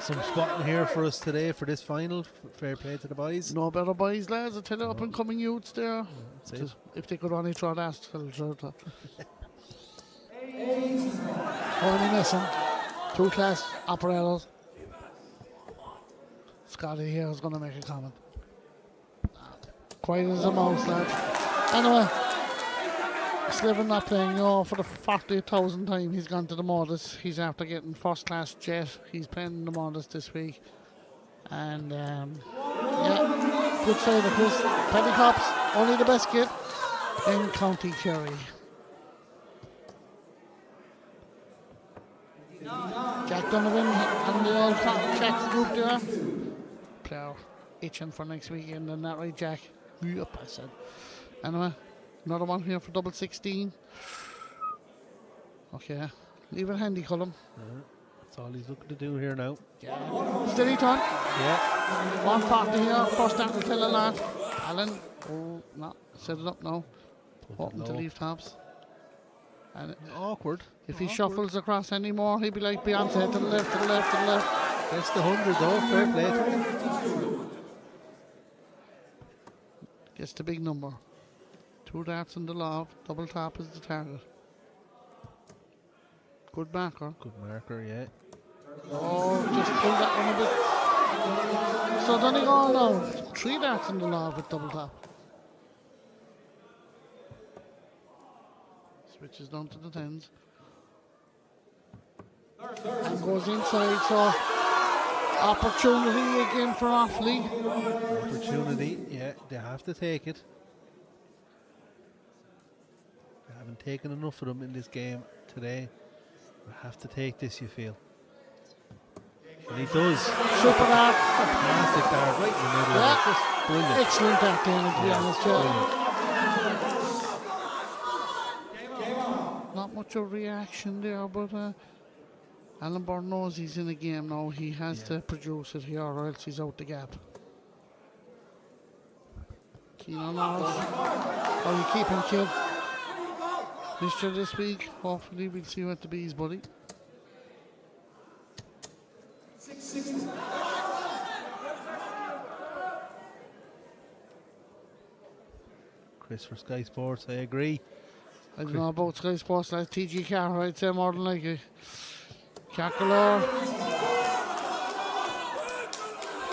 Some spotting here for us today for this final. Fair play to the boys. no better boys, lads. I tell you, up and coming youths there. That's it. If they could only throw that, only missing. Two class operators. Scotty here is going to make a comment. Quiet as a mouse, lads. Anyway, Sliven not playing, for the 40,000th time he's gone to the Modus. He's after getting first class jet. He's playing in the Modus this week. And yeah, good side of Chris. Penny Cops, only the best kid in County Kerry. Jack Donovan and the old Jack group there. Player itching for next weekend, and that right, Jack? Yep, I said. Anyway, another one here for double 16. Okay, leave it handy, Colum. That's all he's looking to do here now. Yeah. Steady turn. Yeah. 140 here, first down to tell a lad. Alan, oh, no, set it up now. Hoping to leave tops. And awkward. If he shuffles across anymore, he'd be like Beyonce, to the left, to the left, to the left. That's the 100 though, fair play to him. Gets the big number. 2 darts in the loft, double top is the target. Good marker. Good marker, yeah. Oh, just pull that one a bit. So Donegal now, 3 darts in the loft with double top. Switches down to the 10s. And goes inside, so opportunity again for Offaly. Opportunity, yeah, they have to take it. They haven't taken enough of them in this game today. They have to take this, you feel. And he does. Super dart. Fantastic dart, right in the middle. Yeah. Just brilliant. Excellent dart, Dana, to be honest. Not much of reaction there, but Alan Byrne knows he's in a game now. He has to produce it here, or else he's out the gap. Keenan knows how you keep him, kid. Missed this week. Hopefully we'll see you at the bees, buddy. Chris for Sky Sports, I agree. I don't know about Sky Sports, like TG Carr, I'd say more than likely. Cackler.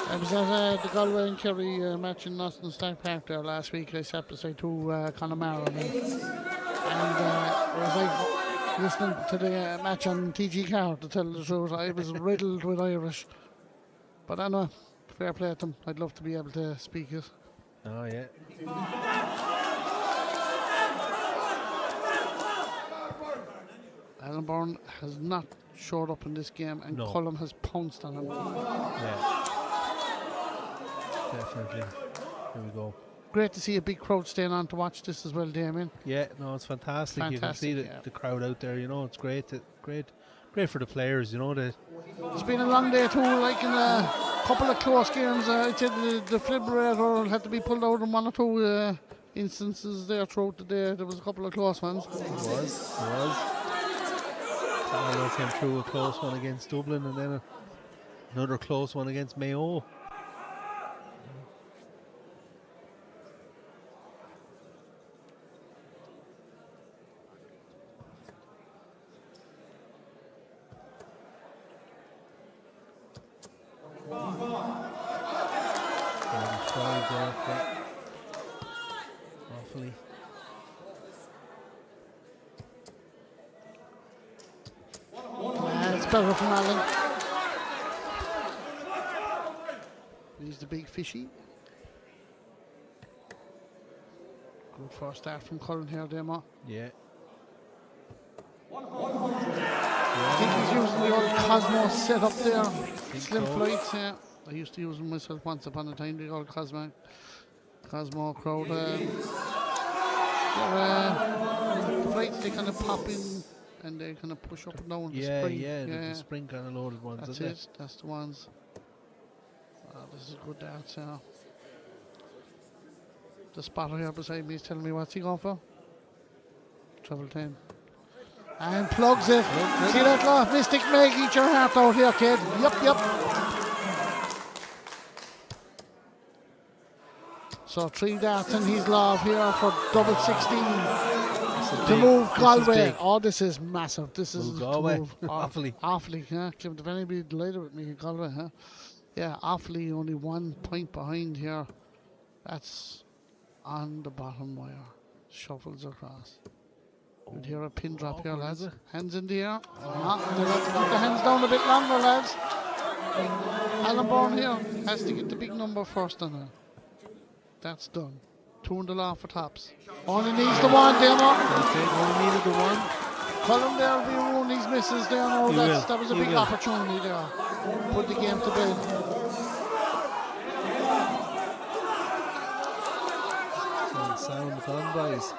I was at the Galway and Kerry match in Austin Stark Park there last week. I sat beside 2 Connemara men. And it was like listening to the match on TG Carr, to tell the truth. I was riddled with Irish. But I know, fair play to them. I'd love to be able to speak it. Oh, yeah. Alan Byrne has not showed up in this game, and Cullum has pounced on him. Yeah. Definitely. Here we go. great to see a big crowd staying on to watch this as well, Damien. Yeah, no, it's fantastic. You can see Fantastic, the crowd out there. You know, it's great. Great for the players. You know that. It's been a long day too, like in a couple of close games. I'd say the defibrillator had to be pulled out in one or two instances there throughout the day. There was a couple of close ones. It was. Carlo came through a close one against Dublin, and then another close one against Mayo. Awfully. It's better from Allen. He's the big fishy. Good first start from Colin here, Demo. Yeah. I think he's using the old Cosmo setup there. Slim so. flights, yeah. I used to use them myself once upon a time, the old Cosmo crowd. The flights, they kind of pop in and they kind of push up and down the spring. The spring kind of loaded ones. That's it, that's the ones. This is a good dance, yeah. The spotter here beside me is telling me what's he going for. Treble 10. And plugs it. See that laugh? Mystic Meg, eat your heart out here, kid. Yep. So 3 darts in his love here for double 16 to move Galway. This is massive. This is Galway. Awfully, yeah. If anybody delighted with me, Galway, huh? Yeah, awfully only 1 point behind here. That's on the bottom wire. Shuffles across. You'd hear a pin drop here, lads. Hands in the air. They have to keep the hands down a bit longer, lads. Alan Bourne here has to get the big number first on her. That's done. 2 in the law for tops. Only needs the one, Demo. That's it, only needed the one. Colin there will be ruining these misses there. No, that was a big opportunity there. Put the game to bed. Sound gone, boys.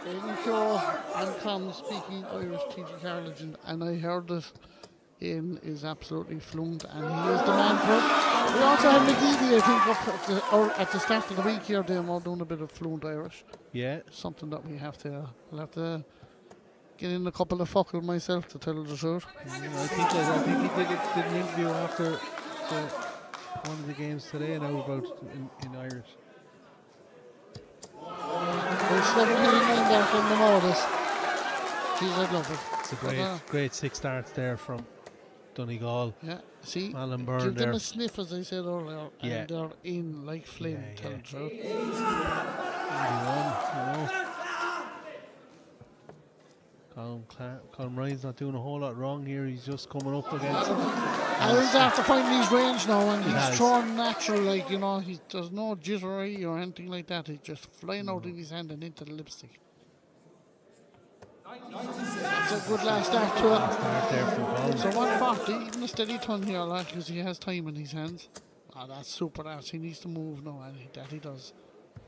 Aidan Shaw and Tom speaking Irish TG Carriage, and I heard that Aidan is absolutely fluent and he is the man for it. We also have McGeady, I think, up at the start of the week here, Demo, doing a bit of fluent Irish. Yeah. Something that we'll have to get in a couple of fuckles myself, to tell the truth. I think he did an interview after one of the games today now about in Irish. There's 17 there from the Morris. Jeez, I'd love it. It's a great 6 starts there from Donegal. Yeah, see, Alan Byrne give them there. a sniff, as I said earlier, and they're in like flame, tell the truth. 81, you know. Colin Ryan's not doing a whole lot wrong here. He's just coming up against him. And he's after finding his range now, and he's throwing natural, like, you know, there's no jittery or anything like that. He's just flying out in his hand and into the lipstick. That's a good last start to it. Start there from Colin. So 140, even a steady ton here, lad, because he has time in his hands. That's super, lads. He needs to move now, and that he does.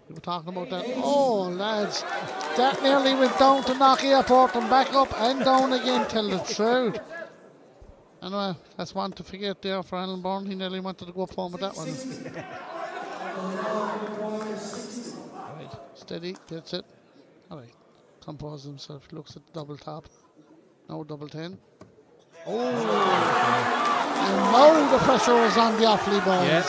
We were talking about that. Oh, lads, that nearly went down to Knock Airport and back up and down again, tell the truth. Anyway, that's one to forget there for Alan Bourne. He nearly wanted to go up home with that one. Right, steady, that's it. All right, compose himself, looks at the double top. Now double 10. Oh, and now the pressure is on the Offaly boys. Yeah,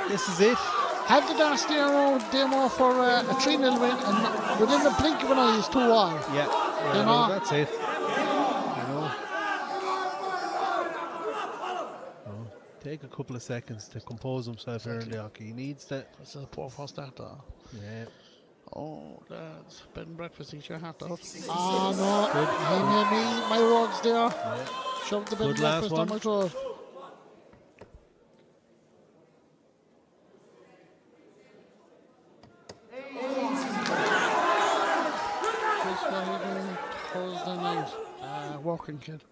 this is it. Had the Darcy demo for a 3-0 win, and within the blink of an eye is 2-1. Yeah, know? that's it. Take a couple of seconds to compose himself here in the hockey. He needs that. This is a poor first start, though. Yeah. Oh, lads, bed and breakfast, eat your hat off. Ah, no, he made me eat my words there. Yeah. Shoved the bed and breakfast on my throat. Thursday night, walking kid.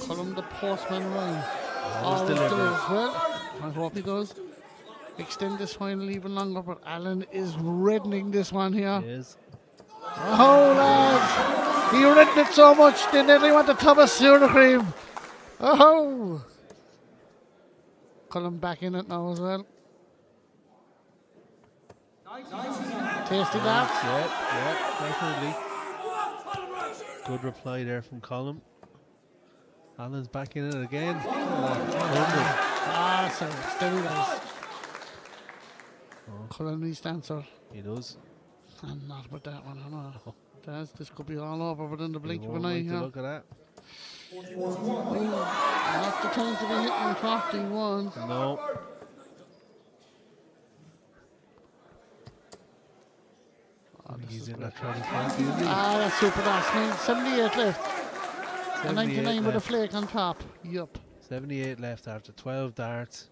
Colin the Postman Ryan. Always delivering. delivers. Well, I hope he does. Extend this final even longer, but Alan is reddening this one here. He is. Oh, lads. He reddened it so much, they nearly want to tub of soda cream. Oh. Colin back in it now as well. Tasty lads. Yeah, definitely. Good reply there from Colin. Alan's back in it again. Ah, so steady lads. Colin needs to answer. He does. And not with that one, I know. This could be all over within the blink He of an won't eye like to here. look at that. Not the time to be hitting 41. No. I think he's in that 2020, isn't he? Ah, that's super nice. 78 left. And 78 99 with a left. flake on top. Yup. 78 left after 12 darts.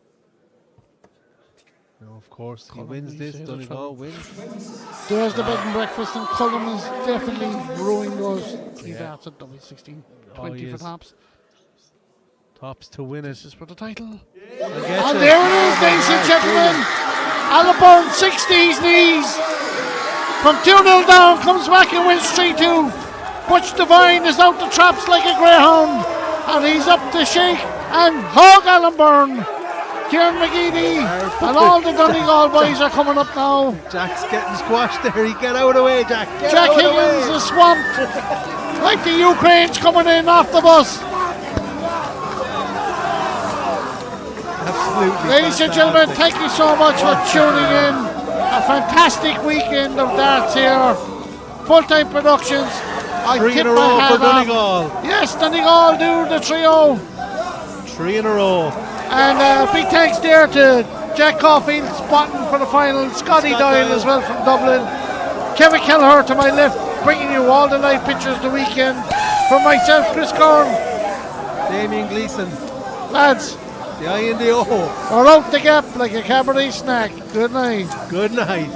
Now, of course, he Colin wins needs this. to hit a Donegal wins. There's the bed and breakfast, and Cullum is definitely ruining those 3 Yeah. darts at double 16. Oh, 20 he for is. tops. Tops to win it. This is for the title. And And there it is, ladies and gentlemen. Alaburn 60s knees. From 2-0 down, comes back and wins 3-2. Butch Devine is out the traps like a greyhound. And he's up to shake and hug Alan Byrne. Kieran McGeady and all the Donegal boys are coming up now. Jack's getting squashed there. He get out of the way, Jack. Get Jack out of the Higgins way. is swamped. Like the Ukraine's coming in off the bus. Absolutely. Ladies and gentlemen, fantastic. thank you so much for tuning in. A fantastic weekend of darts here. Full-time productions. I 3 tip in a my row hat for off. Donegal. Yes, Donegal do the trio. 3 in a row. And big thanks there to Jack Caulfield spotting for the final. Scotty Doyle as well from Dublin. Kevin Kelleher to my left, bringing you all the live pictures of the weekend. From myself, Chris Corn. Damien Gleeson. Lads, The INDO. we're out the gap like a Cabernet snack. Good night. Good night.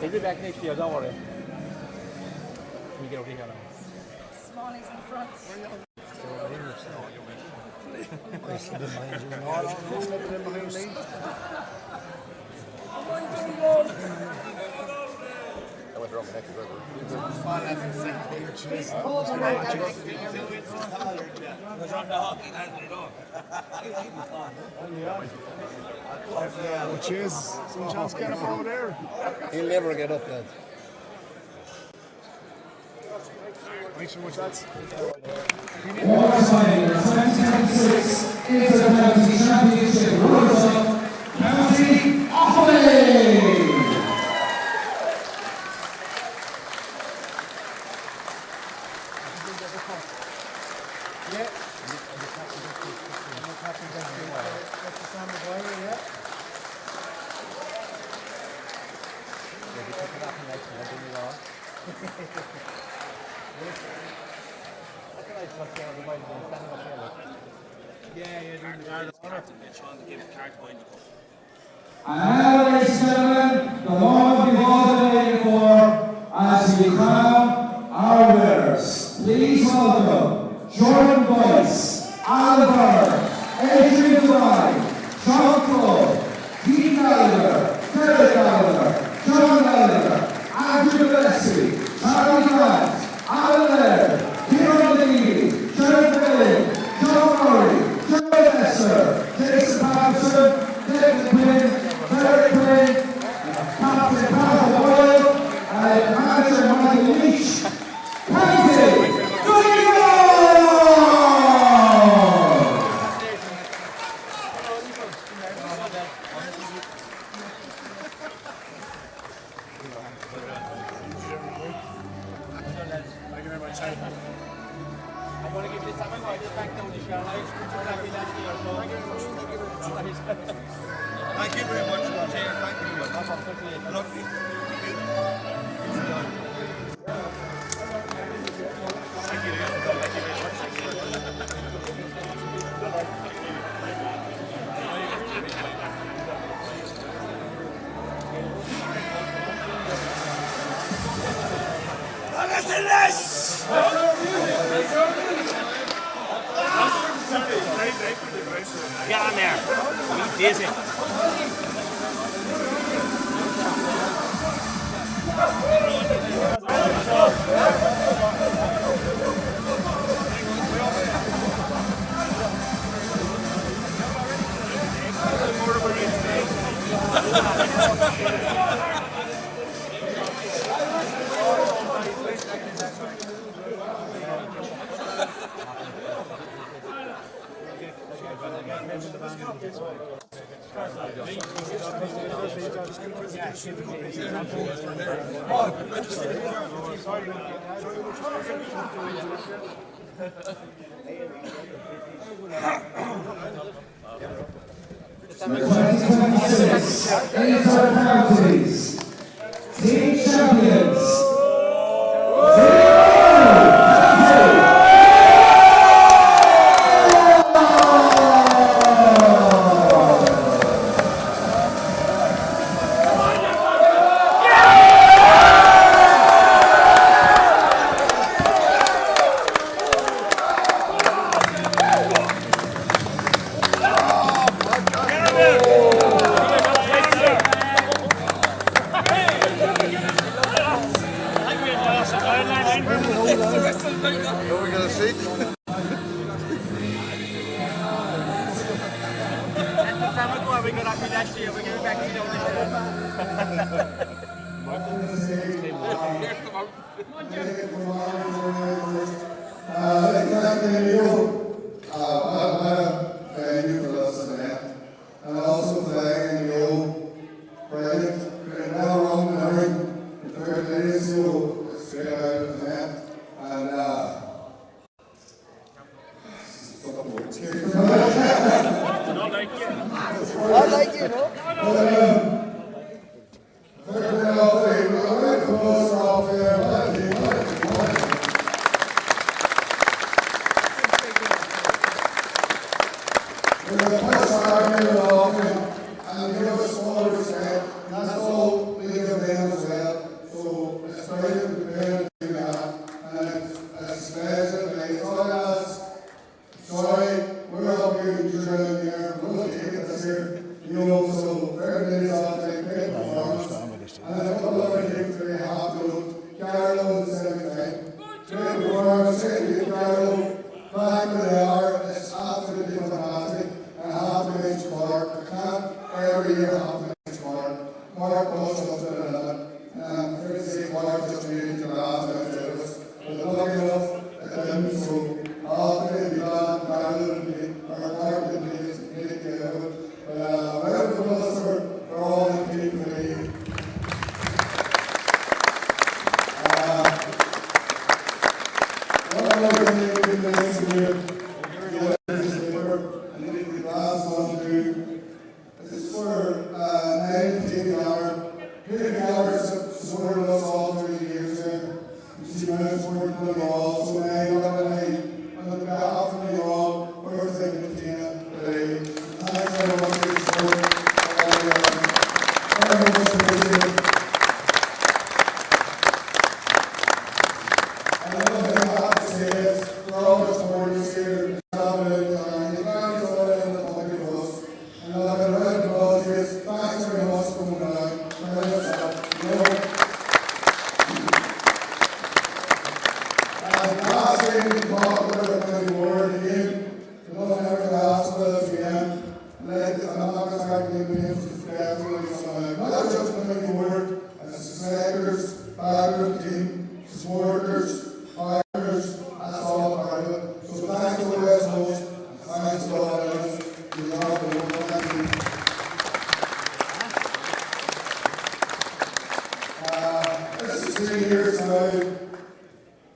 He'll be back next year, don't worry. We get over here now. Smalley's in front. I went wrong next to Cheers. Some chance get up over there. He'll never get up then. Thanks so much, lads. Qualifying the 2026 Intercounty Championship runners-up, County Offaly. And now, ladies and gentlemen, the moment we've all been waiting for as we crown our winners. Please welcome Jordan Boyce, Alan Byrne, Adrian Devine, Sean Cole, Dean Gallagher, Derek Gallagher, John Gallagher, Andrew Gillespie, Charlie Grant, Alan Laird, Kieran Leahy, Sheriff Billing, John Murray, Joe Lesser, Jason Patterson, David Quinn, Derek Quinn, Captain Carl Boyle, and manager Michael Thank you very much. I'm going to give this time I just back down the show. Thank you very much. Thank you. Lovely. Get on there. Be dizzy. Counties. Team champions.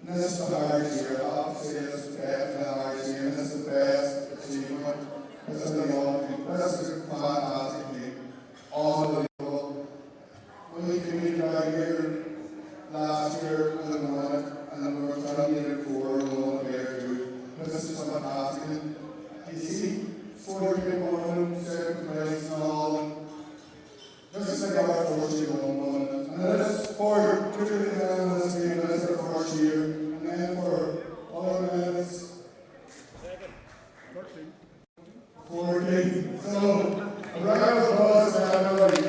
And this is the hardest year. I have to say this is definitely the hardest year. And this is the best achievement. This is the only. This is a fantastic team. Unbelievable. We came out here last year with a minute, and then we were trying to get it forward and we want to be able to. This is fantastic. You see, 4 people winning, second place and all. And this is like our first year one. And this for 2 in this game, this is our first year. And then for other minutes, 14. So, a round of applause for everybody.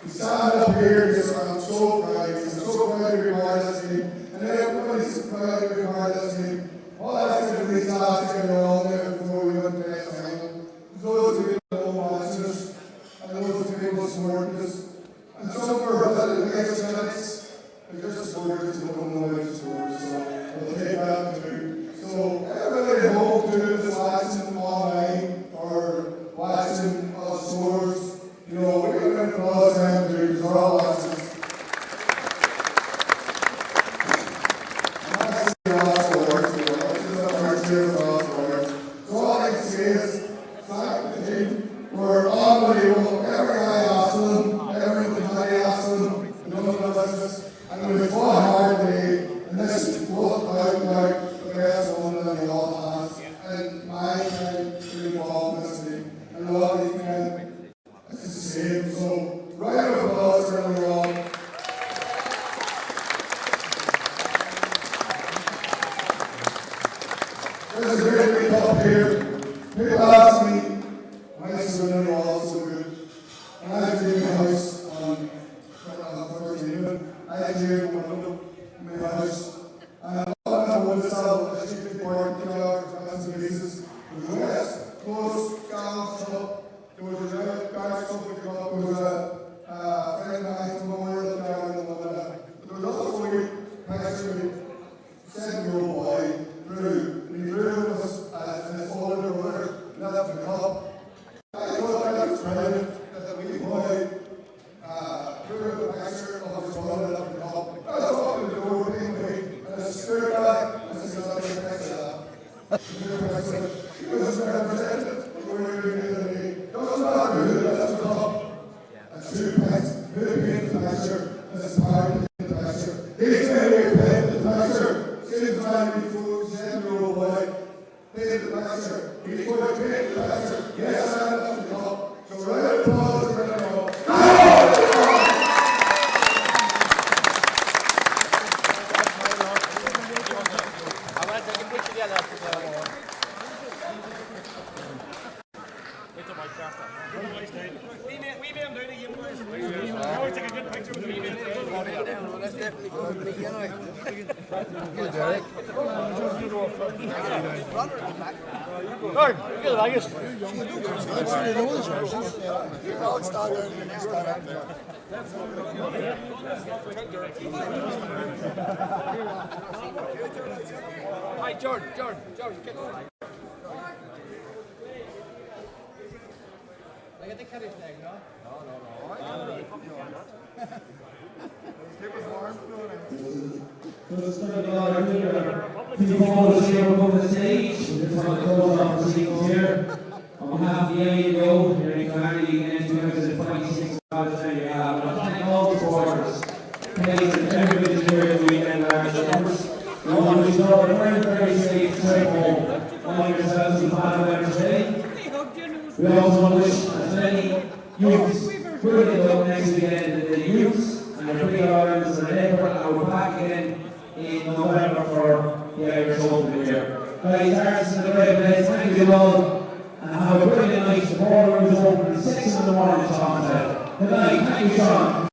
Stand up here because I'm so proud. I'm so proud to be part of this team. And everybody's proud to be part of this team. All I said to these lads together all day before we went to the final. Those of you that watch us, and those of you who support us, and some for the next minutes, they're just supporters who don't know how to support. So we'll take that too. So everybody at home too that's watching online or watching us scores. You know, we're going to applause them too, because they're all watching us. And that's the last scores, this is the first year of the last scores. So all I can say is, thank the team. We're unbelievable. Every guy asked them, everything I asked them, none of us. And we fought hard today, and this looked like the best one that we all had. And my time to be involved in this team. And a lot of these men. It's the same, so round of applause for everyone wrong. There's a great big up here. People ask me, my son are all so good. And I was in my house on 14. I cleared one of my house. And all I want to sell a cheap important car for class basis. The West Coast Gal Shop. There was a guy something called, there was a friend of mine's memorial car and all that. There was also a actually 7-year-old boy, Drew, and he drew with us and his older brother left the cup. I thought that was brilliant that the wee boy drew a picture of his brother left the cup. I was walking the door anyway, and I stood back and I said, I'll take a picture of that. He was represented. We were doing it today. Doesn't matter who left the cup. And 2 pence, who paid the picture, and his parent paid the picture. He's maybe paid the picture. Seems like he fools 7-year-old boy. Paid the picture. He's going to pay the picture. Yes, I left the cup. So round of applause for everyone. Hi, Jordan, get on. I get the carriage leg, no? People follow here above the stage. We just want to close off the proceedings here. On behalf of the INDO, here in Carnegie against 2026 I want to thank all the supporters, players and everybody here at the weekend large numbers. We want to wish you all a very, very safe trip home. All yourselves and panel members today. We also want to wish as many youths brilliant luck next weekend in the youths and the pre-Irelands and the April, and we're back again in November for the Irish Open here. Guys, artists in the great place, thank you all, and have a brilliant night. The ballroom is open at 6 in the morning, Sean said. Good night, thank you, Sean.